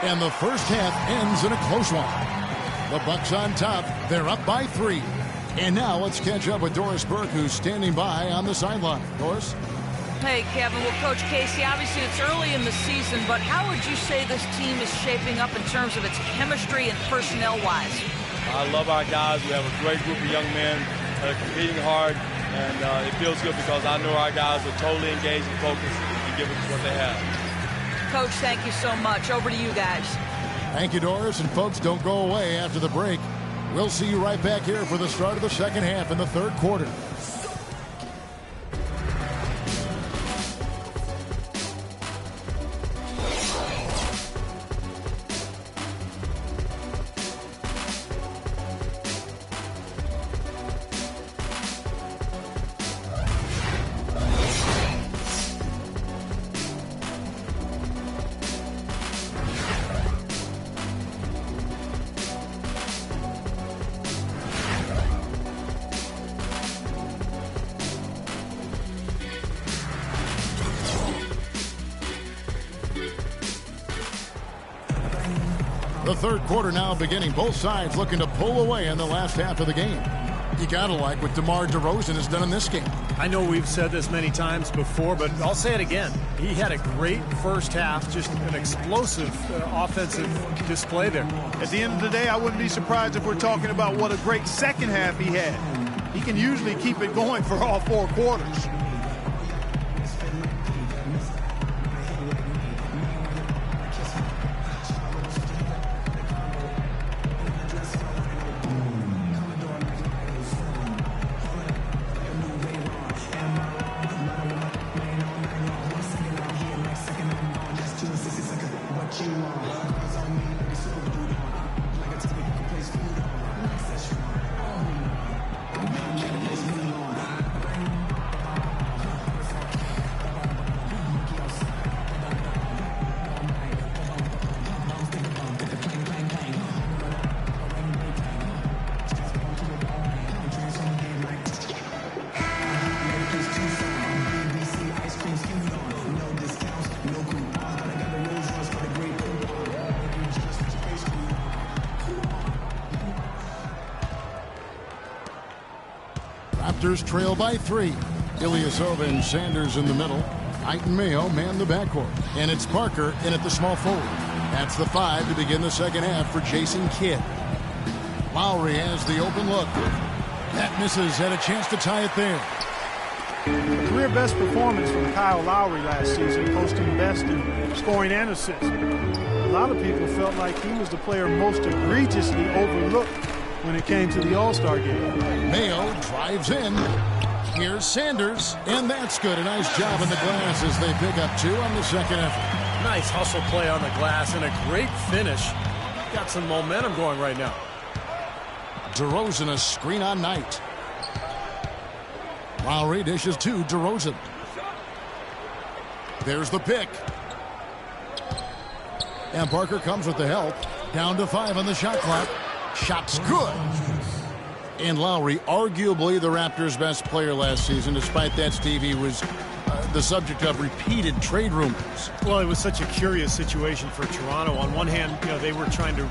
And the first half ends in a close one. The Bucks on top. They're up by 3. And now let's catch up with Doris Burke, who's standing by on the sideline. Doris? Hey, Kevin. Well, Coach Casey, obviously it's early in the season, but how would you say this team is shaping up in terms of its chemistry and personnel-wise? I love our guys. We have a great group of young men that are competing hard, and it feels good because I know our guys are totally engaged and focused and give us what they have. Coach, thank you so much. Over to you guys. Thank you, Doris. And folks, don't go away after the break. We'll see you right back here for the start of the second half in the third quarter. The third quarter now beginning. Both sides looking to pull away in the last half of the game. You gotta like what DeMar DeRozan has done in this game. I know we've said this many times before, but I'll say it again. He had a great first half, just an explosive offensive display there. At the end of the day, I wouldn't be surprised if we're talking about what a great second half he had. He can usually keep it going for all 4 quarters. Raptors trail by 3. Ilyasova and Sanders in the middle. Knight and Mayo man the backcourt. And it's Parker in at the small forward. That's the 5 to begin the second half for Jason Kidd. Lowry has the open look. That misses. Had a chance to tie it there. Career best performance from Kyle Lowry last season, posting best in scoring and assists. A lot of people felt like he was the player most egregiously overlooked when it came to the All-Star game. Mayo drives in. Here's Sanders, and that's good. A nice job in the glass as they pick up 2 on the second effort. Nice hustle play on the glass and a great finish. Got some momentum going right now. DeRozan a screen on Knight. Lowry dishes to DeRozan. There's the pick. And Parker comes with the help. Down to 5 on the shot clock. Shot's good. And Lowry, arguably the Raptors' best player last season. Despite that, Steve, he was the subject of repeated trade rumors. Well, it was such a curious situation for Toronto. On one hand, they were trying to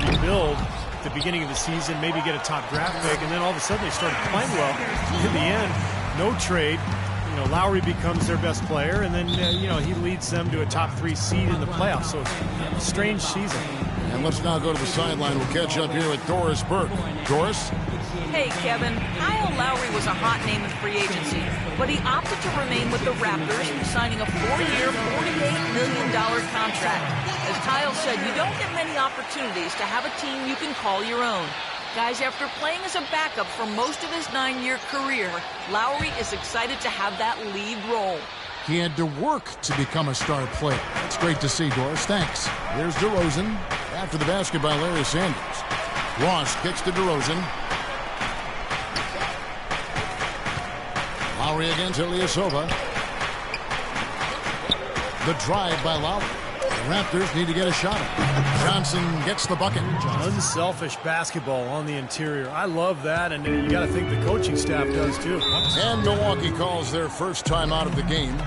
rebuild at the beginning of the season, maybe get a top draft pick, and then all of a sudden they started playing well. In the end, no trade. Lowry becomes their best player, and then he leads them to a top 3 seed in the playoffs. So it's a strange season. And let's now go to the sideline. We'll catch up here with Doris Burke. Doris? Hey, Kevin. Kyle Lowry was a hot name in free agency, but he opted to remain with the Raptors, signing a 4-year, $48 million contract. As Kyle said, you don't get many opportunities to have a team you can call your own. Guys, after playing as a backup for most of his 9-year career, Lowry is excited to have that lead role. He had to work to become a star player. It's great to see, Doris. Thanks. Here's DeRozan. After the basket by Larry Sanders. Ross kicks to DeRozan. Lowry against Ilyasova. The drive by Lowry. The Raptors need to get a shot. Johnson gets the bucket. Unselfish basketball on the interior. I love that, and you got to think the coaching staff does too. And Milwaukee calls their first time out of the game.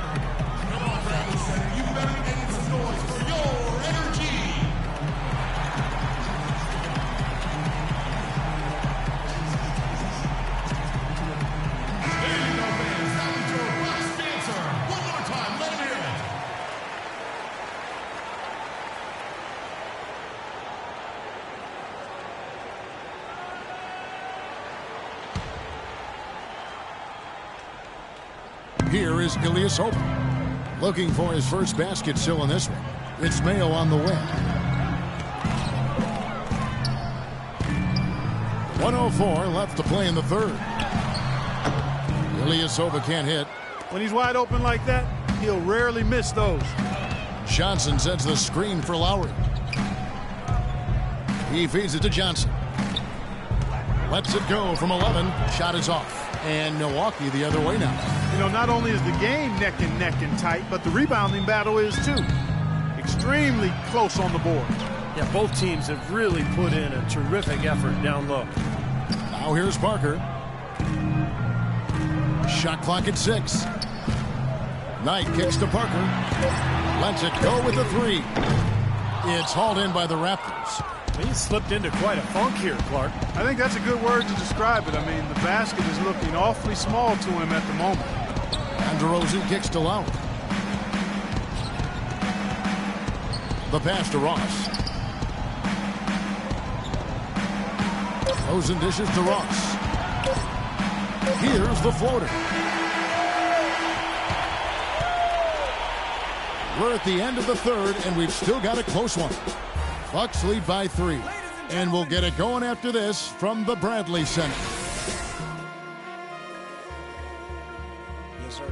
Here is Ilyasova. Looking for his first basket still in this one. It's Mayo on the wing. 1:04 left to play in the third. Ilyasova can't hit. When he's wide open like that, he'll rarely miss those. Johnson sends the screen for Lowry. He feeds it to Johnson. Lets it go from 11. Shot is off. And Milwaukee the other way now. Not only is the game neck and tight, but the rebounding battle is too. Extremely close on the board. Yeah, both teams have really put in a terrific effort down low. Now here's Parker. Shot clock at 6. Knight kicks to Parker. Lets it go with the 3. It's hauled in by the Raptors. He slipped into quite a funk here, Clark. I think that's a good word to describe it. I mean, the basket is looking awfully small to him at the moment. And DeRozan kicks to Lowry. The pass to Ross. DeRozan dishes to Ross. Here's the floater. We're at the end of the third, and we've still got a close one. Bucks lead by 3. And we'll get it going after this from the Bradley Center. Yes, sir.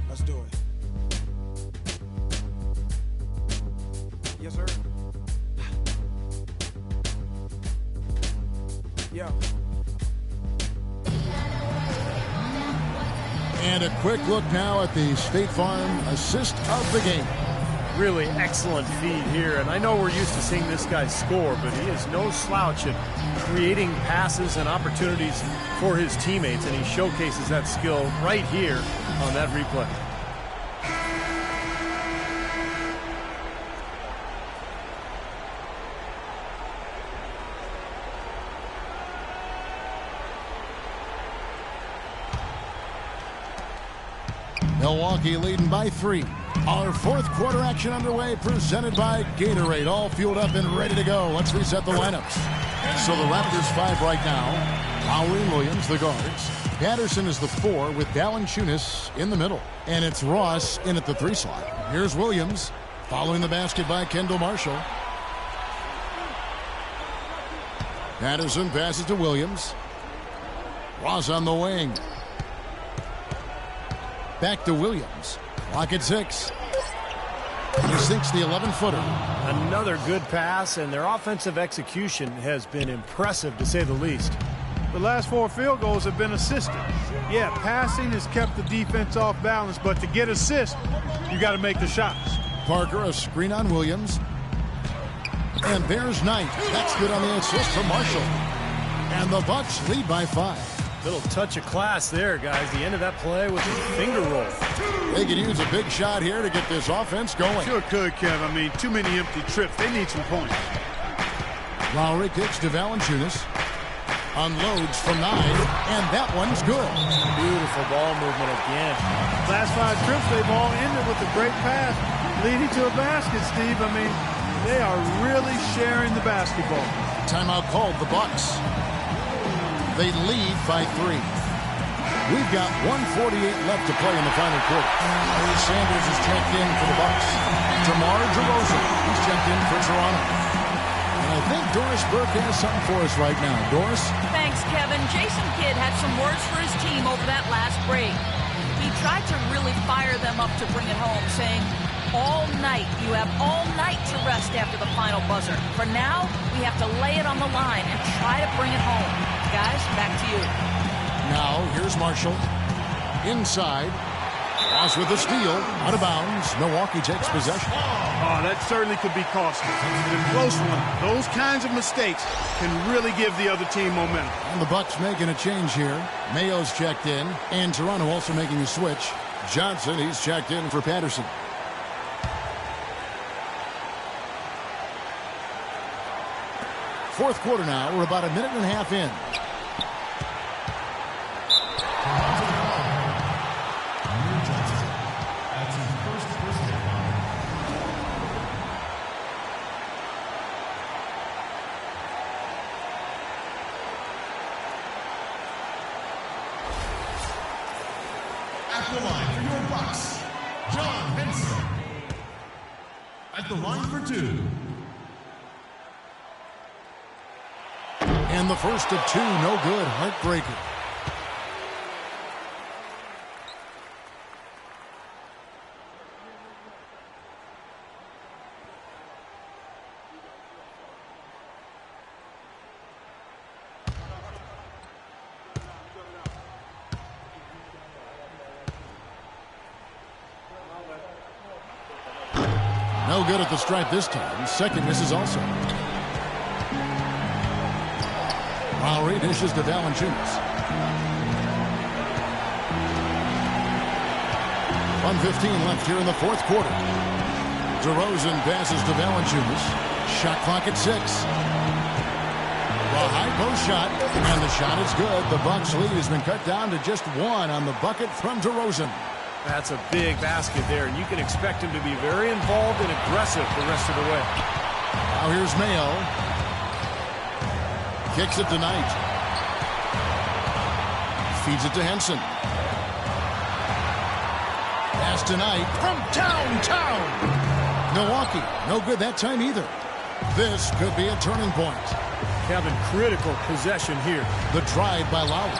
Let's do it. Yes, sir. Yo. And a quick look now at the State Farm assist of the game. Really excellent feed here, and I know we're used to seeing this guy score, but he is no slouch at creating passes and opportunities for his teammates, and he showcases that skill right here on that replay. Milwaukee leading by 3. Our fourth quarter action underway, presented by Gatorade. All fueled up and ready to go. Let's reset the lineups. So the Raptors 5 right now. Lowry and Williams, the guards. Patterson is the 4 with Valanciunas in the middle. And it's Ross in at the 3 slot. Here's Williams following the basket by Kendall Marshall. Patterson passes to Williams. Ross on the wing. Back to Williams. Clock at 6. He sinks the 11-footer. Another good pass, and their offensive execution has been impressive, to say the least. The last 4 field goals have been assisted. Yeah, passing has kept the defense off balance, but to get assists, you got to make the shots. Parker, a screen on Williams. And there's Knight. That's good on the assist from Marshall. And the Bucks lead by 5. Little touch of class there, guys. The end of that play was a finger roll. They could use a big shot here to get this offense going. Sure could, Kev. I mean, too many empty trips. They need some points. Lowry kicks to Valanciunas. Unloads from 9, and that one's good. Beautiful ball movement again. Last 5 trips, they've all ended with a great pass, leading to a basket, Steve. I mean, they are really sharing the basketball. Timeout called, the Bucks. They lead by 3. We've got 1:48 left to play in the final quarter. Sanders is checked in for the Bucks. DeMar DeRozan, he's checked in for Toronto. And I think Doris Burke has something for us right now. Doris? Thanks, Kevin. Jason Kidd had some words for his team over that last break. He tried to really fire them up to bring it home, saying, all night, you have all night to rest after the final buzzer. For now, we have to lay it on the line and try to bring it home. Guys, back to you. Now, here's Marshall. Inside. Ross with a steal. Out of bounds. Milwaukee takes possession. Oh, that certainly could be costly. The close one. Those kinds of mistakes can really give the other team momentum. And the Bucks making a change here. Mayo's checked in. And Toronto also making a switch. Johnson, he's checked in for Patterson. Fourth quarter now. We're about a minute and a half in. At the line for your Bucks, John Henson. At the line for 2. And the first of 2, no good. Heartbreaker. No good at the stripe this time. Second misses also. Lowry dishes to Valanciunas. 1:15 left here in the fourth quarter. DeRozan passes to Valanciunas. Shot clock at 6. The high post shot, and the shot is good. The Bucks lead has been cut down to just 1 on the bucket from DeRozan. That's a big basket there, and you can expect him to be very involved and aggressive the rest of the way. Now here's Mayo. Kicks it to Knight. Feeds it to Henson. Pass to Knight from downtown. Milwaukee, no good that time either. This could be a turning point. Kevin, critical possession here. The drive by Lowry.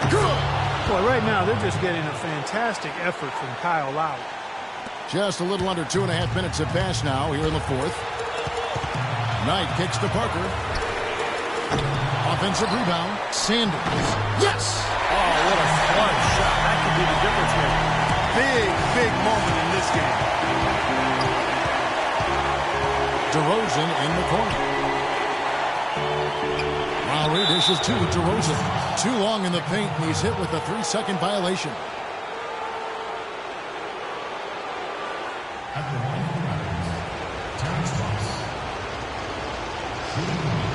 Good! Boy, right now they're just getting a fantastic effort from Kyle Lowry. Just a little under 2.5 minutes have passed now here in the fourth. Knight kicks to Parker. Offensive rebound. Sanders. Yes! Oh, what a clutch shot. That could be the difference maker. Big moment in this game. DeRozan in the corner. Lowry dishes to DeRozan. Too long in the paint, and he's hit with a 3-second violation. At the line for Raptors, Terrence Ross. Shooting line.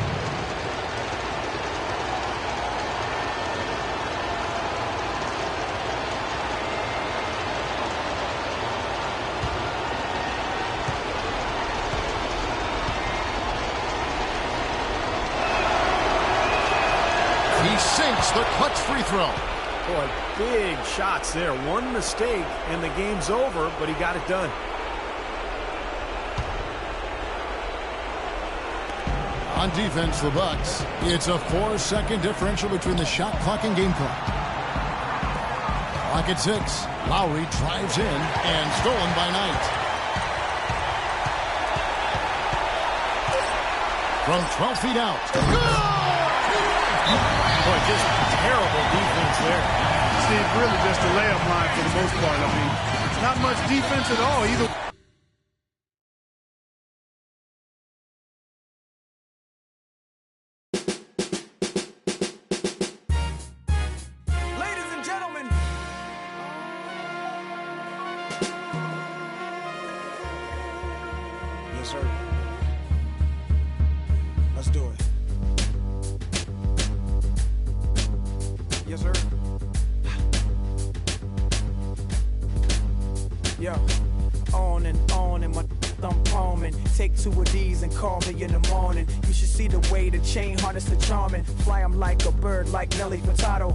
makes the clutch free throw. Boy, big shots there. One mistake and the game's over, but he got it done. On defense, the Bucks. It's a 4-second differential between the shot clock and game clock. Clock at 6. Lowry drives in and stolen by Knight. From 12 feet out. Boy, just terrible defense there. Steve, really just a layup line for the most part. I mean, not much defense at all either. Ladies and gentlemen. Yes, sir. Let's do it. Yes, sir. Yo, on and my thumb palming. Take 2 of these and call me in the morning. You should see the way the chain harness the charming. Fly 'em like a bird, like Nelly Furtado.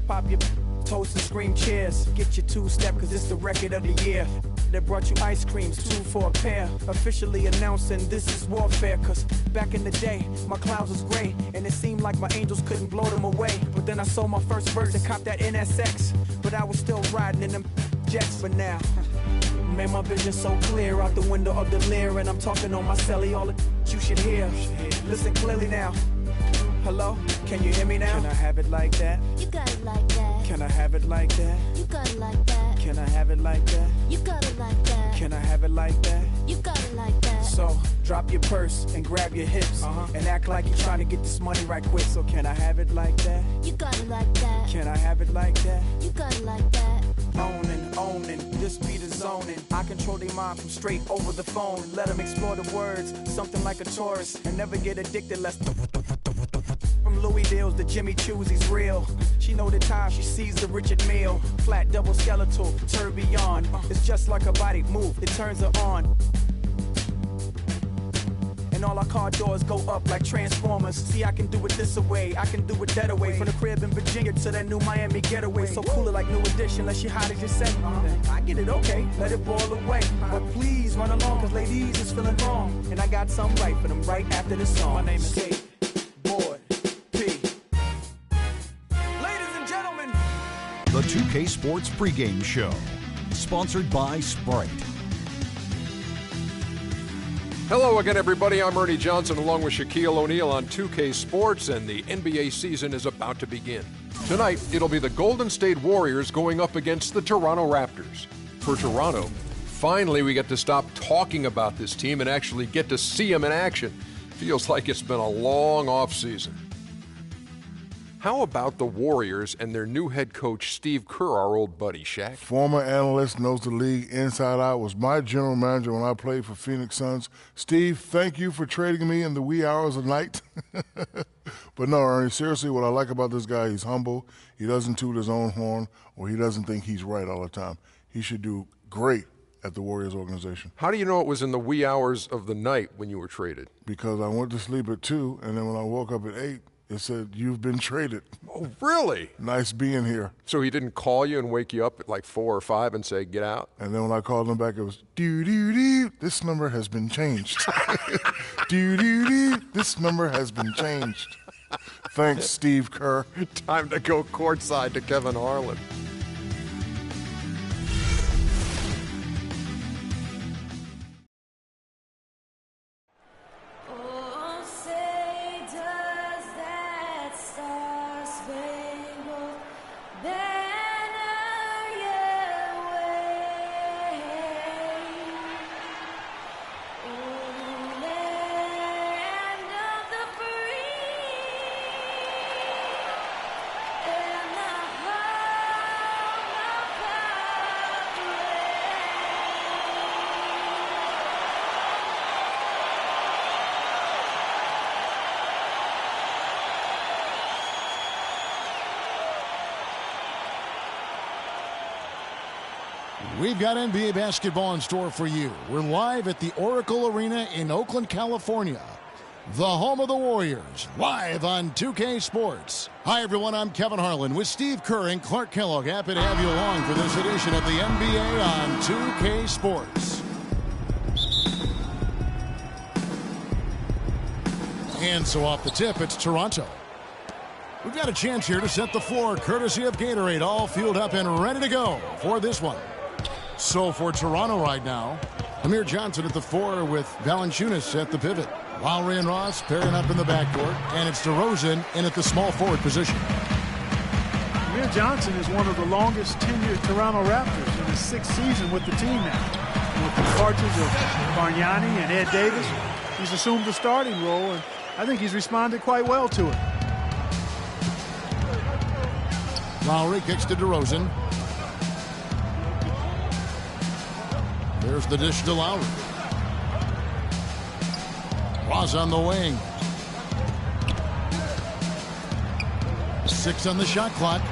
Pop your toast and scream cheers. Get your 2-step, cause it's the record of the year. They brought you ice creams, 2 for a pair. Officially announcing this is warfare. Cause back in the day, my clouds was gray. And it seemed like my angels couldn't blow them away. But then I sold my first bird and copped that NSX. But I was still riding in them jets for now. Man, my vision so clear out the window of the Lear. And I'm talking on my celly, all the you should hear. Listen clearly now. Hello? Can you hear me now? Can I have it like that? You got it like that. Can I have it like that? You got it like that. Can I have it like that? You got it like that. Can I have it like that? You got it like that. So, drop your purse and grab your hips. And act like you're trying to get this money right quick. So, can I have it like that? You got it like that. Can I have it like that? You got it like that. Owning, this beat is zoning. I control their mind from straight over the phone. Let them explore the words, something like a tourist. And never get addicted, less from Louis Deals to Jimmy Choo's, he's real. She know the time she sees the Richard Mille. Flat double skeletal, tourbillon. It's just like a body move, it turns her on. And all our car doors go up like Transformers. See, I can do it this away, I can do it that away. From the crib in Virginia to that new Miami getaway. So cooler like New Edition, unless she hot as you say. I get it, okay, let it boil away. But please run along, cause ladies is feeling wrong. And I got something right for them right after this song. My name is Kate Boy P. Ladies and gentlemen, The 2K Sports pregame show, sponsored by Sprite. Hello again, everybody. I'm Ernie Johnson along with Shaquille O'Neal on 2K Sports, and the NBA season is about to begin. Tonight, it'll be the Golden State Warriors going up against the Toronto Raptors. For Toronto, finally we get to stop talking about this team and actually get to see them in action. Feels like it's been a long offseason. How about the Warriors and their new head coach, Steve Kerr, our old buddy, Shaq? Former analyst, knows the league inside out, was my general manager when I played for Phoenix Suns. Steve, thank you for trading me in the wee hours of night. But no, Ernie, seriously, what I like about this guy, he's humble. He doesn't toot his own horn, or he doesn't think he's right all the time. He should do great at the Warriors organization. How do you know it was in the wee hours of the night when you were traded? Because I went to sleep at 2, and then when I woke up at 8, it said, "You've been traded." Oh, really? Nice being here. So he didn't call you and wake you up at like 4 or 5 and say, "Get out"? And then when I called him back, it was, "Doo-doo-doo, this number has been changed." "Doo-doo-doo, this number has been changed." Thanks, Steve Kerr. Time to go courtside to Kevin Harlan. We've got NBA basketball in store for you. We're live at the Oracle Arena in Oakland, California. the home of the Warriors, live on 2K Sports. Hi, everyone. I'm Kevin Harlan with Steve Kerr and Clark Kellogg. Happy to have you along for this edition of the NBA on 2K Sports. And so off the tip, it's Toronto. We've got a chance here to set the floor, courtesy of Gatorade, all fueled up and ready to go for this one. So for Toronto right now, Amir Johnson at the 4 with Valanciunas at the pivot. Lowry and Ross pairing up in the backcourt, and it's DeRozan in at the small forward position. Amir Johnson is one of the longest tenured Toronto Raptors in his 6th season with the team now. And with the departures of Bargnani and Ed Davis, he's assumed the starting role, and I think he's responded quite well to it. Lowry kicks to DeRozan. There's the dish to Lowry. Ross on the wing. 6 on the shot clock.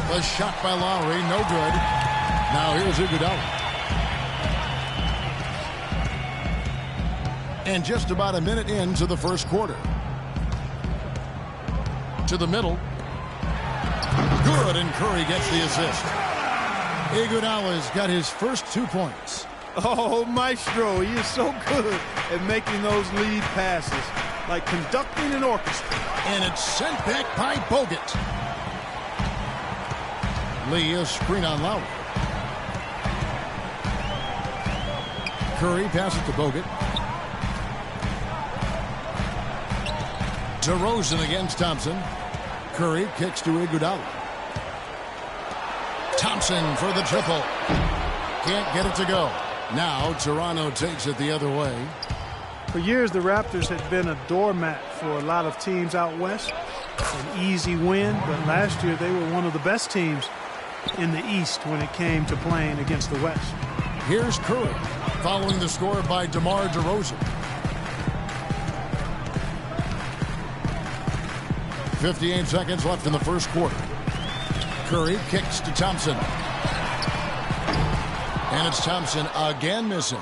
The shot by Lowry, no good. Now here's Iguodala. And just about a minute into the first quarter. To the middle. Good, and Curry gets the assist. Iguodala's got his first 2 points. Oh, Maestro, he is so good at making those lead passes, like conducting an orchestra. And it's sent back by Bogut. Lee, a screen on Lowry. Curry passes to Bogut. DeRozan against Thompson. Curry kicks to Iguodala. Thompson for the triple. Can't get it to go. Now Toronto takes it the other way. For years, the Raptors had been a doormat for a lot of teams out west. An easy win, but last year they were one of the best teams in the East when it came to playing against the West. Here's Curry, following the score by DeMar DeRozan. 58 seconds left in the first quarter. Curry kicks to Thompson. And it's Thompson again missing.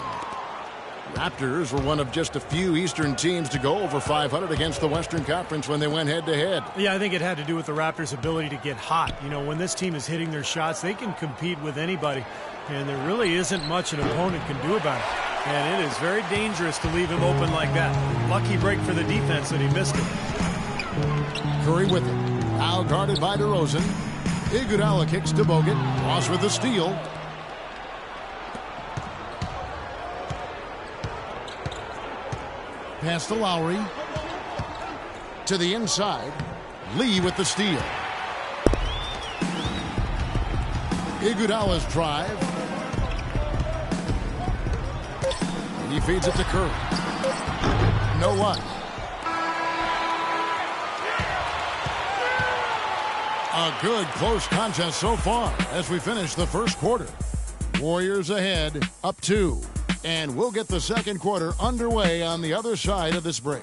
Raptors were one of just a few Eastern teams to go over 500 against the Western Conference when they went head-to-head. Yeah, I think it had to do with the Raptors' ability to get hot. You know, when this team is hitting their shots, they can compete with anybody, and there really isn't much an opponent can do about it. And it is very dangerous to leave him open like that. Lucky break for the defense that he missed it. Curry with it. Now guarded by DeRozan. Iguodala kicks to Bogut. Ross with the steal. Pass to Lowry. To the inside. Lee with the steal. Iguodala's drive. He feeds it to Curry. No luck. A good close contest so far as we finish the first quarter. Warriors ahead, up 2. And we'll get the second quarter underway on the other side of this break.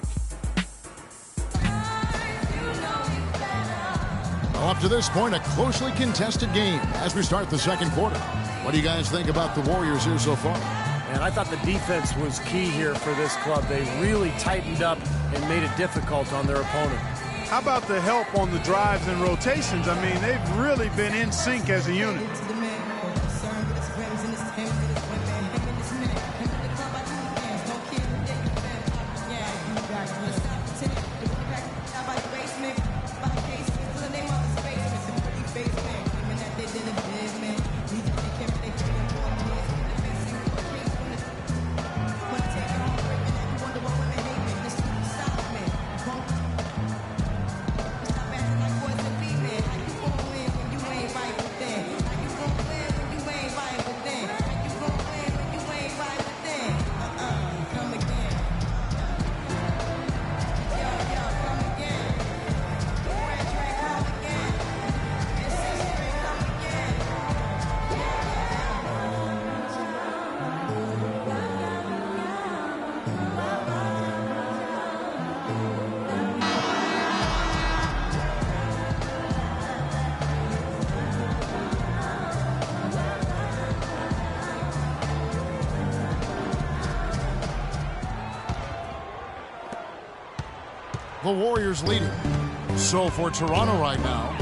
Well, up to this point, a closely contested game as we start the second quarter. What do you guys think about the Warriors here so far? And I thought the defense was key here for this club. They really tightened up and made it difficult on their opponent. How about the help on the drives and rotations? I mean, they've really been in sync as a unit. The Warriors leading. So for Toronto right now,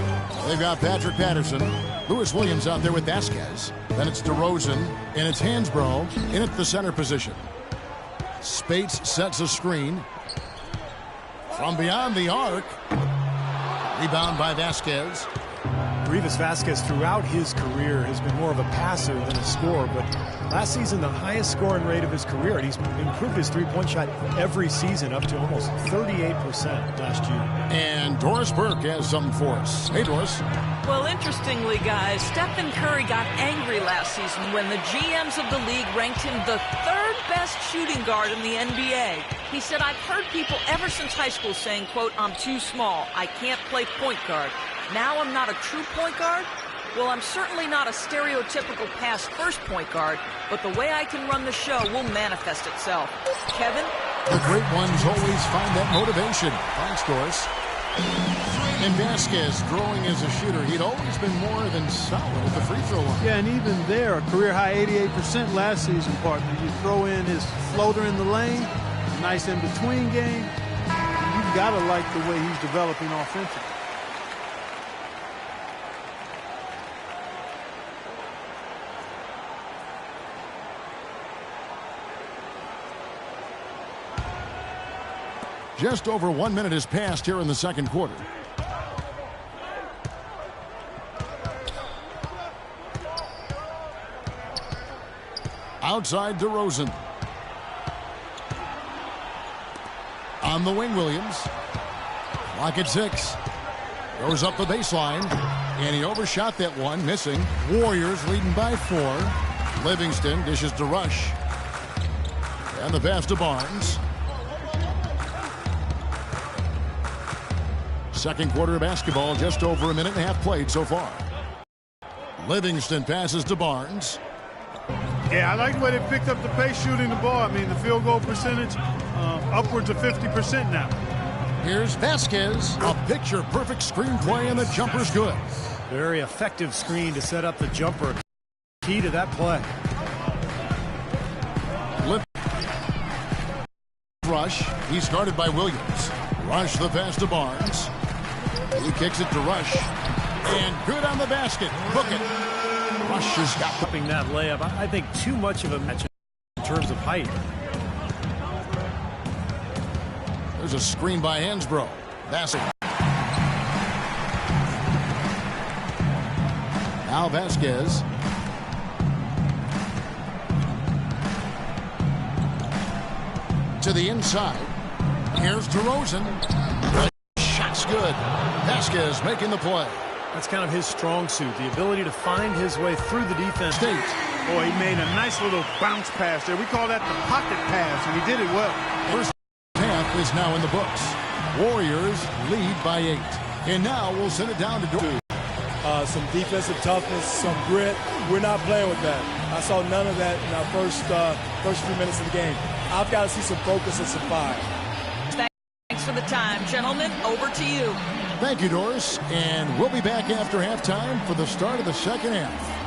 they've got Patrick Patterson, Lewis Williams out there with Vasquez. Then it's DeRozan, and it's Hansbrough in at the center position. Spates sets a screen. From beyond the arc. Rebound by Vasquez. Rivas Vasquez throughout his career has been more of a passer than a scorer, but last season the highest scoring rate of his career, and he's improved his three-point shot every season up to almost 38% last year. And Doris Burke has something for us. Hey, Doris. Well, interestingly, guys, Stephen Curry got angry last season when the GMs of the league ranked him the third best shooting guard in the NBA. He said, I've heard people ever since high school saying, quote, I'm too small. I can't play point guard. Now I'm not a true point guard? Well, I'm certainly not a stereotypical pass-first point guard, but the way I can run the show will manifest itself. Kevin? The great ones always find that motivation. Thanks, Doris. And Vasquez growing as a shooter. He'd always been more than solid at the free throw line. Yeah, and even there, a career-high 88% last season, partner. You throw in his floater in the lane, nice in-between game. You've got to like the way he's developing offensively. Just over 1 minute has passed here in the second quarter. Outside DeRozan. On the wing, Williams. Clock at 6. Goes up the baseline. And he overshot that one, missing. Warriors leading by 4. Livingston dishes to Rush. And the pass to Barnes. Second quarter of basketball, just over a minute and a half played so far. Livingston passes to Barnes. Yeah, I like the way they picked up the pace shooting the ball. I mean, the field goal percentage upwards of 50% now. Here's Vasquez. A picture-perfect screenplay, and the jumper's good. Very effective screen to set up the jumper. Key to that play. Rush. He's guarded by Williams. Rush the pass to Barnes. He kicks it to Rush. And good on the basket. Book it. Rush has got that layup. I think too much of a match in terms of height. There's a screen by Hansbrough. Vasquez. Now Vasquez. To the inside. Here's DeRozan. The shot's good. Vasquez making the play. That's kind of his strong suit, the ability to find his way through the defense. Boy, he made a nice little bounce pass there. We call that the pocket pass, and he did it well. First half is now in the books. Warriors lead by 8. And now we'll send it down to Dorton. Some defensive toughness, some grit. We're not playing with that. I saw none of that in our first few minutes of the game. I've got to see some focus and some fire. Thanks for the time. Gentlemen, over to you. Thank you, Doris. And we'll be back after halftime for the start of the second half.